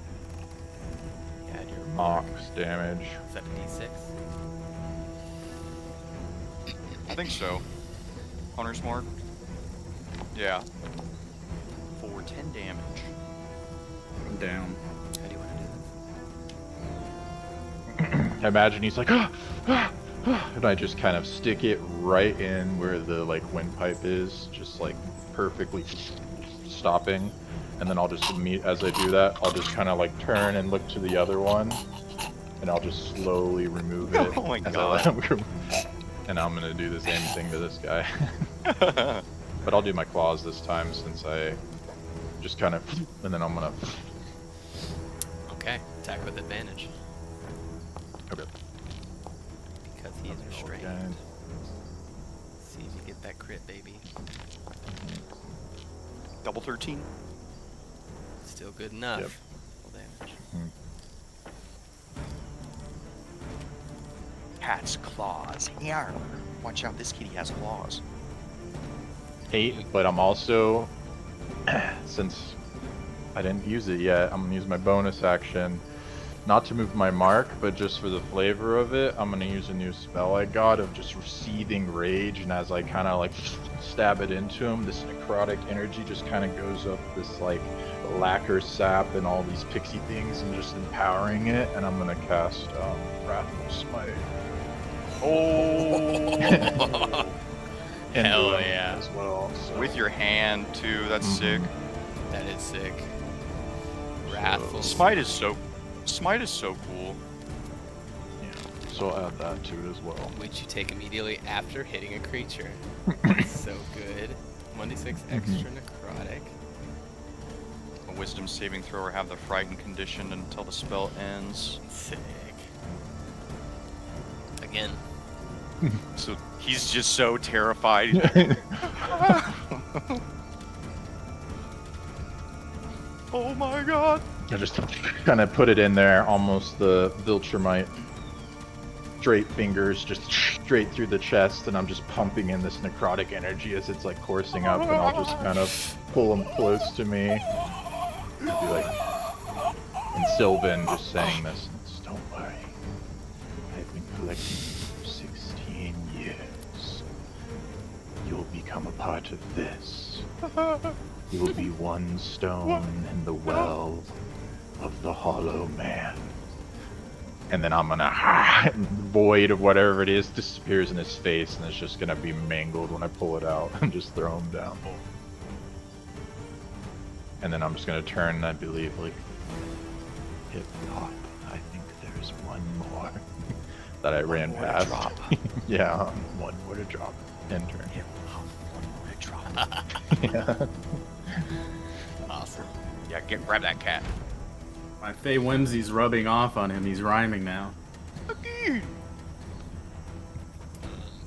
Add your mox damage. Is that a d6? I think so. Hunter's mark. Yeah. For 10 damage. I'm down. How do you want to do this? I imagine he's like, and I just kind of stick it right in where the like windpipe is, just like perfectly stopping. And then I'll just as I do that, I'll just kind of like turn and look to the other one, and I'll just slowly remove it. Oh my as I God. let him and I'm gonna do the same thing to this guy. But I'll do my claws this time since I just kind of, and then I'm gonna. Okay, attack with advantage. Okay. Because he is restrained. Again. See if you get that crit, baby. Double 13. Still good enough. Yep. Full damage. Cat's claws. Yarr. Watch out, this kitty has claws. 8, but I'm also, since I didn't use it yet, I'm gonna use my bonus action, not to move my mark, but just for the flavor of it, I'm gonna use a new spell I got of just seething rage, and as I kind of like stab it into him, this necrotic energy just kind of goes up this like lacquer sap and all these pixie things, and just empowering it, and I'm gonna cast Wrathful Smite. Oh! into Hell him yeah. as well. So. With your hand, too. That's sick. That is sick. Wrathful. Smite is so cool. Yeah, so I'll add that to it as well. Which you take immediately after hitting a creature. So good. 1d6 extra necrotic. A wisdom saving throw or have the frightened condition until the spell ends. Sick. Again. So he's just so terrified. Oh my god. I just kind of put it in there, almost the Viltrumite straight fingers, just straight through the chest, and I'm just pumping in this necrotic energy as it's like coursing up, and I'll just kind of pull him close to me. It'd be like, and Sylvan just saying this, don't worry, I've been collecting for 16 years. You'll become a part of this. You'll be one stone in the well of the Hollow Man. And then I'm gonna void of whatever it is disappears in his face, and it's just gonna be mangled when I pull it out and just throw him down. And then I'm just gonna turn, I believe, like hip hop. I think there's one more that I ran more to past. drop. Yeah, one more to drop. And turn. Hip hop, one more to drop. Yeah. Awesome. Yeah, grab that cat. My Fey Whimsy's rubbing off on him. He's rhyming now.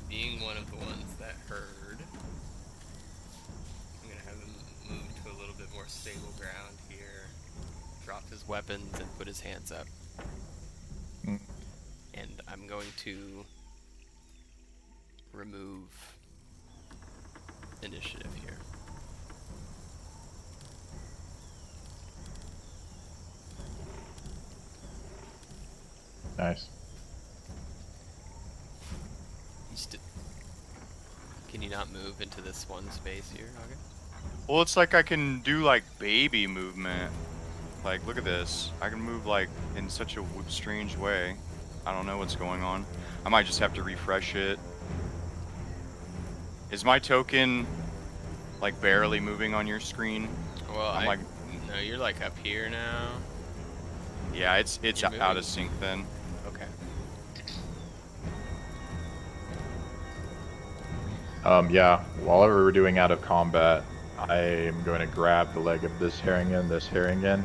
Being one of the ones that heard, I'm gonna have him move to a little bit more stable ground here. Drop his weapons and put his hands up. Mm. And I'm going to remove initiative here. Nice. He's Can you not move into this one space here, August? Well, it's like I can do like baby movement. Like, look at this. I can move like in such a strange way. I don't know what's going on. I might just have to refresh it. Is my token like barely moving on your screen? Well, I'm like, no, you're like up here now. yeah, it's You're out moving. of sync then. Okay. Yeah, while we're doing out of combat, I am going to grab the leg of this Harringen, and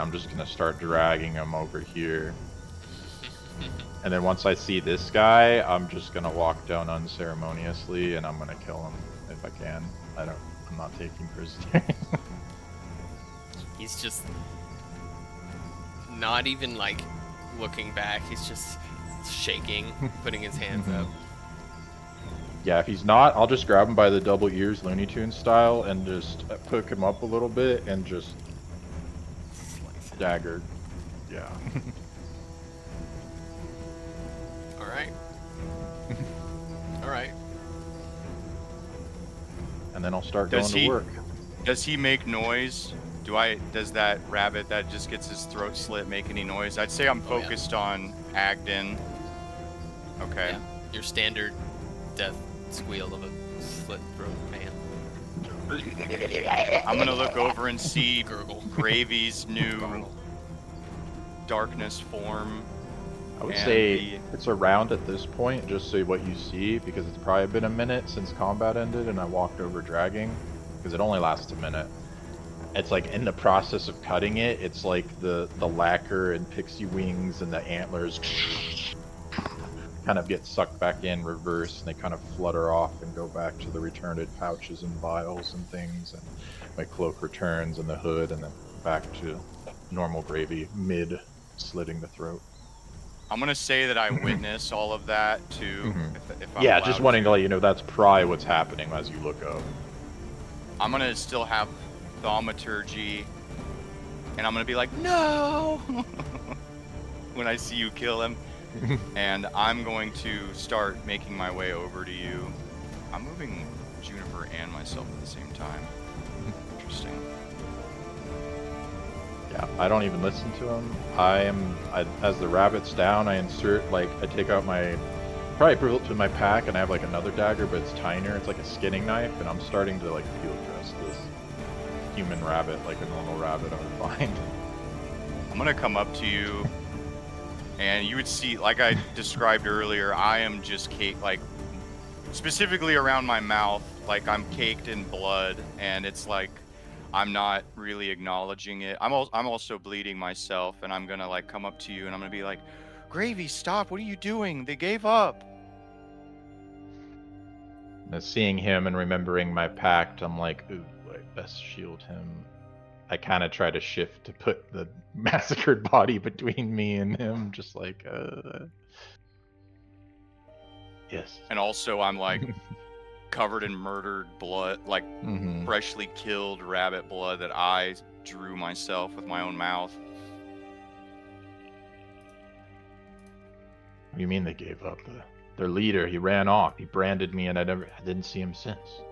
I'm just going to start dragging him over here. And then once I see this guy, I'm just going to walk down unceremoniously, and I'm going to kill him if I can. I'm not taking prisoners. He's just not even like looking back. He's just shaking, putting his hands up. Yeah, if he's not, I'll just grab him by the double ears, Looney Tunes style, and just pick him up a little bit and just Slice it. dagger. Yeah. All right. All right. And then I'll start going to work. Does he make noise? Does that rabbit that just gets his throat slit make any noise? I'd say I'm focused on Agdon. Okay. Yeah. Your standard death squeal of a slit throat man. I'm gonna look over and see Gurgle. Gravy's new darkness form. I would and say it's around at this point, just so what you see, because it's probably been a minute since combat ended and I walked over dragging, because it only lasts a minute. It's like in the process of cutting it, it's like the lacquer and pixie wings and the antlers kind of get sucked back in reverse, and they kind of flutter off and go back to the returned pouches and vials and things, and my cloak returns and the hood, and then back to normal Gravy mid slitting the throat. I'm gonna say that I witness all of that too. If I'm Yeah, just allowed wanting to let you know that's probably what's happening as you look up. I'm gonna still have thaumaturgy, and I'm gonna be like, no, when I see you kill him. And I'm going to start making my way over to you. I'm moving Juniper and myself at the same time. Interesting. Yeah, I don't even listen to him. As the rabbit's down, I take out my, probably put it to my pack, and I have like another dagger, but it's tinier. It's like a skinning knife, and I'm starting to like field dress this human rabbit like a normal rabbit I would find. I'm gonna come up to you, and you would see, like I described earlier, I am just caked, like specifically around my mouth, like I'm caked in blood, and it's like I'm not really acknowledging it. I'm also bleeding myself, and I'm gonna like come up to you, and I'm gonna be like, Gravy, stop! What are you doing? They gave up. And seeing him and remembering my pact, I'm like, ooh, I best shield him. I kind of try to shift to put the massacred body between me and him, just like, yes. And also, I'm like covered in murdered blood, like freshly killed rabbit blood that I drew myself with my own mouth. What do you mean they gave up? Their leader, he ran off. He branded me, and I didn't see him since.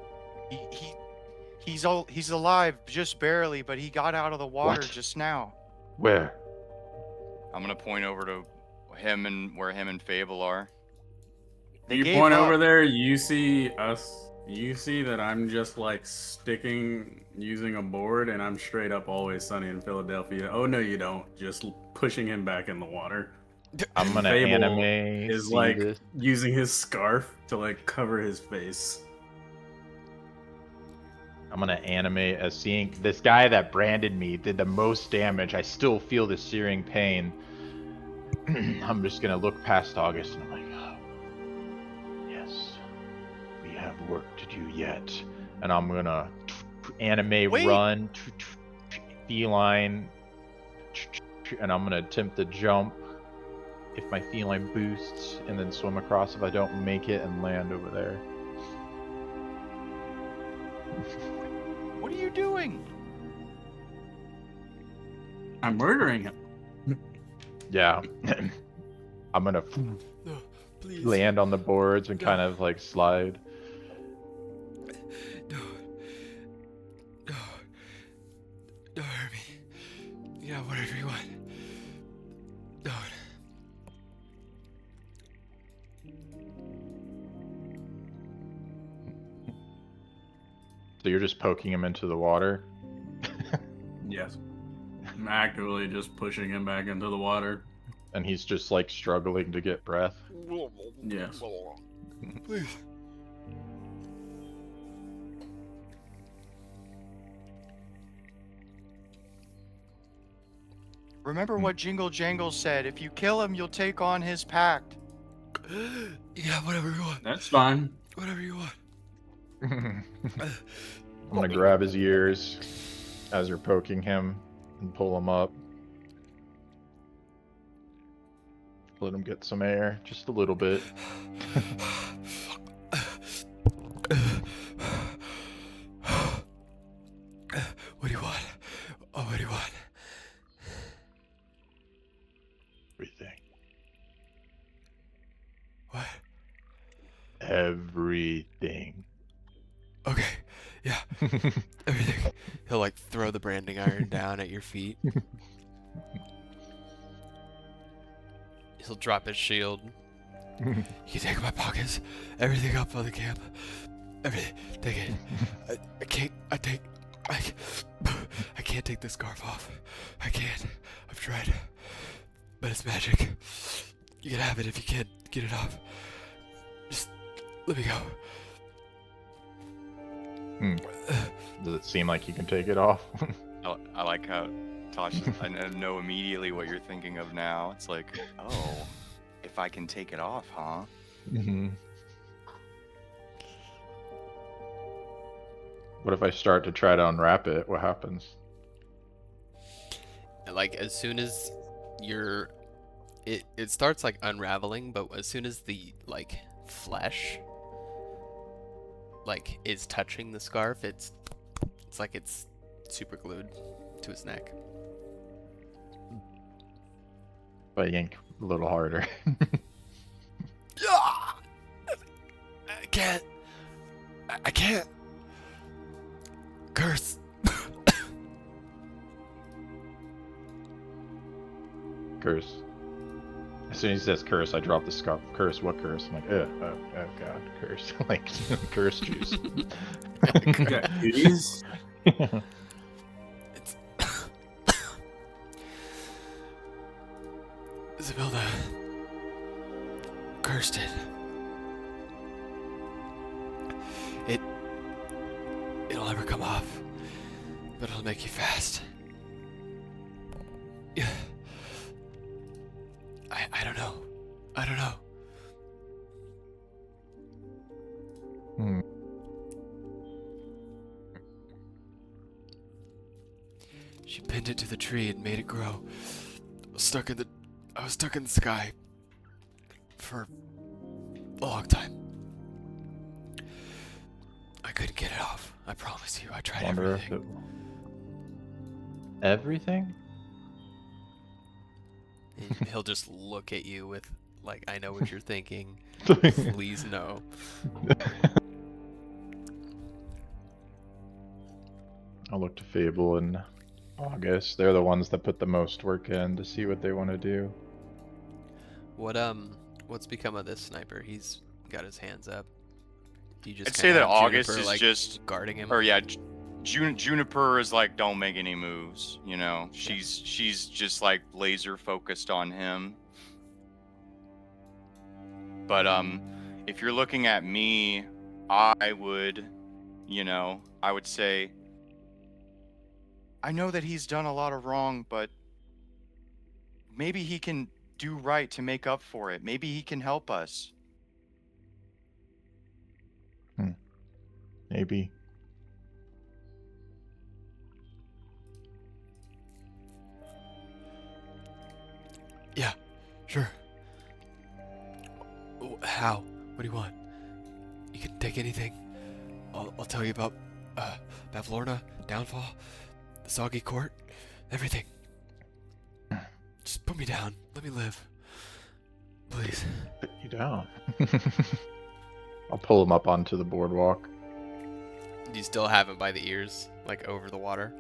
He's alive, just barely, but he got out of the water What? just now. Where? I'm gonna point over to him and where him and Feybl are. They You gave point up. over there, you see us. You see that I'm just like using a board, and I'm straight up Always Sunny in Philadelphia. Oh no, you don't. Just pushing him back in the water. I'm gonna Feybl anime. is see like this. using his scarf to like cover his face. I'm gonna animate as seeing this guy that branded me did the most damage. I still feel the searing pain. I'm just gonna look past August, and I'm like, oh, yes, we have work to do yet. And I'm gonna anime run, feline, and I'm gonna attempt to jump if my feline boosts, and then swim across if I don't make it and land over there. What are you doing? I'm murdering him. Yeah. I'm gonna Please. land on the boards and kind of like slide. So you're just poking him into the water? Yes. I'm actively just pushing him back into the water. And he's just like struggling to get breath? Yes. Please. Remember what Jingle Jangle said, if you kill him, you'll take on his pact. Yeah, whatever you want. That's fine. Whatever you want. I'm gonna grab his ears as you're poking him and pull him up. Let him get some air, just a little bit. What do you want? Oh, what do you want? Everything. What? Everything. Okay, yeah. Everything. He'll like throw the branding iron down at your feet. He'll drop his shield. You can take my pockets. Everything up on the camp. Everything. Take it. I can't take this scarf off. I can't. I've tried. But it's magic. You can have it if you can't get it off. Just let me go. Does it seem like you can take it off? I like how Tosh, I know immediately what you're thinking of now. It's like, oh, if I can take it off, huh? Mm-hmm. What if I start to try to unwrap it? What happens? Like as soon as you're it starts like unraveling, but as soon as the like flesh like is touching the scarf, it's like it's super glued to his neck. If I yank a little harder. I can't. I can't. Curse. Curse. As soon as he says curse, I drop the scarf. Curse? What curse? I'm like, oh god, curse. Like, curse juice. Goodies. It's Isabella cursed it. It'll never come off, but it'll make you fast. Yeah. I don't know. I don't know. She pinned it to the tree and made it grow. I was stuck in the sky for a long time. I couldn't get it off. I promise you. I tried Wonder everything. if it... Everything? And he'll just look at you with, like, I know what you're thinking. Please no. I'll look to Feybl and August. They're the ones that put the most work in to see what they want to do. What's become of this sniper? He's got his hands up. Do you just I'd say that have August Juniper, is like, just, guarding him? or yeah, Juniper is like, don't make any moves. You know, she's just like laser focused on him. But if you're looking at me, I would say, I know that he's done a lot of wrong, but maybe he can do right to make up for it. Maybe he can help us. Maybe. Yeah, sure. How? What do you want? You can take anything. I'll tell you about Bavlorna, Downfall, the Soggy Court, everything. Just put me down. Let me live. Please. Put you down. I'll pull him up onto the boardwalk. Do you still have him by the ears, like over the water?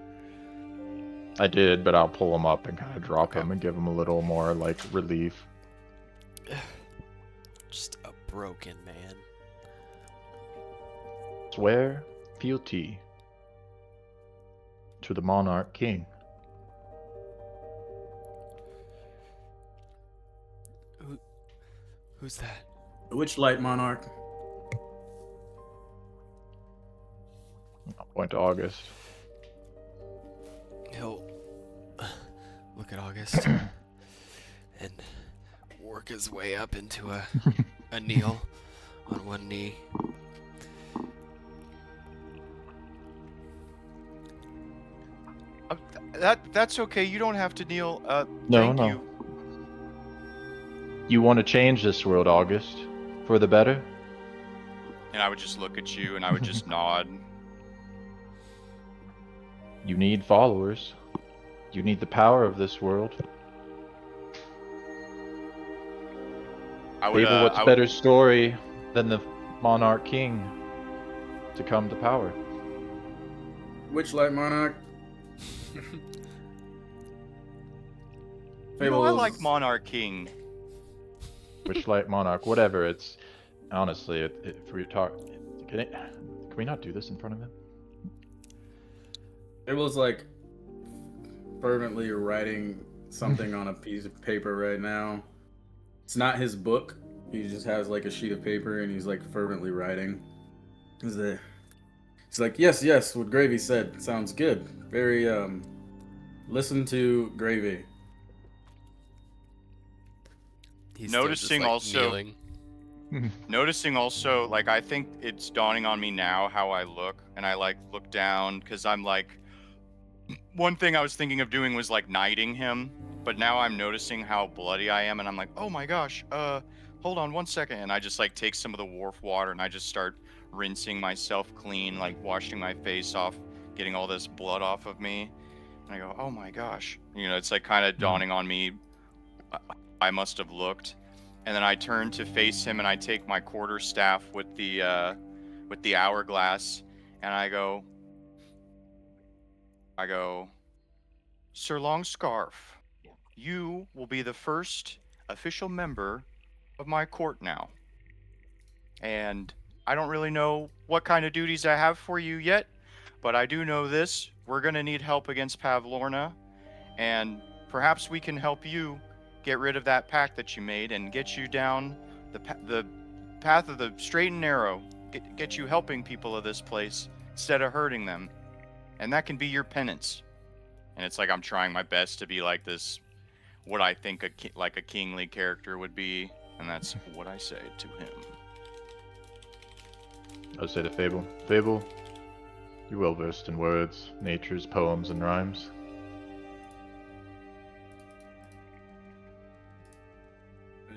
I did, but I'll pull him up and kind of drop him and give him a little more, like, relief. Just broken, man. Swear fealty to the Monarch King. Who's that? The Witchlight Monarch. I'll point to August. He'll look at August and work his way up into a kneel on one knee. That's okay. You don't have to kneel. No, thank no. you. You want to change this world, August, for the better? And I would just look at you and I would just nod. You need followers. You need the power of this world. Feybl, what's better story than the Monarch King to come to power? Witchlight Monarch. You know, I Feybl like is- Monarch King. Witchlight Monarch, whatever. It's honestly, if we talk, can we not do this in front of him? It was like fervently writing something on a piece of paper right now. It's not his book. He just has like a sheet of paper and he's like fervently writing. He's like, yes, what Gravy said sounds good. Very, Listen to Gravy. He's Noticing still just, like, also- kneeling. Noticing also, like, I think it's dawning on me now how I look, and I like look down because I'm like, one thing I was thinking of doing was like knighting him, but now I'm noticing how bloody I am, and I'm like, oh my gosh, hold on 1 second, and I just like take some of the wharf water and I just start rinsing myself clean, like washing my face off, getting all this blood off of me, and I go, oh my gosh, you know, it's like kind of dawning on me. I must have looked. And then I turn to face him, and I take my quarterstaff with the hourglass, and I go, Sir Longscarf, you will be the first official member of my court now. And I don't really know what kind of duties I have for you yet, but I do know this: we're gonna need help against Pavlorna, and perhaps we can help you get rid of that pact that you made and get you down the path of the straight and narrow. Get you helping people of this place instead of hurting them. And that can be your penance. And it's like I'm trying my best to be like this, what I think like a kingly character would be. And that's what I say to him. I would say to Feybl. Feybl, you're well versed in words, natures, poems, and rhymes.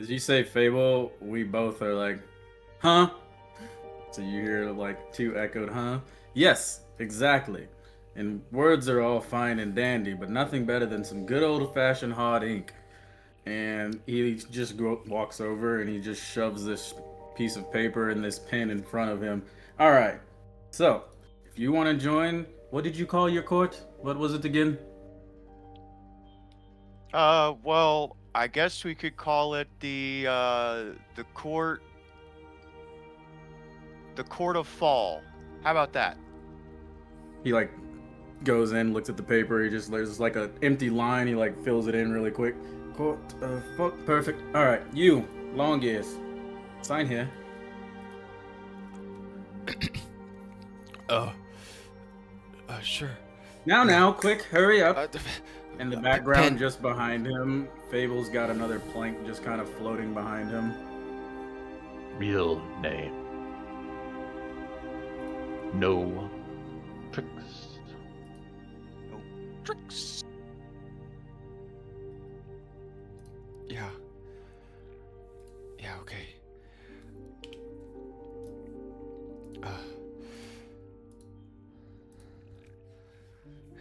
As you say Feybl, we both are like, huh? So you hear like two echoed, huh? Yes, exactly. And words are all fine and dandy, but nothing better than some good old-fashioned hard ink. And he just walks over and he just shoves this piece of paper and this pen in front of him. All right. So, if you want to join, what did you call your court? What was it again? Well, I guess we could call it the court of fall. How about that? He like goes in, looks at the paper. There's like an empty line. He like fills it in really quick. Court of fall. Perfect. All right, you, long ears, sign here. Sure. Now, quick, hurry up. In the background, pen. just behind him, Feybul's got another plank just kind of floating behind him. Real name. No tricks. Tricks. Yeah. Yeah, okay.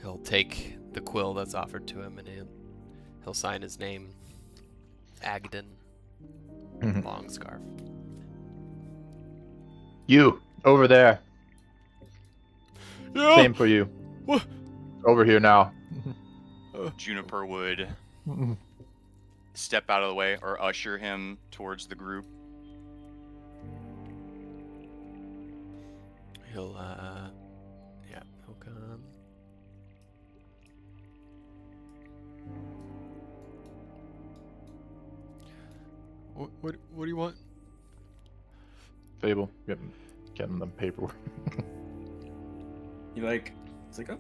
He'll take the quill that's offered to him and he'll sign his name. Agdon. Longscarf. You, over there. Yeah. Same for you. What? Over here now. Juniper would step out of the way or usher him towards the group. He'll come. What do you want? Feybl, getting them paperwork. He like, it's like, oh,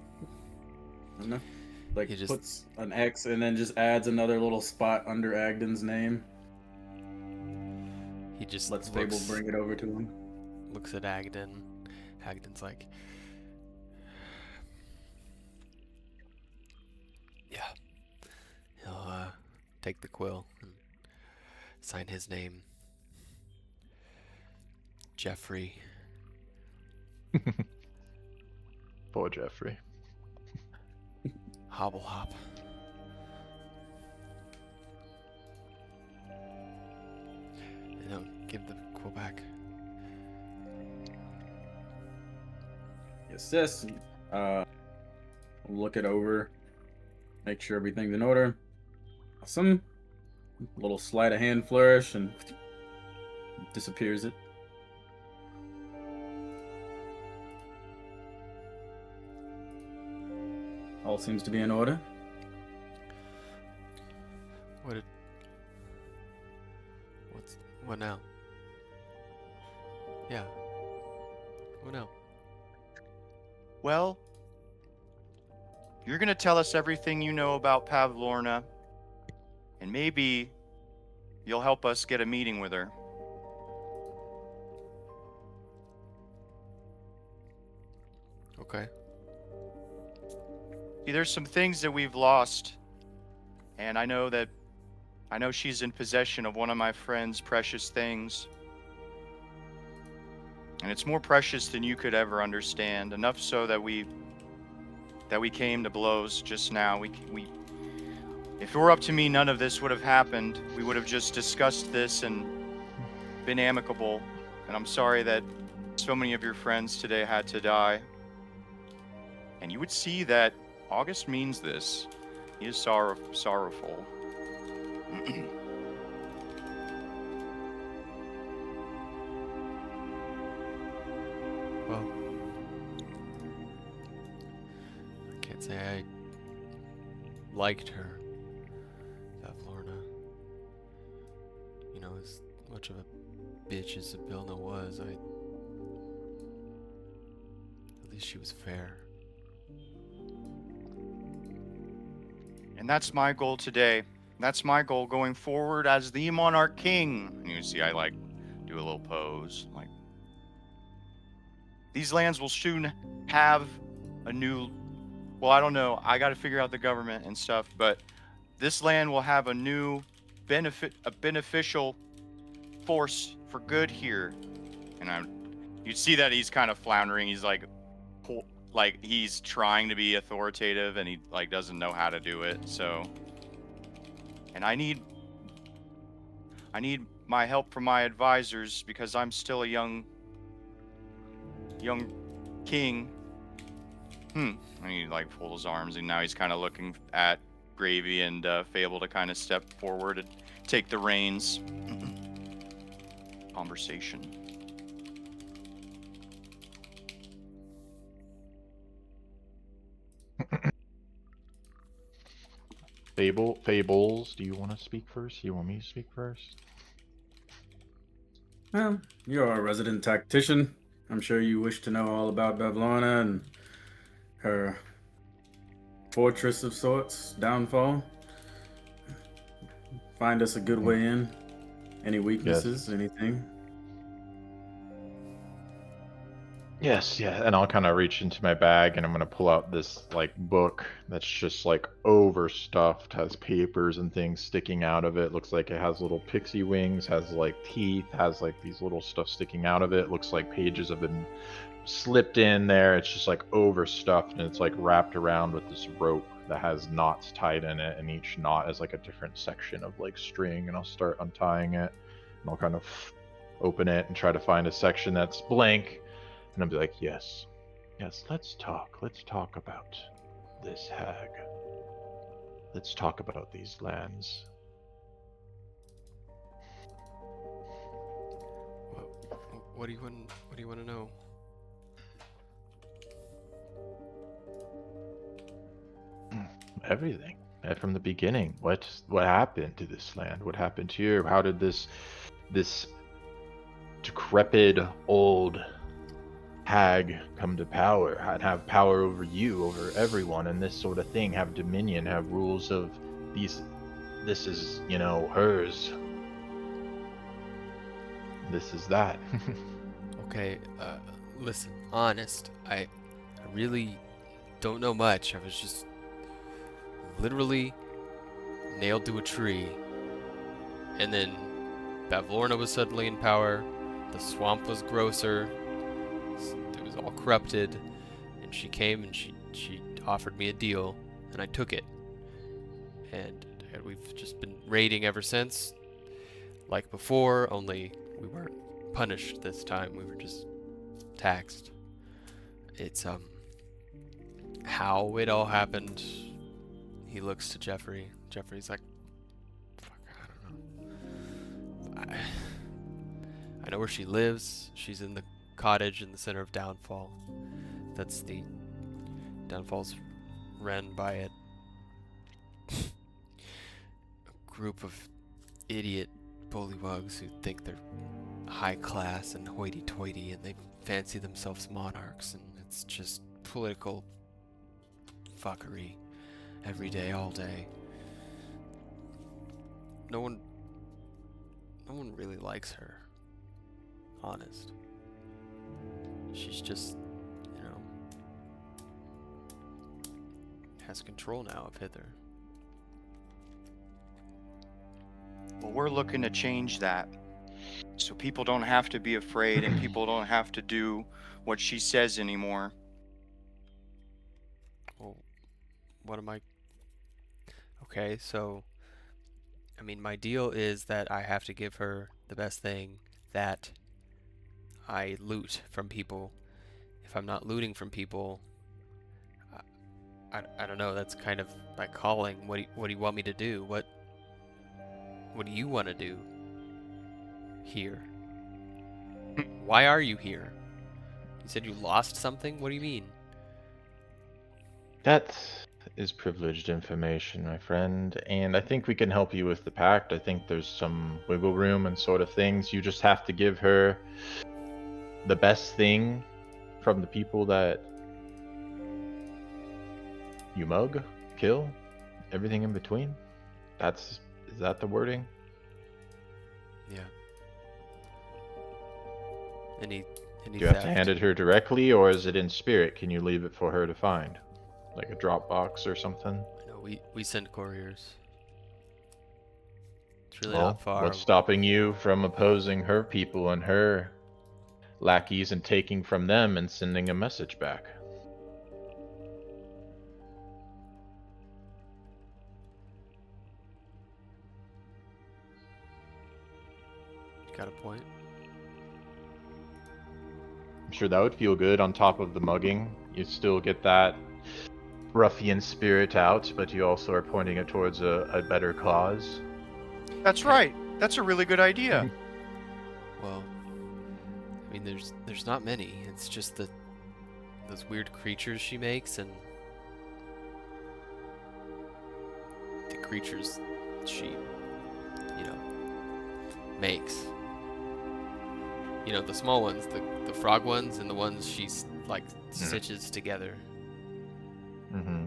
I don't know. Like, He just- puts an X and then just adds another little spot under Agdon's name. He just Lets looks, Feybl bring it over to him. looks at Agdon. Agdon's like, yeah. He'll take the quill and sign his name. Jeffrey. Poor Jeffrey. Hobble hop. And he'll give the quill back. Yes. Look it over. Make sure everything's in order. Awesome. Little sleight of hand flourish and disappears it. All seems to be in order. What now? Yeah. What now? Well, you're gonna tell us everything you know about Pavlorna, and maybe you'll help us get a meeting with her. Okay. See, there's some things that we've lost, and I know she's in possession of one of my friend's precious things. And it's more precious than you could ever understand, enough so that we came to blows just now. If it were up to me, none of this would have happened. We would have just discussed this and been amicable. And I'm sorry that so many of your friends today had to die. And you would see that August means this. He is sorrowful. Well, I can't say I liked her, Pavlorna. You know, as much of a bitch as Sabilna was, at least she was fair. And that's my goal today. That's my goal going forward as the Monarch King. And you see, I do a little pose. These lands will soon have a new. Well, I don't know. I got to figure out the government and stuff. But this land will have a new beneficial force for good here. And you'd see that he's kind of floundering. He's he's trying to be authoritative and he doesn't know how to do it. So, and I need my help from my advisors because I'm still a young king. And he folded his arms and now he's kind of looking at Gravy and Feybl to kind of step forward and take the reins. Conversation. Feybles, do you want to speak first? You want me to speak first? Well, you're a resident tactician. I'm sure you wish to know all about Pavlorna and her fortress of sorts, downfall. Find us a good way in. Any weaknesses, anything? Yes, yeah, and I'll kind of reach into my bag and I'm gonna pull out this book that's just overstuffed, has papers and things sticking out of it. Looks like it has little pixie wings, has teeth, has these little stuff sticking out of it. Looks like pages have been slipped in there. It's just overstuffed and it's wrapped around with this rope that has knots tied in it, and each knot is a different section of string. And I'll start untying it and I'll kind of open it and try to find a section that's blank. And I'll be like, yes, let's talk about this hag. Let's talk about these lands. What do you want to know? everything from the beginning. What happened to this land? What happened here? How did this decrepit old hag come to power and have power over you, over everyone, and this sort of thing, have dominion, have rules of these? This is, hers. This is that. Okay, listen, honest, I really don't know much. I was just literally nailed to a tree, and then Bavlorna was suddenly in power, the swamp was grosser, it was all corrupted, and she came and she offered me a deal, and I took it. And we've just been raiding ever since, like before, only we weren't punished this time, we were just taxed. It's, how it all happened, he looks to Jeffrey. Jeffrey's like, fuck, I don't know. I know where she lives. She's in the cottage in the center of Downfall. Downfall's run by a group of idiot bullywugs who think they're high class and hoity-toity, and they fancy themselves monarchs, and it's just political fuckery every day, all day. No one really likes her. Honest. She's just, has control now of Hither. Well, we're looking to change that, so people don't have to be afraid and people don't have to do what she says anymore. Well, what am I... Okay, so... I mean, my deal is that I have to give her the best thing, that I loot from people. If I'm not looting from people, I don't know, that's kind of my calling. What do you want me to do? What do you want to do here? Why are you here? You said you lost something? What do you mean? That is privileged information, my friend, and I think we can help you with the pact. I think there's some wiggle room and sort of things. You just have to give her the best thing from the people that you mug, kill, everything in between. Is that the wording? Yeah. Any Do you have to theft? hand it her directly, or is it in spirit? Can you leave it for her to find? Like a Dropbox or something? No, we send couriers. It's really Well, not far. what's stopping you from opposing her people and her lackeys and taking from them and sending a message back? Got a point. I'm sure that would feel good on top of the mugging. You still get that ruffian spirit out, but you also are pointing it towards a better cause. That's right. That's a really good idea. Well, I mean, there's not many. It's just those weird creatures she makes, and the creatures she, makes. The small ones, the frog ones, and the ones she's like stitches together. Mm-hmm.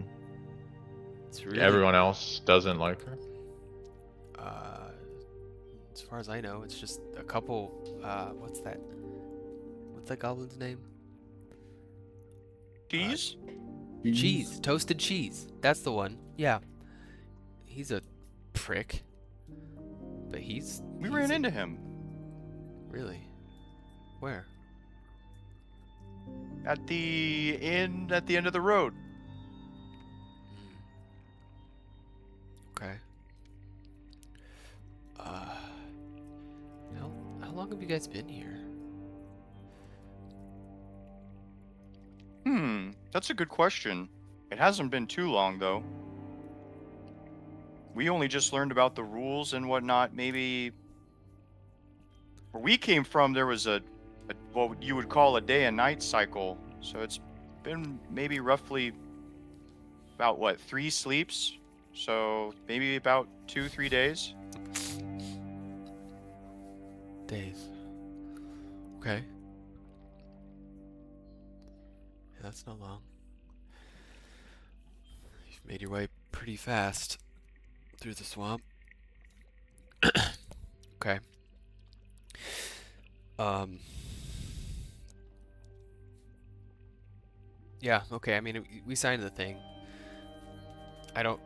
It's really, Everyone else doesn't like her? as far as I know, it's just a couple. What's that goblin's name? Cheese? Cheese, toasted cheese. That's the one. Yeah. He's a prick. But We ran into him Really? Where? at the end of the road. Okay. How long have you guys been here? That's a good question. It hasn't been too long, though. We only just learned about the rules and whatnot. Maybe where we came from, there was a what you would call a day and night cycle. So it's been maybe roughly about what, 3 sleeps? So maybe about 2-3 days. Days. Okay. Yeah, that's not long. You've made your way pretty fast through the swamp. Okay. Yeah, okay, I mean, we signed the thing. I'm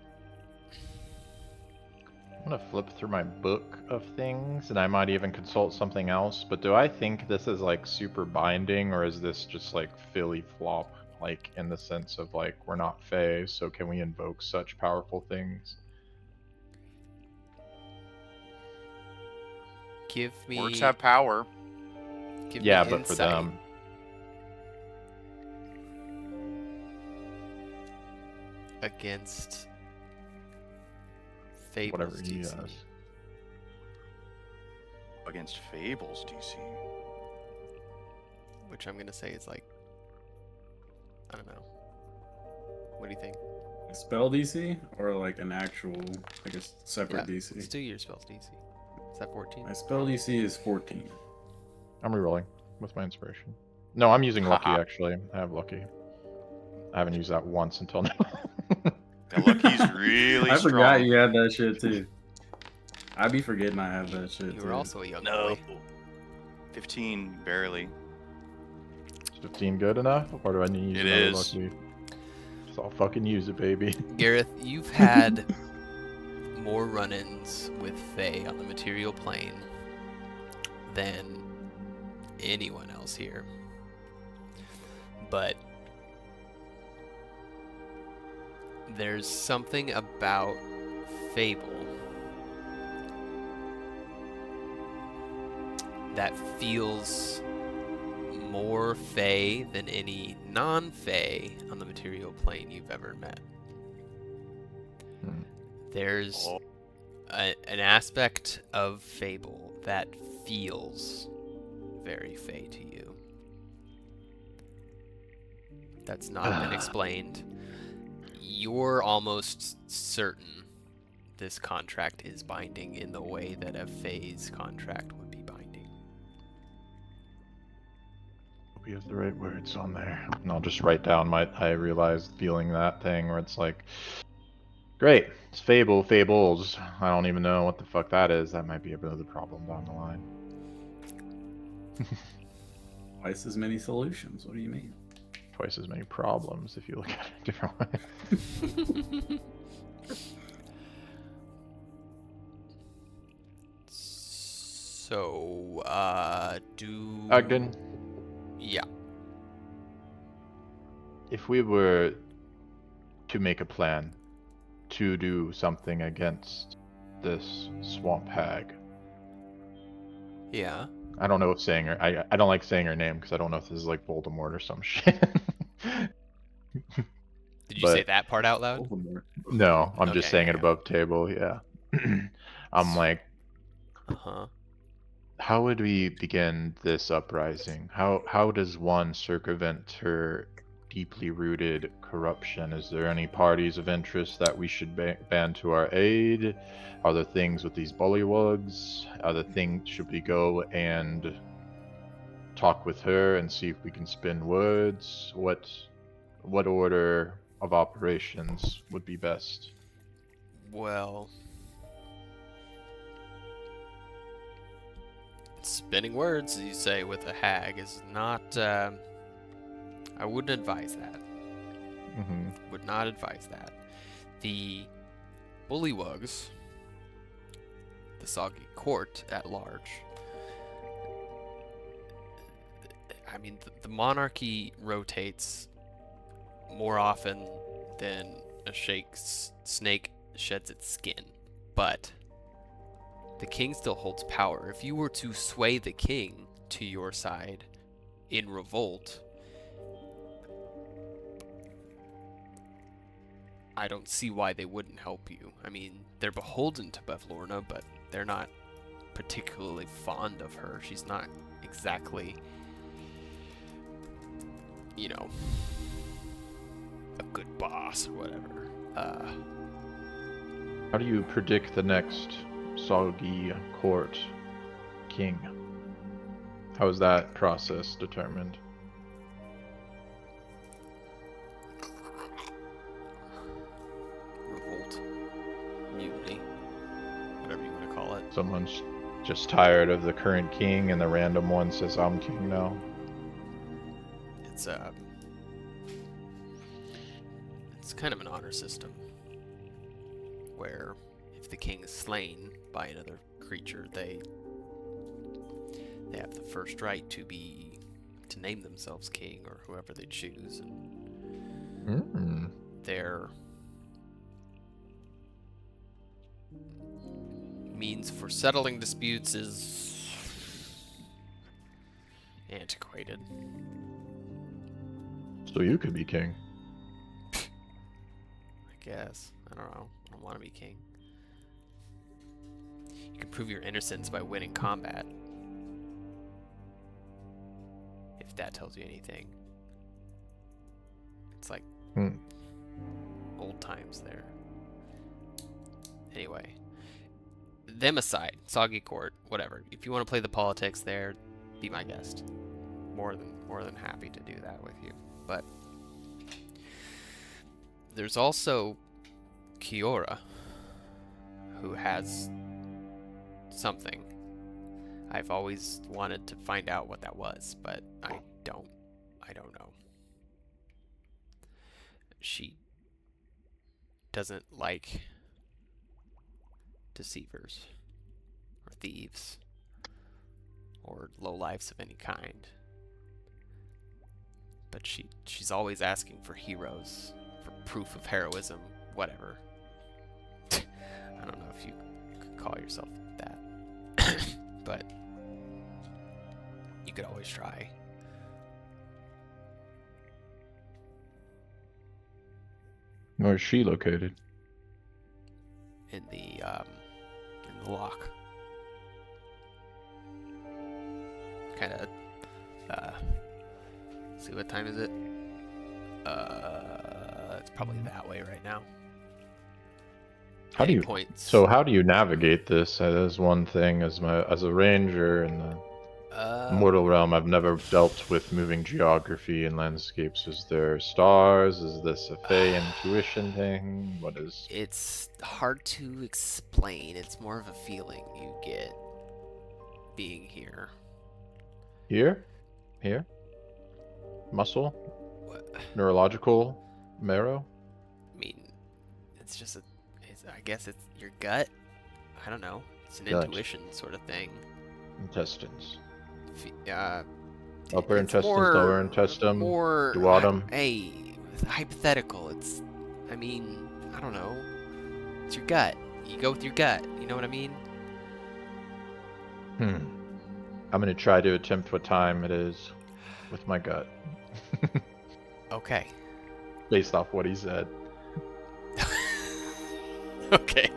gonna flip through my book of things, and I might even consult something else, but do I think this is like super binding, or is this just like Philly flop, like in the sense of like we're not Fey, so can we invoke such powerful things? Give me... Orcs have power. Give Yeah, me but for insight them. against Feybl Whatever he DC. has. Against Feybl DC. Which I'm gonna say is like, I don't know. What do you think? Spell DC or like an actual, like a separate Yeah, DC? let's do your spells DC. Is that 14? My spell DC is 14. I'm rerolling with my inspiration. No, I'm using Lucky Haha. actually. I have Lucky. I haven't used that once until now. Yeah, Lucky's really I strong. forgot you had that shit too. I be forgetting I have that shit You too. were also a young No. boy. 15, barely. Is 15 good enough? Or do I need to use It another is. Lucky? So I'll fucking use it, baby. Gareth, you've had more run-ins with Fae on the material plane than anyone else here. But there's something about Feybl that feels more Fae than any non-Fae on the material plane you've ever met. Hmm. There's Oh. an aspect of Feybl that feels very Fae to you. That's not been explained. You're almost certain this contract is binding in the way that a Fae's contract would be binding. We have the right words on there. And I'll just write down I realized feeling that thing where it's like, great, it's Feybl, Fables. I don't even know what the fuck that is. That might be a bit of the problem down the line. Twice as many solutions. What do you mean? Twice as many problems if you look at it a different way. So, do... Agdon, Yeah. if we were to make a plan to do something against this swamp hag, Yeah. I don't know if saying her. I don't like saying her name because I don't know if this is like Voldemort or some shit. Did you say But- that part out loud? Voldemort. No, I'm just Okay, saying it yeah. above table. Yeah. I'm like, Uh-huh. how would we begin this uprising? How does one circumvent her deeply rooted corruption? Is there any parties of interest that we should band to our aid? Are there things with these bullywugs? Are there things should we go and talk with her and see if we can spin words? What order of operations would be best? Well... Spinning words, you say, with a hag is not, I wouldn't advise that. Mm-hmm. Would not advise that. The bullywugs, the soggy court at large, I mean, the monarchy rotates more often than a snake sheds its skin, but the king still holds power. If you were to sway the king to your side in revolt, I don't see why they wouldn't help you. I mean, they're beholden to Bevlorna, but they're not particularly fond of her. She's not exactly, you know, a good boss or whatever. How do you predict the next Soggy Court king? How is that process determined? Revolt, mutiny, whatever you want to call it. Someone's just tired of the current king and the random one says, I'm king now. It's kind of an honor system where if the king is slain by another creature, they have the first right to name themselves king or whoever they choose. And their means for settling disputes is antiquated. So you could be king. I guess. I don't know. I don't want to be king. You can prove your innocence by winning combat. If that tells you anything. It's like old times there. Anyway. Them aside, Soggy Court, whatever. If you want to play the politics there, be my guest. More than happy to do that with you. But there's also Kiora, who has something. I've always wanted to find out what that was, but I don't know. She doesn't like deceivers or thieves or lowlifes of any kind. But she's always asking for heroes, for proof of heroism, whatever. I don't know if you could call yourself that. But you could always try. Where is she located? In the lock. Kind of see, what time is it? It's probably that way right now. How do you points? So how do you navigate this? That is one thing as a ranger in the mortal realm. I've never dealt with moving geography and landscapes. Is there stars? Is this a Fey intuition thing? What is? It's hard to explain. It's more of a feeling you get being here. Here? Muscle? What? Neurological? Marrow? I mean, it's just I guess it's your gut. I don't know. It's an Gut. intuition sort of thing. Intestines. It's Upper intestines, more, lower intestine, more duodenum. Hey, it's hypothetical. I mean, I don't know. It's your gut. You go with your gut. You know what I mean? I'm gonna try to attempt what time it is with my gut. Okay. Based off what he said. Okay.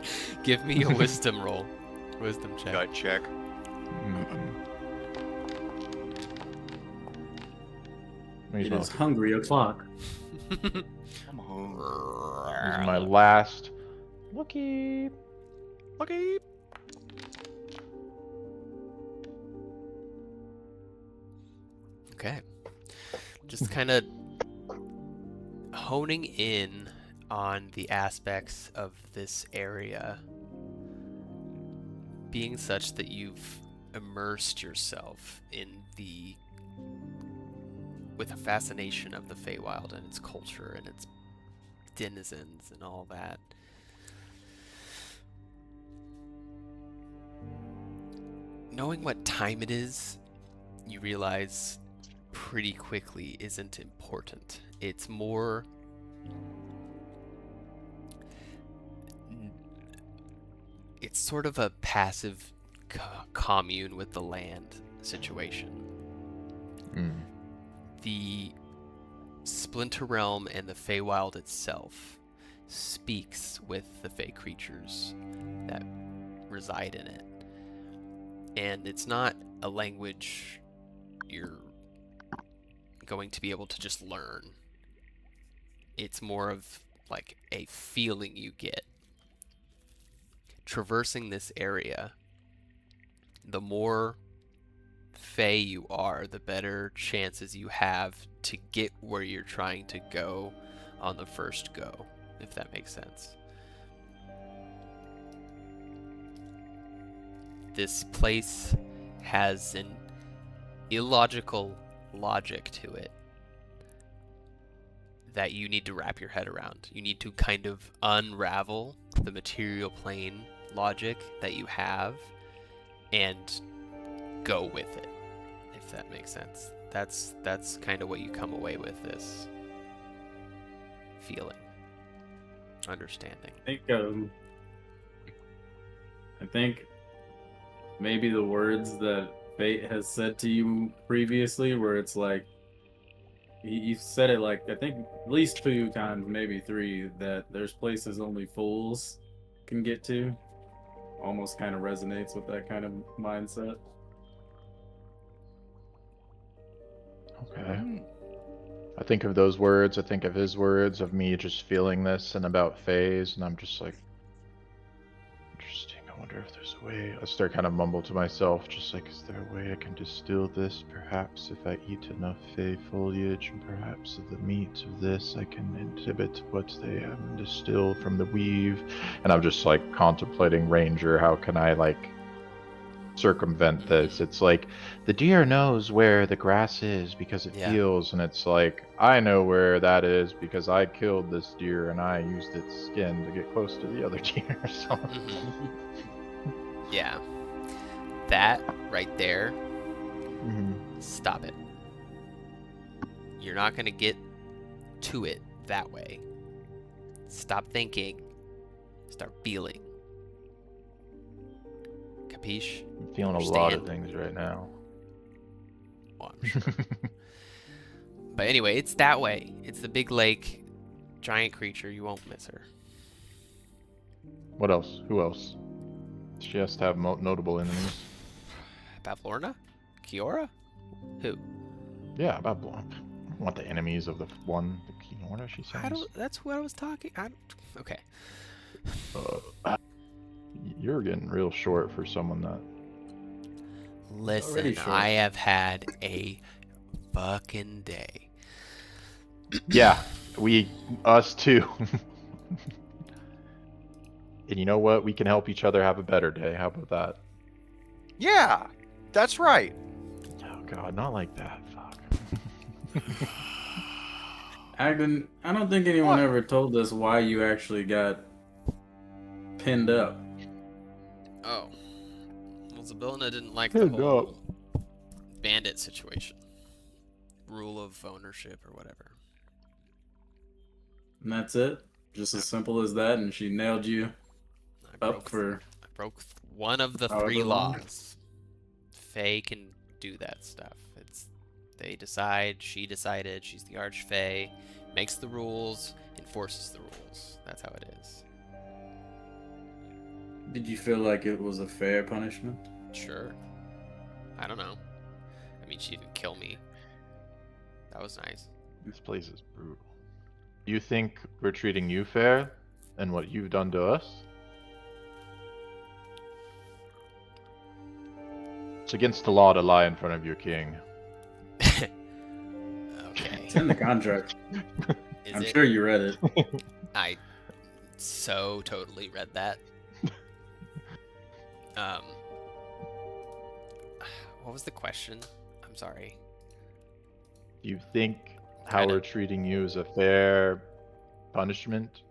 Give me a wisdom roll. Wisdom check. Gut check. He's It is hungry o'clock. I'm hungry. my last looky. Okay. Just kind of honing in on the aspects of this area being such that you've immersed yourself with a fascination of the Feywild and its culture and its denizens and all that. Knowing what time it is, you realize pretty quickly isn't important. It's more it's sort of a passive commune with the land situation. The Splinter Realm and the Feywild itself speaks with the Fey creatures that reside in it. And it's not a language you're going to be able to just learn. It's more of like a feeling you get. Traversing this area, the more Fey you are, the better chances you have to get where you're trying to go on the first go, if that makes sense. This place has an illogical logic to it that you need to wrap your head around. You need to kind of unravel the material plane logic that you have and go with it, if that makes sense. That's kind of what you come away with, this feeling, understanding. I think maybe the words that Fate has said to you previously, where it's like, you said it like, I think at least 2 times, maybe 3, that there's places only fools can get to. Almost kind of resonates with that kind of mindset. Okay. I think of those words, I think of his words, of me just feeling this and about phase, and I'm just like, interesting, I wonder if there's a way. I start kind of mumble to myself, just like, is there a way I can distill this? Perhaps if I eat enough Fey foliage, and perhaps of the meat of this, I can inhibit what they distill from the weave. And I'm just like contemplating Ranger, how can I like circumvent this? It's like the deer knows where the grass is because it feels, and it's like I know where that is because I killed this deer and I used its skin to get close to the other deer. So Yeah, that right there, stop it. You're not gonna get to it that way. Stop thinking, start feeling. Capiche? I'm feeling a lot of things right now. Well, I'm sure. But anyway, it's that way. It's the big lake, giant creature. You won't miss her. What else? Who else? She has to have notable enemies. Bavlorna? Kiora? Who? Yeah, Babylon. I don't want the enemies of the one, the Kiora, she says. That's what I was talking. Okay. You're getting real short for someone that... Listen, I have had a fucking day. Yeah, us too. And you know what? We can help each other have a better day. How about that? Yeah, that's right. Oh god, not like that. Fuck. Agdon, I don't think anyone ever told us why you actually got pinned up. Oh. Well, Zabilna didn't like the whole bandit situation. Rule of ownership or whatever. And that's it? Just as simple as that, and she nailed you I up for... I broke one of the however 3 long. laws. Fae can do that stuff. They decide, she decided, she's the Archfey, makes the rules, enforces the rules. That's how it is. Did you feel like it was a fair punishment? Sure. I don't know. I mean, she didn't kill me. That was nice. This place is brutal. Do you think we're treating you fair and what you've done to us? It's against the law to lie in front of your king. Okay. It's in the contract. Is I'm it? sure you read it. I so totally read that. What was the question? I'm sorry. Do you think how we're treating you is a fair punishment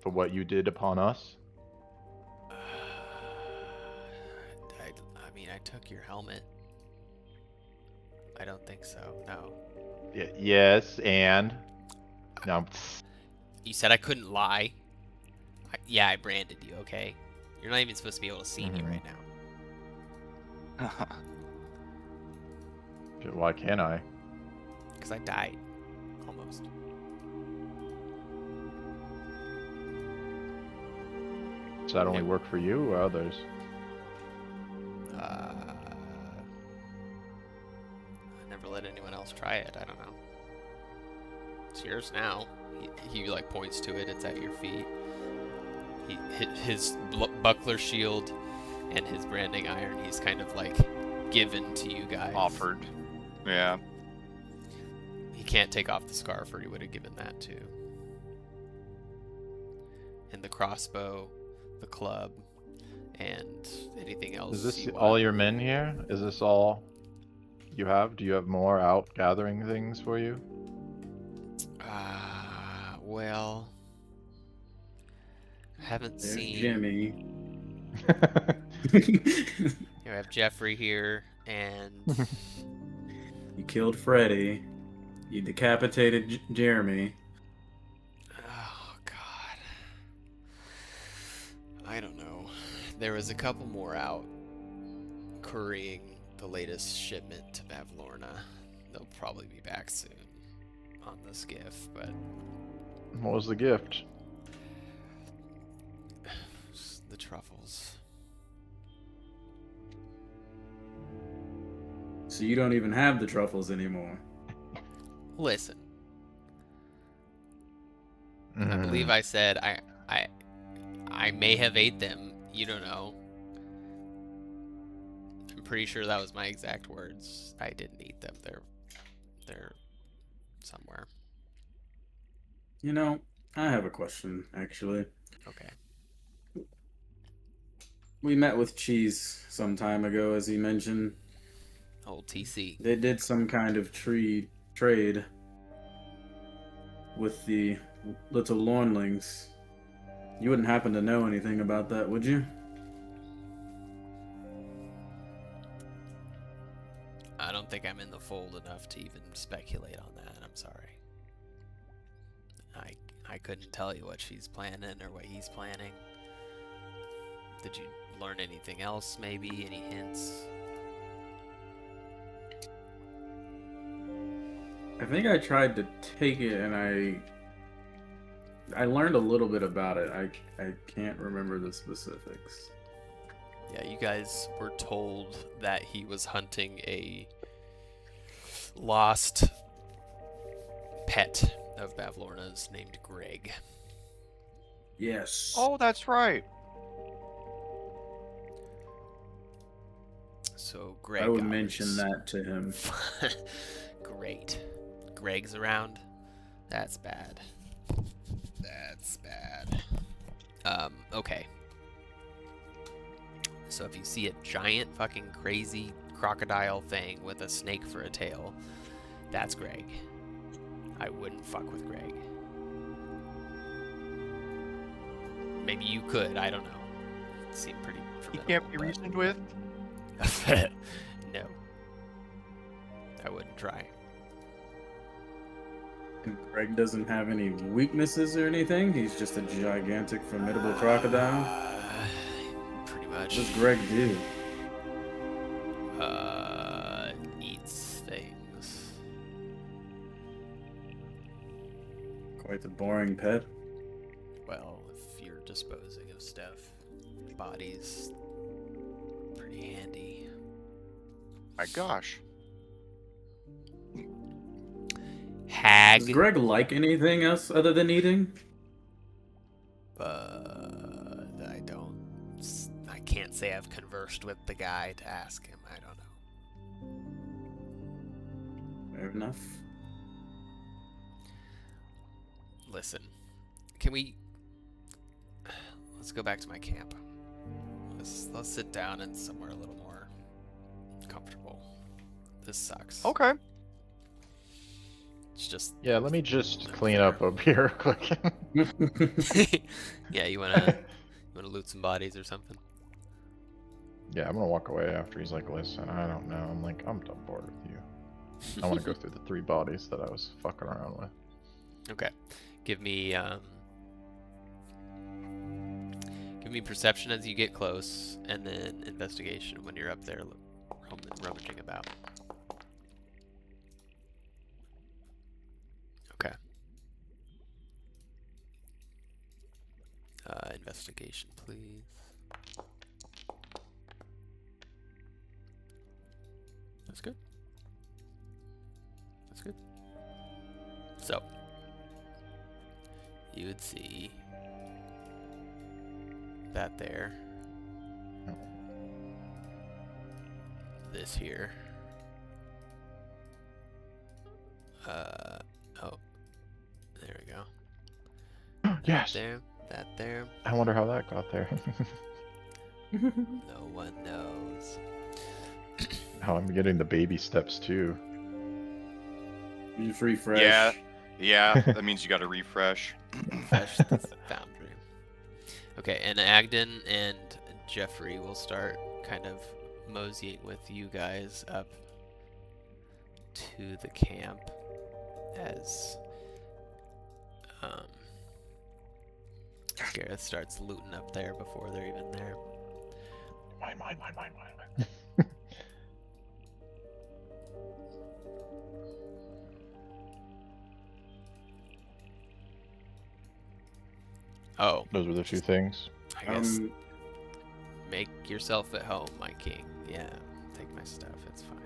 for what you did upon us? I mean, I took your helmet. I don't think so. No. Yes, and no. You said I couldn't lie. Yeah, I branded you. Okay. You're not even supposed to be able to see me right now. Why can't I? Because I died. Almost. Does that only work for you or others? I never let anyone else try it. I don't know. It's yours now. He like points to it. It's at your feet. He hit his buckler shield and his branding iron. He's kind of like given to you guys. Offered. Yeah. He can't take off the scarf, or he would have given that too. And the crossbow, the club, and anything else. Is this you all want. your men here? Is this all you have? Do you have more out gathering things for you? Well, I haven't There's seen. Jimmy. You have Jeffrey here, and You killed Freddy. You decapitated Jeremy. oh god, I don't know. There was a couple more out currying the latest shipment to Bavlorna. They'll probably be back soon on the skiff, but What was the gift? the truffles. So you don't even have the truffles anymore. Listen, I believe I said I may have ate them. You don't know. I'm pretty sure that was my exact words. I didn't eat them. They're somewhere. You know, I have a question, actually. Okay. We met with Cheese some time ago, as he mentioned. Old TC. They did some kind of trade with the little Lornlings. You wouldn't happen to know anything about that, would you? I don't think I'm in the fold enough to even speculate on that. I'm sorry. I couldn't tell you what she's planning or what he's planning. Did you learn anything else, maybe? Any hints? I think I tried to take it, and I learned a little bit about it. I can't remember the specifics. Yeah, you guys were told that he was hunting a lost pet of Bavlorna's named Greg. Yes. Oh, that's right. So Greg I would got mention his- that to him. Great. Greg's around? That's bad. That's bad. Okay. So if you see a giant fucking crazy crocodile thing with a snake for a tail, that's Greg. I wouldn't fuck with Greg. Maybe you could, I don't know. It seemed pretty He formidable. can't be but- reasoned with. No. I wouldn't try. And Greg doesn't have any weaknesses or anything. He's just a gigantic, formidable crocodile. Pretty much. What does Greg do? Eats things. Quite the boring pet. Well, if you're disposing of stuff, bodies, pretty handy. My gosh. Hag. Does Greg like anything else other than eating? I can't say I've conversed with the guy to ask him. I don't know. Fair enough. Listen, let's go back to my camp. Let's sit down in somewhere a little more comfortable. This sucks. Okay. It's just Yeah, let me just clean up here quick. yeah, you wanna loot some bodies or something? Yeah, I'm gonna walk away after he's like, listen, I don't know. I'm like, I'm done bored with you. I want to go through the 3 bodies that I was fucking around with. Okay. Give me perception as you get close, and then investigation when you're up there rummaging about. Okay. Investigation, please. That's good. That's good. So, you would see that there. This here. Oh, there we go. Yes. That there. I wonder how that got there. No one knows. How I'm getting the baby steps too. You just refresh. Yeah, that means you got to refresh. Refresh this foundry. Okay, and Agdon and Jeffrey will start kind of moseying with you guys up to the camp as Gareth starts looting up there before they're even there. Mine. Oh, Those were the two things. I guess make yourself at home, my king. Yeah, take my stuff. It's fine.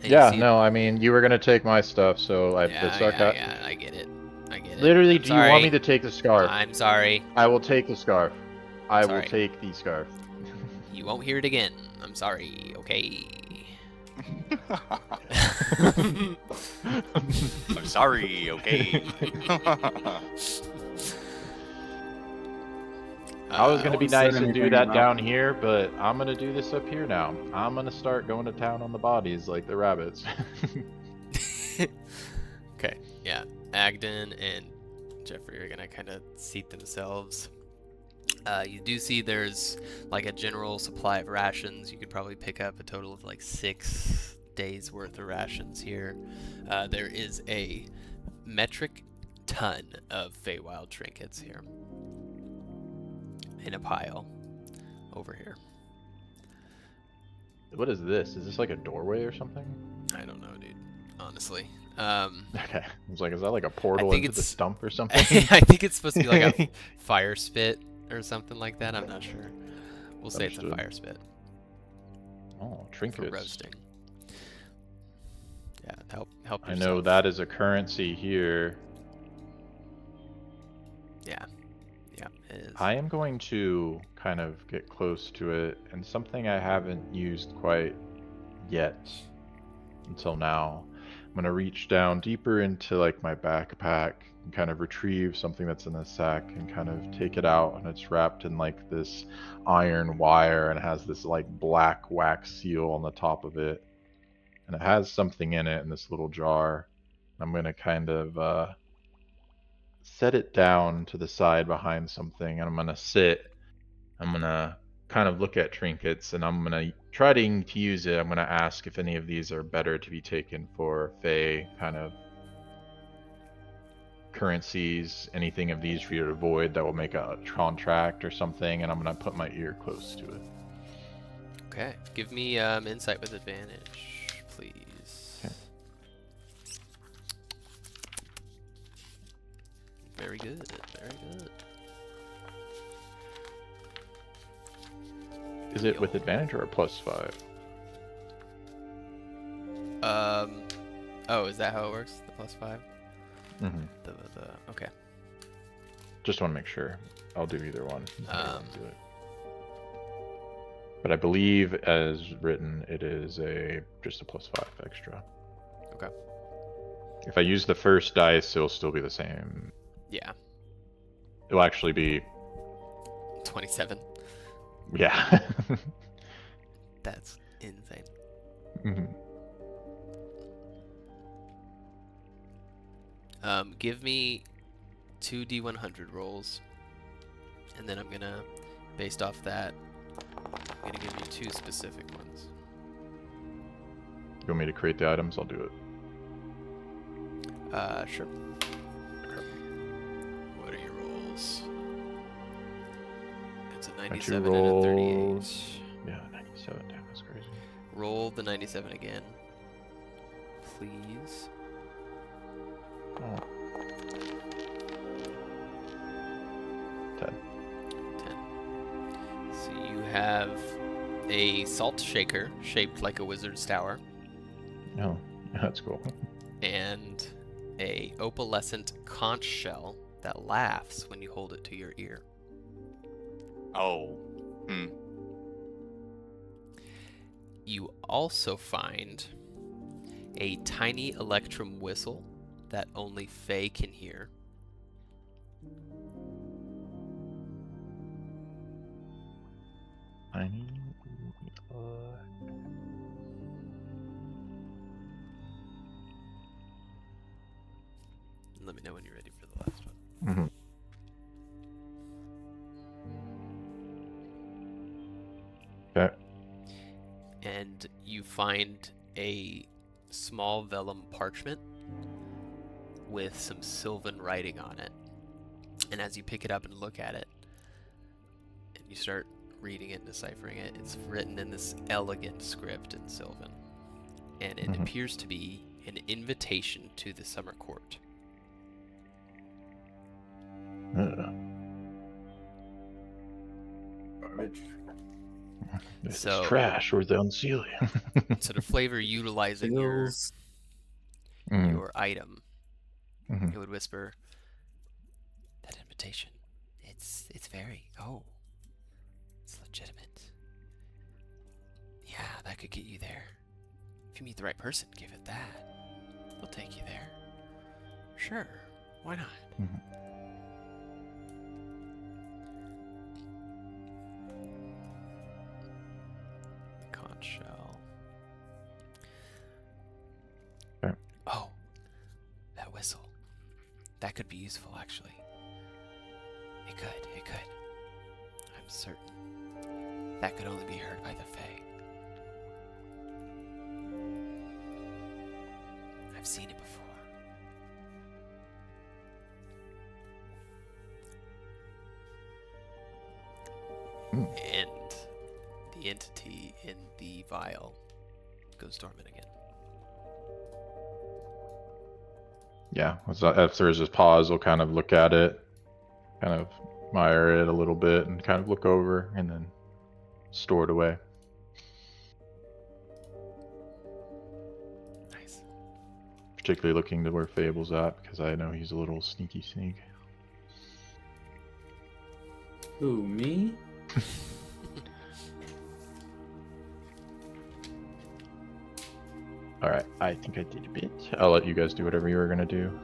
And you Yeah, see- no, I mean, you were gonna take my stuff, so I Yeah, I get it. Literally, I'm do you want sorry. me to take the scarf? I'm sorry. I will take the scarf. I will Sorry. take the scarf. You won't hear it again. I'm sorry. Okay. I'm sorry, okay. I was gonna be won't say nice and do anything that about- down here, but I'm gonna do this up here now. I'm gonna start going to town on the bodies like the rabbits. Okay. Yeah. Agdon and Jeffrey are gonna kind of seat themselves. You do see there's like a general supply of rations. You could probably pick up a total of like 6 days worth of rations here. There is a metric ton of Feywild trinkets here in a pile over here. What is this? Is this like a doorway or something? I don't know, dude. Honestly. Okay. I was like, is that like a portal think into the it's- stump or something? I think it's supposed to be like a fire spit or something like that. I'm not sure. We'll say it's a Understood. fire spit Oh, for trinkets. roasting. Yeah, help I yourself. know that is a currency here. Yeah, it is. I am going to kind of get close to it, and something I haven't used quite yet until now. I'm going to reach down deeper into like my backpack and kind of retrieve something that's in the sack and kind of take it out, and it's wrapped in like this iron wire and has this like black wax seal on the top of it, and it has something in it in this little jar. I'm going to kind of set it down to the side behind something, and I'm going to sit. I'm going to kind of look at trinkets, and I'm going to try to use it. I'm going to ask if any of these are better to be taken for Fey kind of currencies, anything of these for you to avoid that will make a contract or something, and I'm going to put my ear close to it. Okay, give me insight with advantage, please. Okay. Very good, very good. Is it with advantage or a +5? Oh, is that how it works? The +5? Mm-hmm. Okay. Just want to make sure. I'll do either one. I'll Um, do it. But I believe, as written, it is just a +5 extra. Okay. If I use the first dice, it'll still be the same. Yeah, It'll actually be, 27. yeah. That's insane. Mhm. Give me 2 D100 rolls, and then I'm gonna, based off that, I'm gonna give you 2 specific ones. You want me to create the items? I'll do it. Sure. What are your rolls? It's a My 97 two and a 38. rolls. Yeah, 97. Damn, that's crazy. Roll the 97 again, please. Oh. 10. 10. So you have a salt shaker shaped like a wizard's tower, Oh, that's cool. and a opalescent conch shell that laughs when you hold it to your ear. Oh. You also find a tiny electrum whistle that only Fey can hear. Tiny. Let me know when you're ready for the last one. Mm-hmm. Okay. And you find a small vellum parchment with some sylvan writing on it. And as you pick it up and look at it, and you start reading it and deciphering it, it's written in this elegant script in sylvan. And it appears to be an invitation to the summer court. Garbage. This So- is trash, or they unseal you. So the flavor utilizing your item, Mhm. it would whisper, that invitation, it's very, it's legitimate. Yeah, that could get you there. If you meet the right person, give it that. They'll take you there. Sure, why not? Conch shell. Okay. Oh, that whistle. That could be useful, actually. It could. I'm certain. That could only be heard by the Fae. I've seen it before. And the entity in the vial goes dormant again. Yeah, after his pause, we'll kind of look at it, kind of admire it a little bit, and kind of look over, and then store it away. Nice. Particularly looking to where Feybul's at, because I know he's a little sneaky sneak. Who, me? Alright, I think I did a bit. I'll let you guys do whatever you were going to do.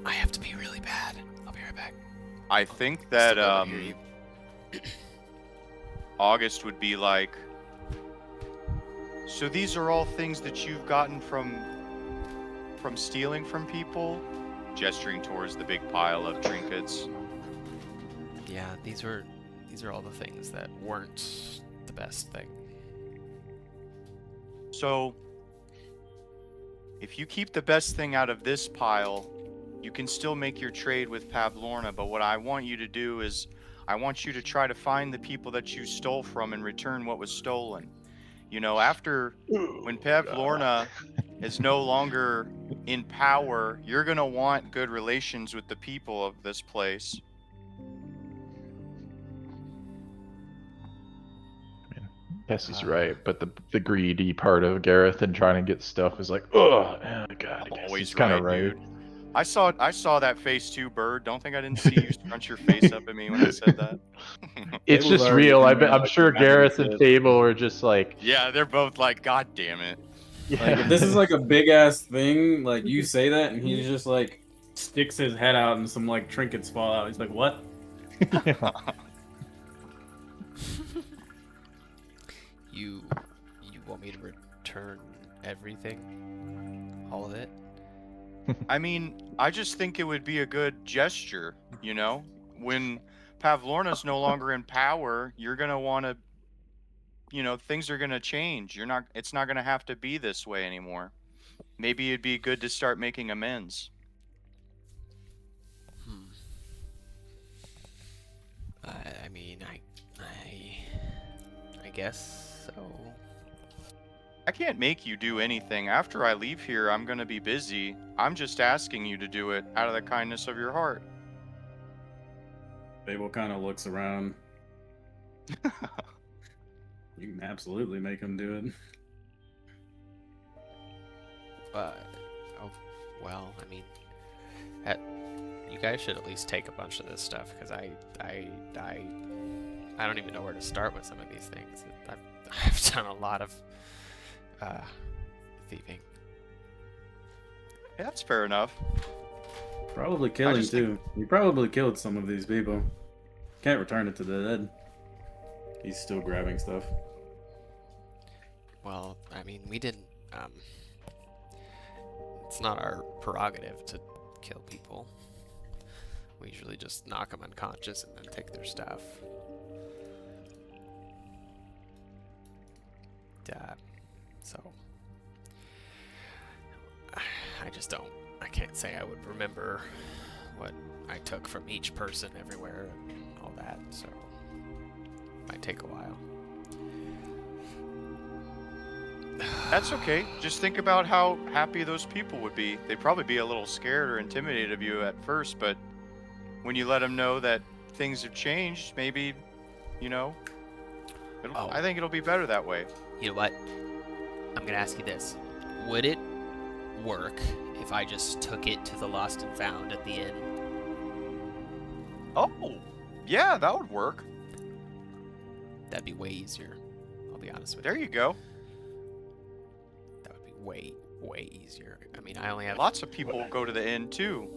I have to pee really bad. I'll be right back. I think that Still don't hear you. August would be like, so these are all things that you've gotten from stealing from people, gesturing towards the big pile of trinkets. Yeah, these are all the things that weren't the best thing. So if you keep the best thing out of this pile, you can still make your trade with Pavlorna, but what I want you to do is I want you to try to find the people that you stole from and return what was stolen. You know, after when Pavlorna is no longer in power, you're going to want good relations with the people of this place. Yes, he's right, but the greedy part of Gareth and trying to get stuff is like, oh god, I guess Always he's kind of right, right. dude. I saw that face too, Bird. Don't think I didn't see you scrunch your face up at me when I said that. It's Feybul's just already real. thinking, I'm like, sure behind Gareth the and scenes. Feybl are just like, Yeah, they're both like, God damn it. Like, if this is like a big ass thing, like you say that, and he's just like sticks his head out, and some like trinkets fall out. He's like, "What?" yeah. You want me to return everything? All of it? I mean, I just think it would be a good gesture, you know? When Pavlorna's no longer in power, you're going to want to, you know, things are going to change. It's not going to have to be this way anymore. Maybe it'd be good to start making amends. I mean, I guess so. I can't make you do anything. After I leave here, I'm going to be busy. I'm just asking you to do it out of the kindness of your heart. Feybl kind of looks around. You can absolutely make him do it. Oh, well, I mean, you guys should at least take a bunch of this stuff, because I don't even know where to start with some of these things. I've done a lot of thieving. Yeah, that's fair enough. Probably killing just too. You probably killed some of these people. Can't return it to the dead. He's still grabbing stuff. Well, I mean, we didn't. It's not our prerogative to kill people. We usually just knock them unconscious and then take their stuff. So I just don't. I can't say I would remember what I took from each person everywhere and all that. So it might take a while. That's okay. Just think about how happy those people would be. They'd probably be a little scared or intimidated of you at first, but when you let them know that things have changed, maybe, you know, I think it'll be better that way. You know what? I'm gonna ask you this. Would it work if I just took it to the Lost and Found at the inn? Oh, yeah, that would work. That'd be way easier. I'll be honest with There you. you go. That would be way easier. I mean, I only have Lots of people go to the inn too.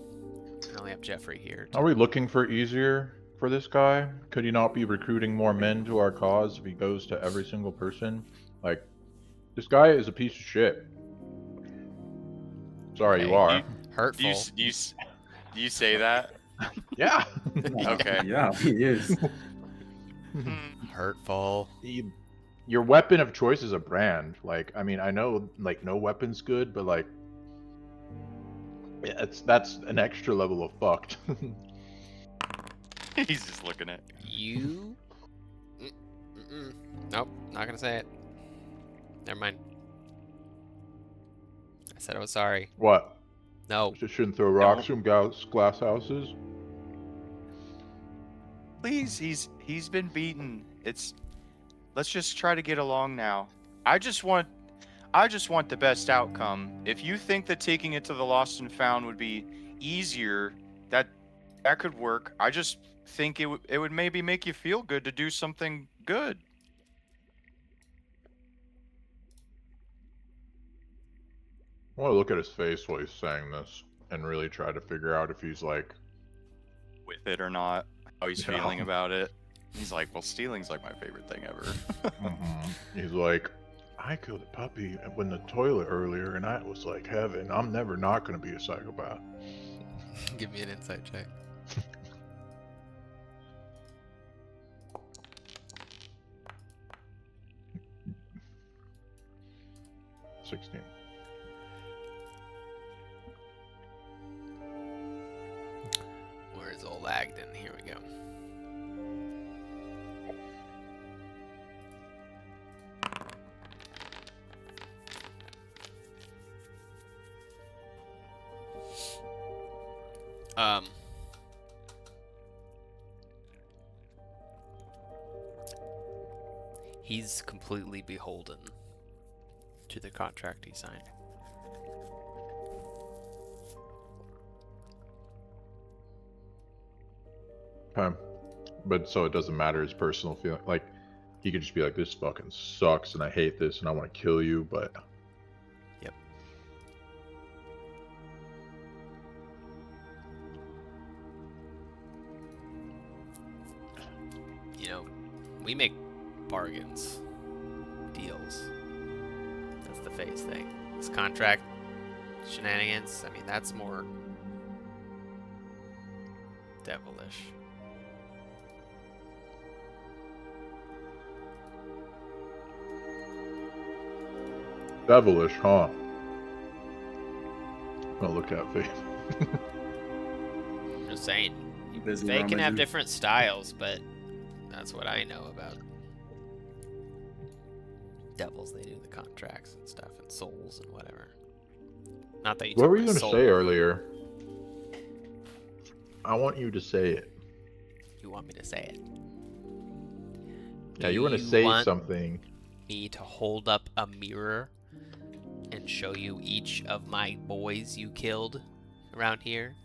I only have Jeffrey here. Are we looking for easier for this guy? Could he not be recruiting more men to our cause if he goes to every single person? Like, this guy is a piece of shit. Sorry, Okay, you are. Hurtful. Do you say that? Yeah. Okay. Yeah, he is. Hurtful. Your weapon of choice is a brand. Like, I mean, I know, like, no weapon's good, but, like, that's an extra level of fucked. He's just looking at You? Nope, not gonna say it. Never mind. I said I was sorry. What? No. Just shouldn't throw rocks from glass houses? Please, he's been beaten. Let's just try to get along now. I just want the best outcome. If you think that taking it to the Lost and Found would be easier, that could work. I just think it would maybe make you feel good to do something good. I want to look at his face while he's saying this and really try to figure out if he's like With it or not, how he's Yeah. feeling about it. He's like, well, stealing's like my favorite thing ever. He's like, I killed a puppy in the toilet earlier and that was like heaven. I'm never not going to be a psychopath. Give me an insight check. 16. Where's old Agdon? Here we go. He's completely beholden to the contract he signed. Okay. But so it doesn't matter his personal feeling. Like, he could just be like, this fucking sucks and I hate this and I want to kill you, but. Yep. You know, we make bargains, deals. That's the phase thing. This contract shenanigans, I mean, that's more devilish. Devilish, huh? I'll look at Faith. I'm just saying, Busy they can have rummaging. different styles, but that's what I know about devils. They do the contracts and stuff, and souls and whatever. Not that you. What took were you my going to soul. say earlier? I want you to say it. You want me to say it? Yeah, you want to Do say want something. me to hold up a mirror and show you each of my boys you killed around here.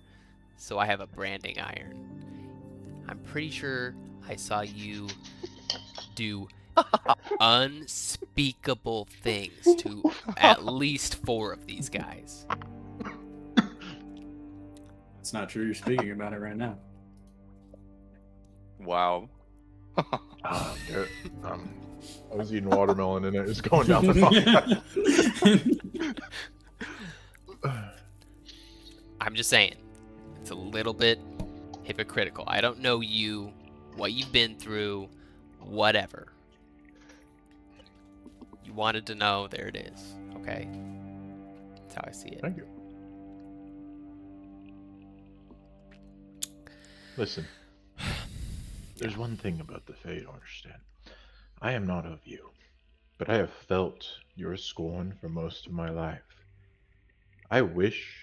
So I have a branding iron. I'm pretty sure I saw you do unspeakable things to at least 4 of these guys. It's not true. You're speaking about it right now. Wow. Garrett, I was eating watermelon and it was going down the wrong. I'm just saying, it's a little bit hypocritical. I don't know you, what you've been through, whatever. You wanted to know, there it is. Okay? That's how I see it. Thank you. Listen, there's one thing about the Fae you don't understand. I am not of you, but I have felt your scorn for most of my life. I wish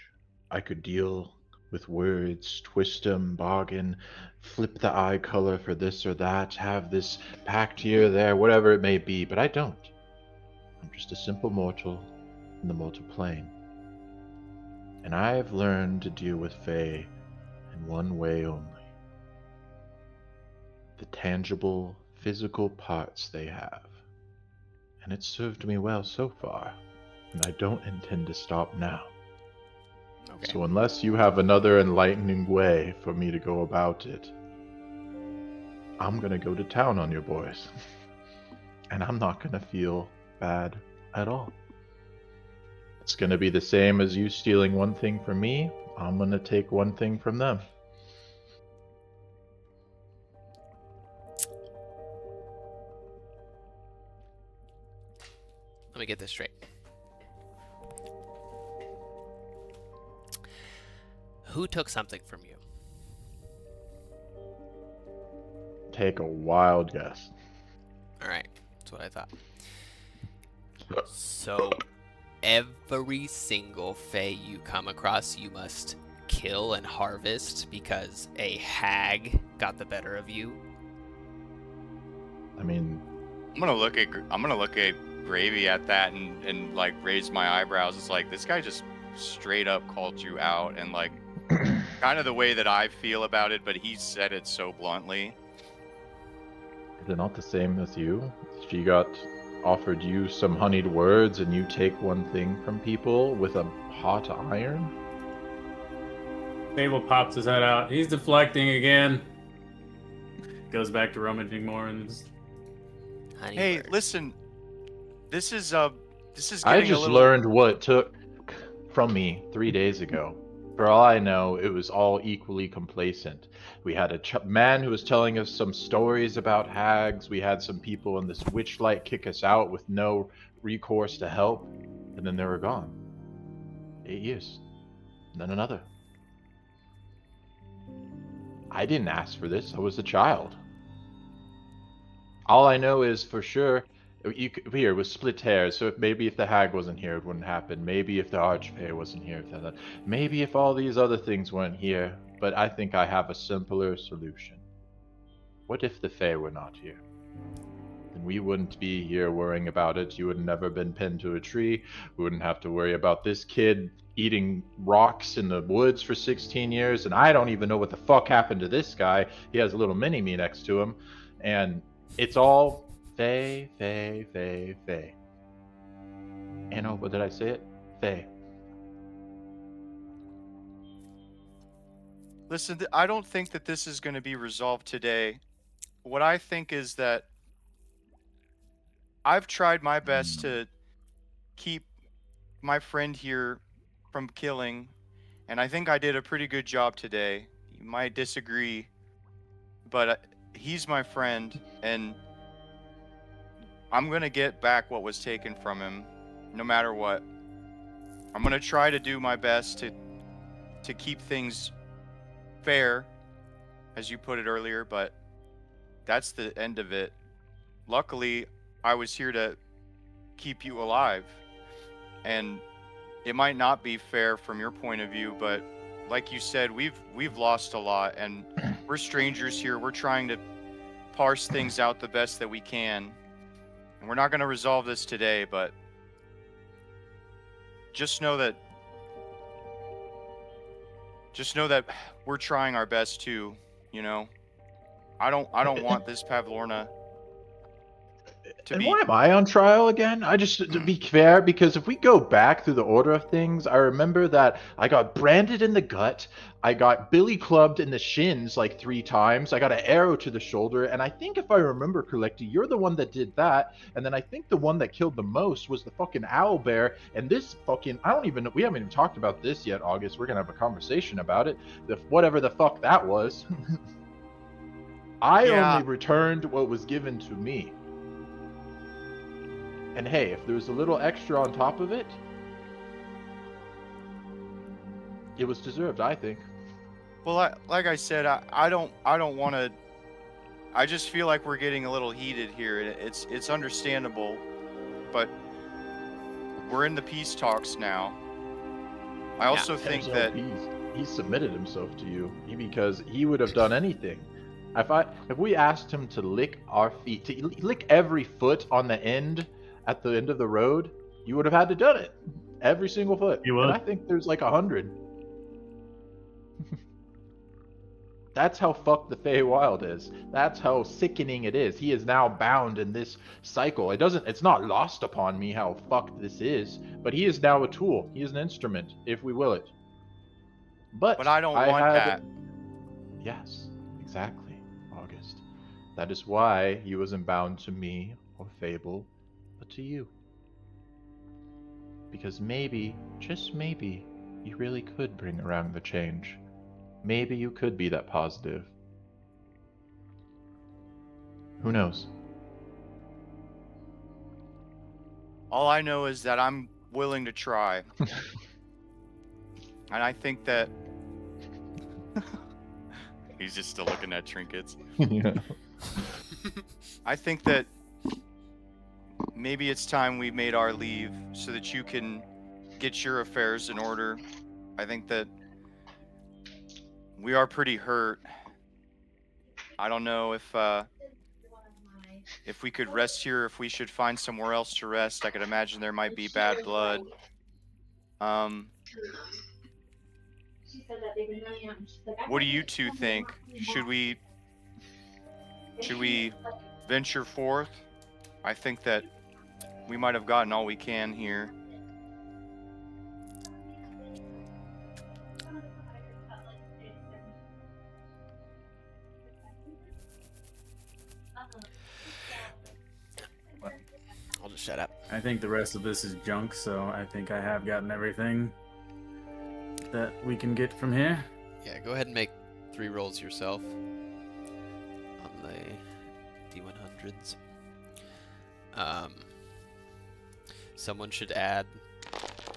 I could deal with words, twist them, bargain, flip the eye color for this or that, have this pact here, there, whatever it may be, but I don't. I'm just a simple mortal in the mortal plane. And I've learned to deal with Fae in one way only. The tangible, physical parts they have. And it's served me well so far, and I don't intend to stop now. Okay. So unless you have another enlightening way for me to go about it, I'm gonna go to town on your boys. And I'm not gonna feel bad at all. It's gonna be the same as you stealing one thing from me. I'm gonna take one thing from them. Let me get this straight. Who took something from you? Take a wild guess. Alright, that's what I thought. So, every single Fae you come across, you must kill and harvest because a hag got the better of you? I mean, I'm gonna look at Gravy at that and like raise my eyebrows. It's like, this guy just straight up called you out, and like kind of the way that I feel about it, but he said it so bluntly. is it not the same as you? She got offered you some honeyed words and you take one thing from people with a hot iron? Feybl pops his head out. He's deflecting again. Goes back to rummaging more and just... Honey Hey, bird. listen, this is I getting just a little... learned what it took from me 3 days ago. For all I know, it was all equally complacent. We had a man who was telling us some stories about hags. We had some people in this Witchlight kick us out with no recourse to help. And then they were gone. 8 years. And then another. I didn't ask for this. I was a child. All I know is for sure, here was split hairs. So maybe if the hag wasn't here, it wouldn't happen. Maybe if the archfey wasn't here, maybe if all these other things weren't here. But I think I have a simpler solution. What if the Fae were not here? Then we wouldn't be here worrying about it. You would have never been pinned to a tree. We wouldn't have to worry about this kid eating rocks in the woods for 16 years. And I don't even know what the fuck happened to this guy. He has a little mini-me next to him. And it's all Fae, Fae, Fae, Fae. And oh, what did I say it? Fae. Listen, I don't think that this is going to be resolved today. What I think is that I've tried my best to keep my friend here from killing, and I think I did a pretty good job today. You might disagree, but he's my friend, and I'm going to get back what was taken from him, no matter what. I'm going to try to do my best to keep things fair, as you put it earlier, but that's the end of it. Luckily, I was here to keep you alive, and it might not be fair from your point of view, but like you said, we've lost a lot, and we're strangers here. We're trying to parse things out the best that we can, and we're not going to resolve this today, but just know that we're trying our best too, you know. I don't want this Pavlorna to And be. why am I on trial again? I just, to be fair, because if we go back through the order of things, I remember that I got branded in the gut, I got billy clubbed in the shins like 3 times, I got an arrow to the shoulder, and I think if I remember correctly, you're the one that did that, and then I think the one that killed the most was the fucking Owlbear, and this fucking, we haven't even talked about this yet, August, we're gonna have a conversation about it, whatever the fuck that was. I Yeah. only returned what was given to me. And hey, if there was a little extra on top of it, it was deserved, I think. Well, like I said, I don't want to. I just feel like we're getting a little heated here, and it's understandable, but we're in the peace talks now. I also think that he submitted himself to you because he would have done anything. If we asked him to lick our feet, to lick every foot on the end at the end of the road, you would have had to done it. Every single foot. You would. And I think there's like 100. That's how fucked the Feywild is. That's how sickening it is. He is now bound in this cycle. It's not lost upon me how fucked this is, but he is now a tool. He is an instrument, if we will it. But I don't want that. Yes, exactly, August. That is why he wasn't bound to me or Feybl, but to you. Because maybe, just maybe, you really could bring around the change. Maybe you could be that positive. Who knows? All I know is that I'm willing to try. And I think that he's just still looking at trinkets. Yeah. I think that maybe it's time we made our leave so that you can get your affairs in order. I think that we are pretty hurt. I don't know if we could rest here, if we should find somewhere else to rest. I could imagine there might be bad blood. What do you two think? Should we venture forth? I think that we might have gotten all we can here. I'll just shut up. I think the rest of this is junk, so I think I have gotten everything that we can get from here. Yeah, go ahead and make 3 rolls yourself on the D100s. Someone should add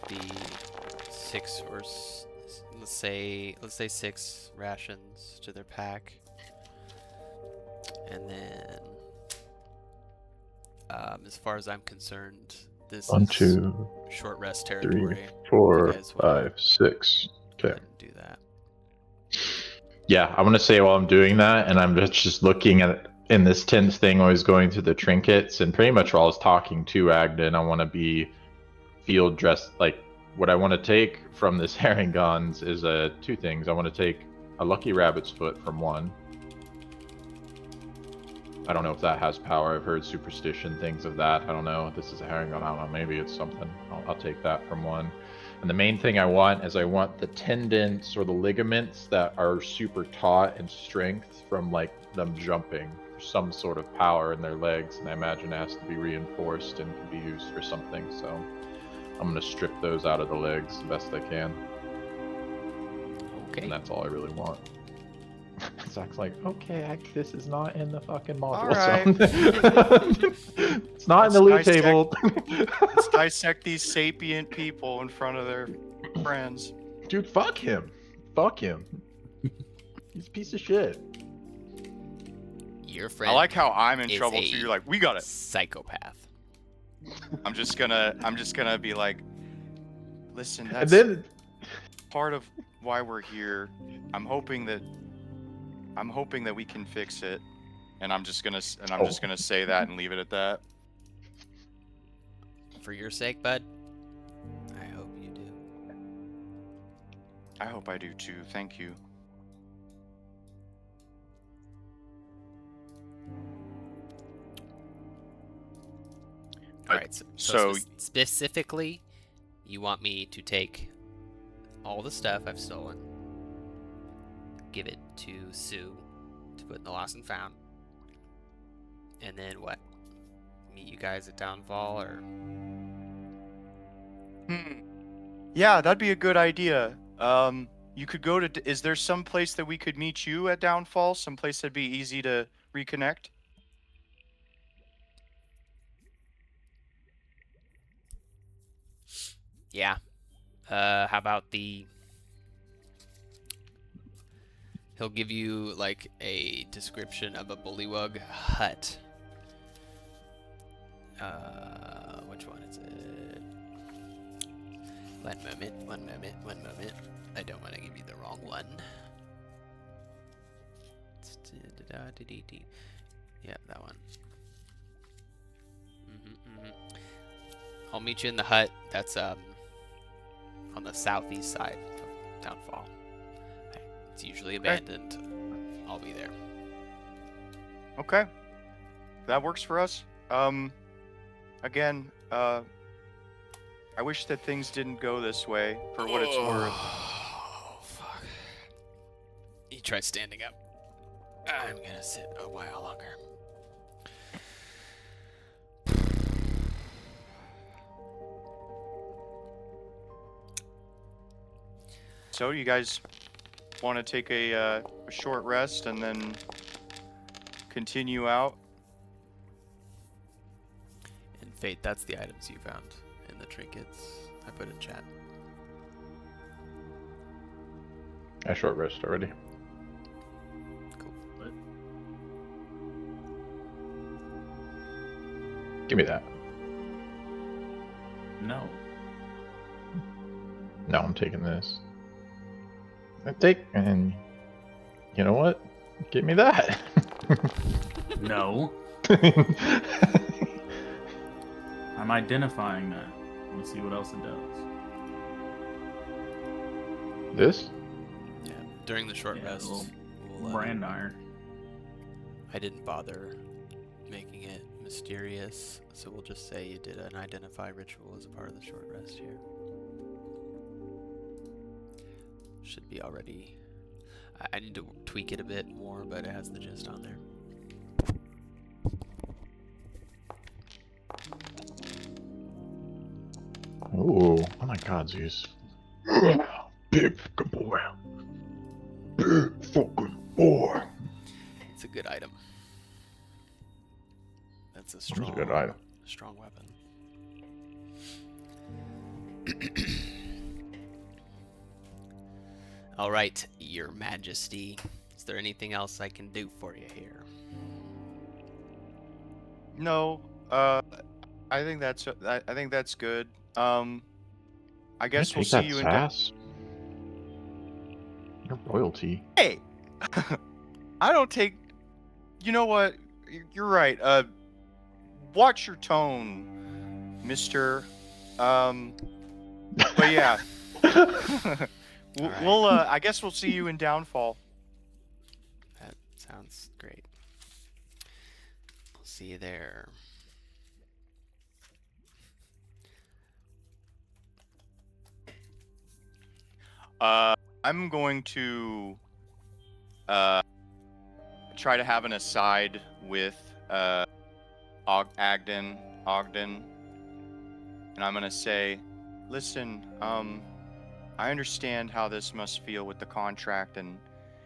the 6 or let's say 6 rations to their pack, and then as far as I'm concerned, this 1, is 2, short rest 3, territory. 4, You guys wanna 5, 6. go Okay. ahead and do that. Yeah, I want to say while I'm doing that, and I'm just looking at in this tense thing, I was going through the trinkets, and pretty much while I was talking to Agdon, I want to be field dressed. Like, what I want to take from this Herringons is 2 things. I want to take a lucky rabbit's foot from one. I don't know if that has power. I've heard superstition, things of that. I don't know. This is a Herringon. I don't know. Maybe it's something. I'll take that from one. And the main thing I want is I want the tendons or the ligaments that are super taut in strength from like them jumping. Some sort of power in their legs, and I imagine it has to be reinforced and can be used for something. So I'm gonna strip those out of the legs the best I can. Okay. And that's all I really want. Zach's like, okay, this is not in the fucking module. All right. So it's not in the loot Let's table. Let's dissect these sapient people in front of their friends. Dude, fuck him. Fuck him. He's a piece of shit. Your friend. I like how I'm in is trouble a too. You're like, we got it. Psychopath. I'm just gonna be like, listen, And that's then part of why we're here. I'm hoping that we can fix it, and I'm just gonna say that and leave it at that. For your sake, bud, I hope you I hope I do too. Thank you. All right. So specifically, you want me to take all the stuff I've stolen, give it to Sue to put in the lost and found, and then what? Meet you guys at Downfall, or? Yeah, that'd be a good idea. You could go to. Is there some place that we could meet you at Downfall? Some place that'd be easy to reconnect? Yeah. How about the... He'll give you, like, a description of a bullywug hut. Which one is it? One moment. I don't want to give you the wrong one. Yeah, that one. I'll meet you in the hut. That's on the southeast side of Downfall. It's usually abandoned. I'll be there. Okay. That works for us. Again, I wish that things didn't go this way, for what it's worth. Oh, fuck. You try standing up. I'm gonna sit a while longer. So, you guys want to take a short rest and then continue out? And Fate, that's the items you found in the trinkets I put in chat. I short rest already. Cool. Give me that. No. No, I'm taking this. And you know what? Give me that. No. I'm identifying that. Let's see what else it does. This? Yeah. During the short Yeah, rest, little we'll, brand iron. I didn't bother making it mysterious, so we'll just say you did an identify ritual as a part of the short rest here. Should be already... I need to tweak it a bit more, but it has the gist on there. Ooh, oh my god, Zeus. Big fucking boy. Big fucking boy. It's a good item. That's a It's strong, a good item. strong weapon. All right, Your Majesty. Is there anything else I can do for you here? No. I think that's good. I guess Can we'll take see that you in. sass? You're royalty. Hey, I don't take. You know what? You're right. Watch your tone, Mister. But yeah. We'll. I guess we'll see you in Downfall. That sounds great. We'll see you there. I'm going to try to have an aside with Agdon, and I'm gonna say, listen, I understand how this must feel with the contract, and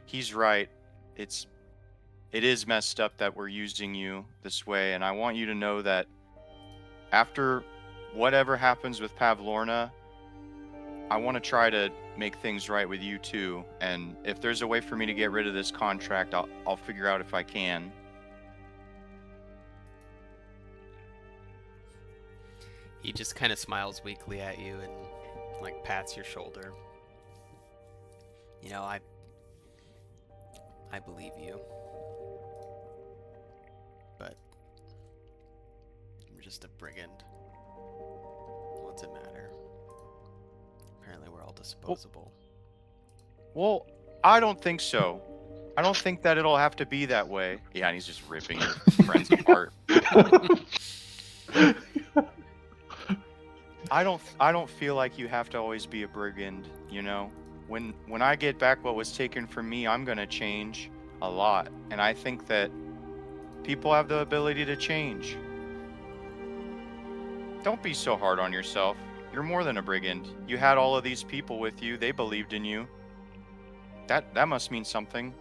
he's right. It is messed up that we're using you this way, and I want you to know that after whatever happens with Pavlorna, I want to try to make things right with you too, and if there's a way for me to get rid of this contract, I'll figure out if I can. He just kind of smiles weakly at you and like pats your shoulder. You know, I believe you. But I'm just a brigand. What's it matter? Apparently we're all disposable. Well, I don't think so. I don't think that it'll have to be that way. Yeah, and he's just ripping your friends apart. I don't feel like you have to always be a brigand, you know? When I get back what was taken from me, I'm gonna change a lot. And I think that people have the ability to change. Don't be so hard on yourself. You're more than a brigand. You had all of these people with you. They believed in you. That must mean something.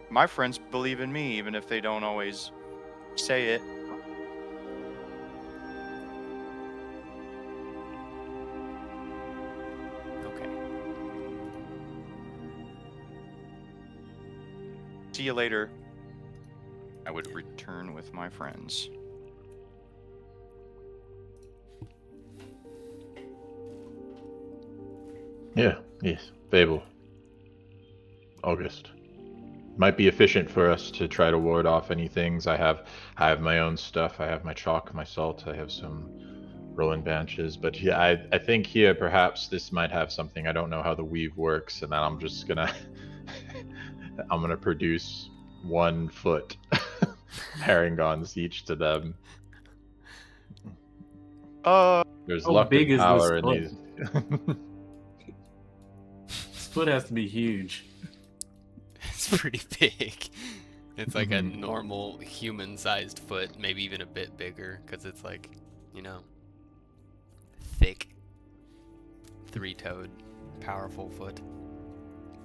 My friends believe in me, even if they don't always say it. Okay. See you later. I would return with my friends. Yeah, yes. Feybl. August. Might be efficient for us to try to ward off any things. I have my own stuff. I have my chalk, my salt. I have some rolling branches. But yeah, I think here perhaps this might have something. I don't know how the weave works, and then I'm just gonna I'm gonna produce 1 foot herringons each to them. There's How luck big and is power this in these. This foot has to be huge. It's pretty big. It's like a normal human-sized foot, maybe even a bit bigger, because it's like, you know, thick, 3-toed, powerful foot,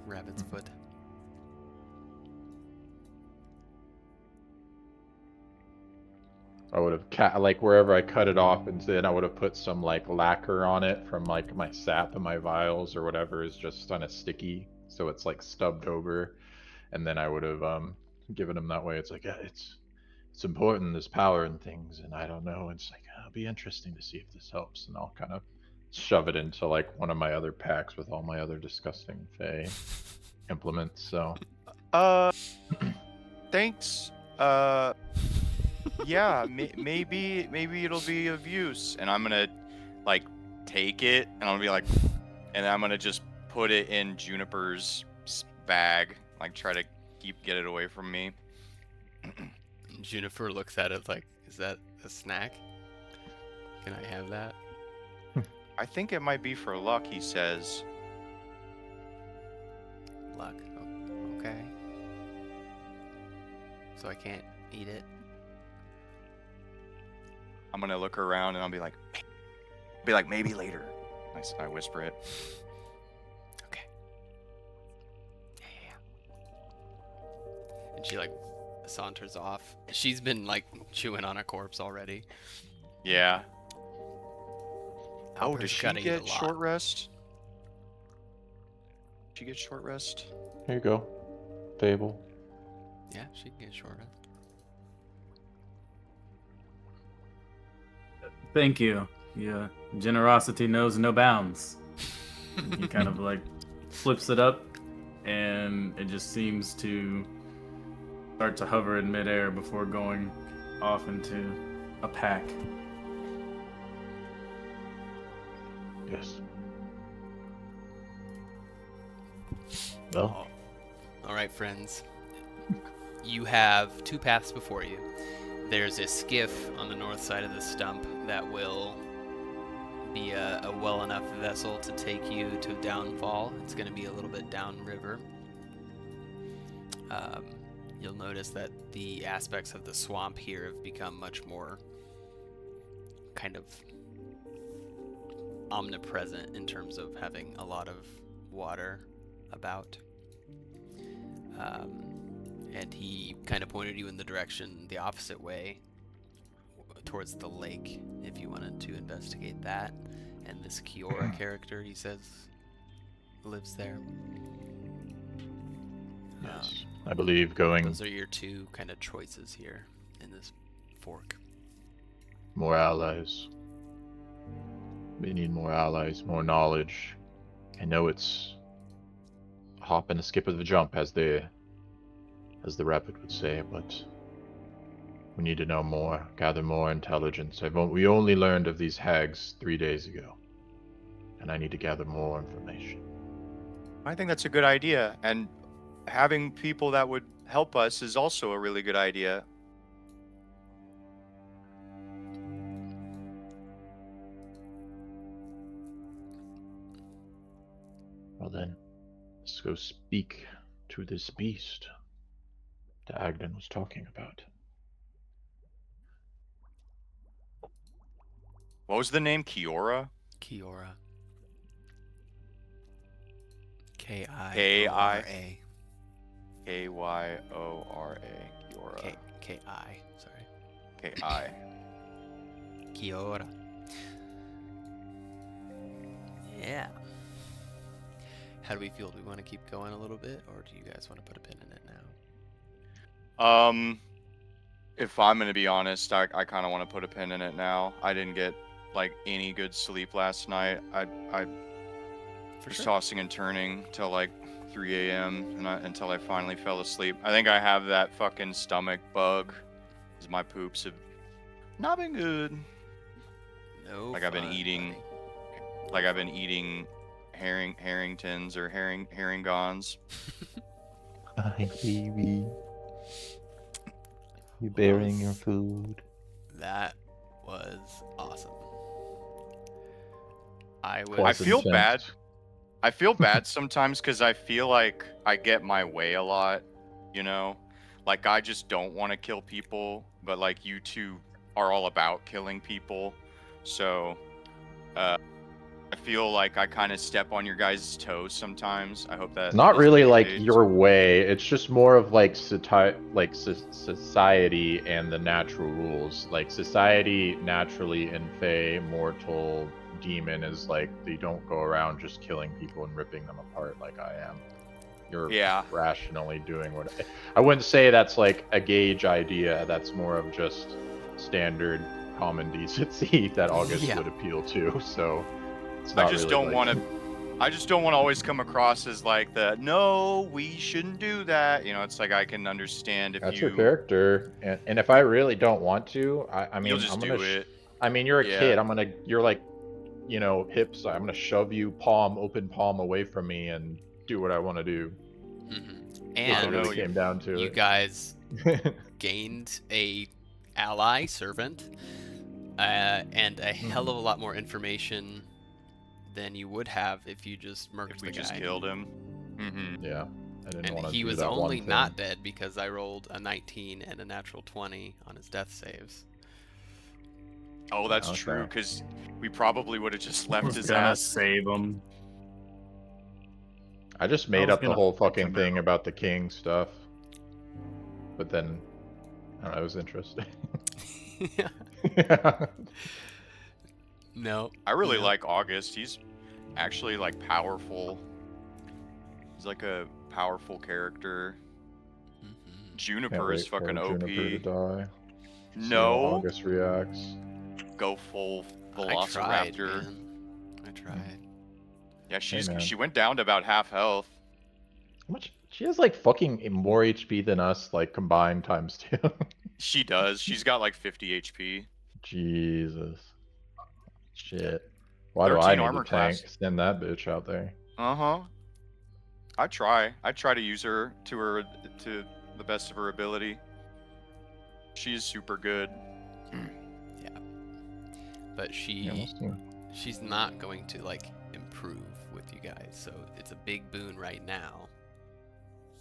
rabbit's foot. I would have like wherever I cut it off, and then I would have put some like lacquer on it from like my sap and my vials or whatever is just kind of sticky, so it's like stubbed over, and then I would have given him that way. It's like, yeah, it's important. There's power in things, and I don't know. It's like it'll be interesting to see if this helps, and I'll kind of shove it into like one of my other packs with all my other disgusting Fey implements. So, Thanks. Yeah, maybe it'll be of use. And I'm gonna like take it, and I'm gonna be like, and I'm gonna just put it in Juniper's bag, like try to get it away from me. Juniper looks at it like, is that a snack? Can I have that? I think it might be for luck, he says. Luck. Oh, okay. So I can't eat it? I'm gonna look around and I'll be like, maybe later. I whisper it. Okay. Yeah. And she like saunters off. She's been like chewing on a corpse already. Yeah. Oh, Owlbear's does she gotta eat a get lot. short rest? She get short rest? here you go, Feybl. Yeah, she can get short rest. Thank you. Yeah, generosity knows no bounds. He kind of like flips it up, and it just seems to start to hover in midair before going off into a pack. Yes. Well, All right, friends. You have 2 paths before you. There's a skiff on the north side of the stump that will be a well enough vessel to take you to Downfall. It's going to be a little bit downriver. You'll notice that the aspects of the swamp here have become much more kind of omnipresent in terms of having a lot of water about. And he kind of pointed you in the direction, the opposite way, towards the lake, if you wanted to investigate that. And this Kiora character, he says, lives there. yes. I believe going Those are your 2 kind of choices here in this fork. more allies. We need more allies, more knowledge. I know it's a hop and a skip of the jump, as the rapid would say, but we need to know more, gather more intelligence. We only learned of these hags 3 days ago, and I need to gather more information. I think that's a good idea, and having people that would help us is also a really good idea. Well then, let's go speak to this beast that Agdon was talking about. What was the name? Kiora? Kiora. Kiora. K-I-O-R-A. K-Y-O-R-A. Kiora. K-I. Sorry. K-I. Kiora. Yeah. How do we feel? Do we want to keep going a little bit, or do you guys want to put a pin in it now? If I'm gonna be honest, I kind of want to put a pin in it now. I didn't get like any good sleep last night. I was tossing and turning till like 3 a.m. until I finally fell asleep. I think I have that fucking stomach bug, because my poops have not been good. No. Like I've been eating, like I've been eating Harringtons or herringons. Hi, baby. You bearing your food? That was awesome. I Pleasant feel sense. bad. I feel bad sometimes because I feel like I get my way a lot, you know? Like I just don't want to kill people, but like you two are all about killing people. So I feel like I kind of step on your guys' toes sometimes. I hope that It's not isn't really the like case. your way. It's just more of like society and the natural rules. Like society naturally in Fey, mortal, demon is like they don't go around just killing people and ripping them apart like I am. You're rationally doing what I wouldn't say that's like a gauge idea. That's more of just standard common decency that August would appeal to. So it's not I just really don't like... want to. I just don't want to always come across as like the no, we shouldn't do that. You know, it's like I can understand if That's you. your character, and if I really don't want to, I mean, You'll just I'm do gonna. it. I mean, you're a Yeah. kid. You're like, you know, hips. I'm gonna shove you open palm away from me and do what I want to do. Mm-hmm. If it And really came down to you it. guys gained a ally servant and a hell of a lot more information than you would have if you just murked If we the just guy. killed him. Mm-hmm. Yeah, I didn't And want to he do was that only one not thing. dead because I rolled a 19 and a natural 20 on his death saves. Oh, that's Okay. true. Because we probably would have just left was his gonna ass. save him. I just made was up the gonna whole fix fucking him thing out. about the king stuff, but then I don't know, it was interesting. Yeah. No. I really no. like August. He's actually like powerful. He's like a powerful character. Mhm. Juniper Can't is wait for fucking OP. Juniper to die. See how No, August reacts. go full I tried, Velociraptor. man. I tried. Yeah, man. she went down to about half health. How much? She has like fucking more HP than us, like combined times 2. She does. She's got like 50 HP. Jesus. Shit. Why do I 13 need armor to tank? class. Send that bitch out there. Uh-huh. I try to use her to the best of her ability. She's super good. Yeah. But Yeah, we'll see. she's not going to like improve with you guys. So it's a big boon right now.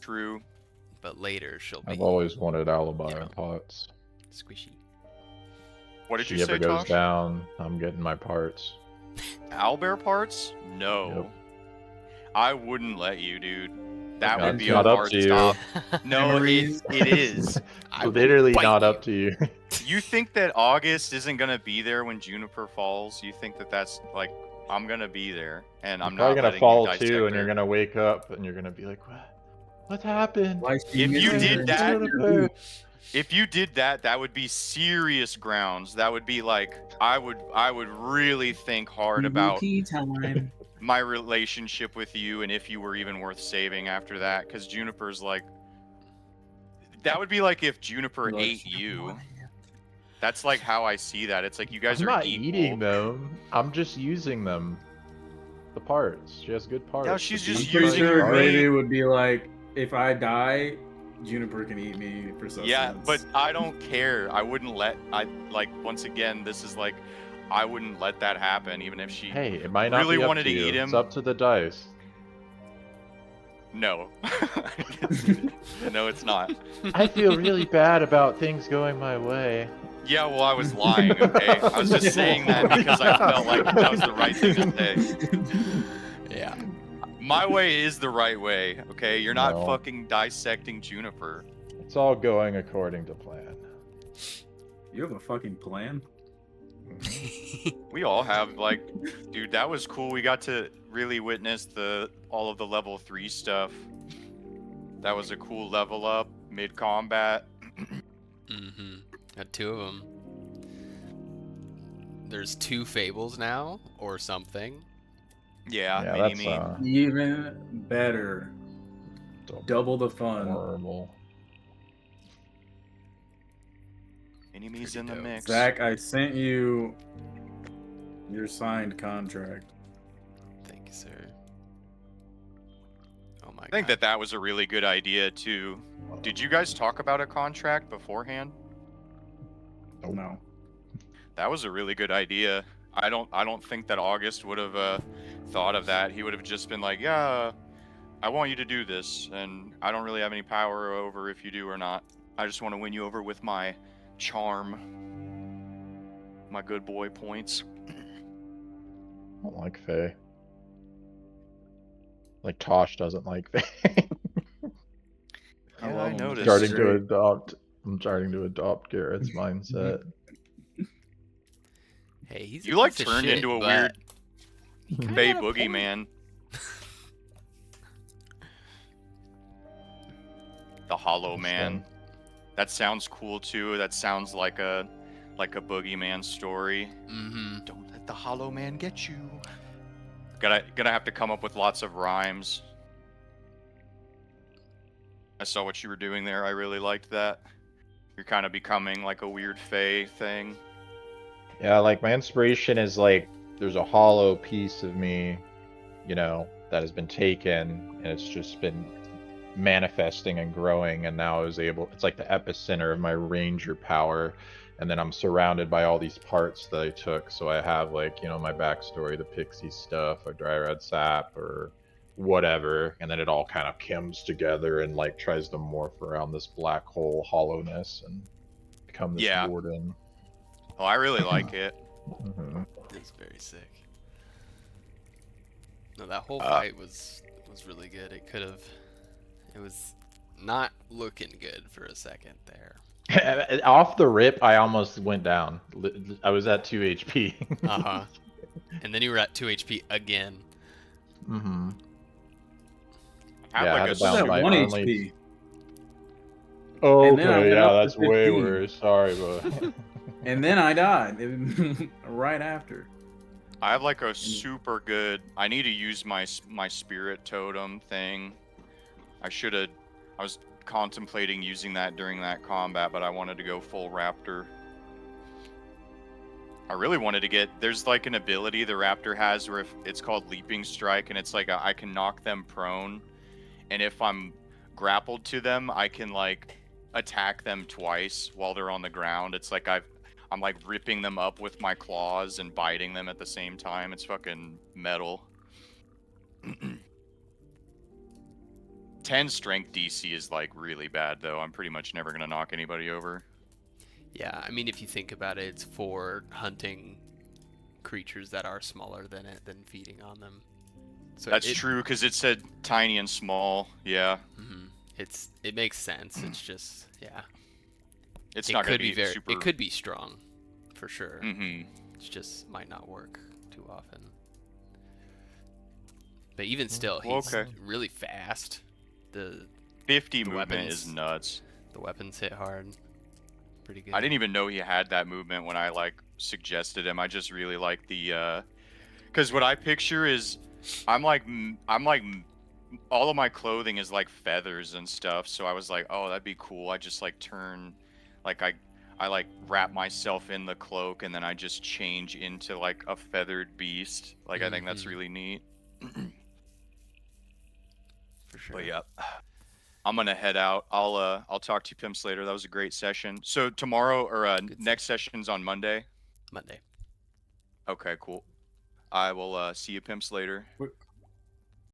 True. But later she'll be I've always wanted alibi you know. pots. squishy. What did She you ever say, goes Tosh? down, I'm getting my parts. Owlbear parts? No. Yep. I wouldn't let you, dude. That It's would be a not up hard to you. stop. No, Memories. it is. I will Literally bite not you. up to you. You think that August isn't gonna be there when Juniper falls? You think that that's like I'm gonna be there, and I'm You're probably not gonna letting fall you dissect too, and you're her. gonna wake up, and you're gonna be like, "What happened?" Why she If you missing did her that- entire boot? If you did that, that would be serious grounds. That would be like I would really think hard about PvP time. my relationship with you and if you were even worth saving after that. Because Juniper's like, that would be like if Juniper Look, ate you. That's like how I see that. It's like you guys I'm are not equal. eating them. I'm just using them. the parts. She has good parts. Yeah, she's The just I'm beast pretty using sure her Gravy meat. would be like, if I die, Juniper can eat me for sustenance. Yeah, but I don't care. I wouldn't let. Once again, this is like, I wouldn't let that happen, even if she Hey, it might not really be up wanted to to you. eat It's him. up to the dice. No. No, it's not. I feel really bad about things going my way. Yeah, well, I was lying, okay? I was just saying that because I felt like that was the right thing to say. Yeah. My way is the right way, okay? You're not No. fucking dissecting Juniper. It's all going according to plan. You have a fucking plan? We all have, like, dude, that was cool. We got to really witness all of the level 3 stuff. That was a cool level up mid-combat. Mm-hmm. Got 2 of them. There's 2 Feybles now, or something. Yeah, Yeah, mini-me. that's Even better. Double the fun. horrible. Mini-me's Pretty in the dope. mix. Zach, I sent you your signed contract. Thank you, sir. Oh my I think god. that was a really good idea, too. Did you guys talk about a contract beforehand? Nope. No. That was a really good idea. I don't think that August would have thought of that. He would have just been like, yeah, I want you to do this, and I don't really have any power over if you do or not. I just want to win you over with my charm, my good boy points. I don't like Faye. Like Tosh doesn't like Faye. Yeah, love I him. noticed. starting to Great. adopt. I'm starting to adopt Garrett's mindset. Hey, he's You a like piece of turned shit, into a but weird he kinda Bay had a Boogie point. man. The Hollow Man. Interesting. That sounds cool too. That sounds like a boogeyman story. Mm-hmm. Don't let the Hollow Man get you. Gonna have to come up with lots of rhymes. I saw what you were doing there. I really liked that. You're kind of becoming like a weird Fae thing. Yeah, like my inspiration is like there's a hollow piece of me, you know, that has been taken and it's just been manifesting and growing, and now is able, it's like the epicenter of my ranger power, and then I'm surrounded by all these parts that I took. So I have, like, you know, my backstory, the pixie stuff, or dry red sap, or whatever, and then it all kind of comes together and like tries to morph around this black hole hollowness and become this Yeah. warden. Oh, I really like it. Mhm. It's very sick. No, that whole Uh, fight was really good. It was not looking good for a second there. Off the rip, I almost went down. I was at 2 HP. Uh-huh. And then you were at 2 HP again. Mm-hmm. Have Yeah, I like had a to bounce What's that my 1 only- HP? Oh, And then I okay, went yeah, up to that's way 15. worse. Sorry, but And then I died right after. I have like a super good. I need to use my spirit totem thing. I was contemplating using that during that combat, but I wanted to go full raptor. I really wanted to get. There's like an ability the raptor has where if it's called leaping strike, and it's like I can knock them prone, and if I'm grappled to them, I can like attack them twice while they're on the ground. It's like I'm like ripping them up with my claws and biting them at the same time. It's fucking metal. 10 strength DC is like really bad though. I'm pretty much never gonna knock anybody over. Yeah, I mean, if you think about it, it's for hunting creatures that are smaller than it than feeding on them. So That's true because it said tiny and small. Yeah, Mhm. It makes sense. It's just it's it not gonna could be very super. it could be strong, for sure. Mm-hmm. It just might not work too often. But even still, Well, he's okay. really fast. The 50 The movement weapons. is nuts. weapons hit hard. Pretty good. I didn't even know he had that movement when I like suggested him. I just really like the because what I picture is I'm like all of my clothing is like feathers and stuff. So I was like, oh, that'd be cool. I just like turn, like I like wrap myself in the cloak and then I just change into like a feathered beast. Like I think that's Mhm. really neat. For sure. But yeah, I'm gonna head out. I'll talk to you pimps later. That was a great session. So tomorrow or next session's on Monday. Monday. Okay, cool. I will see you pimps later.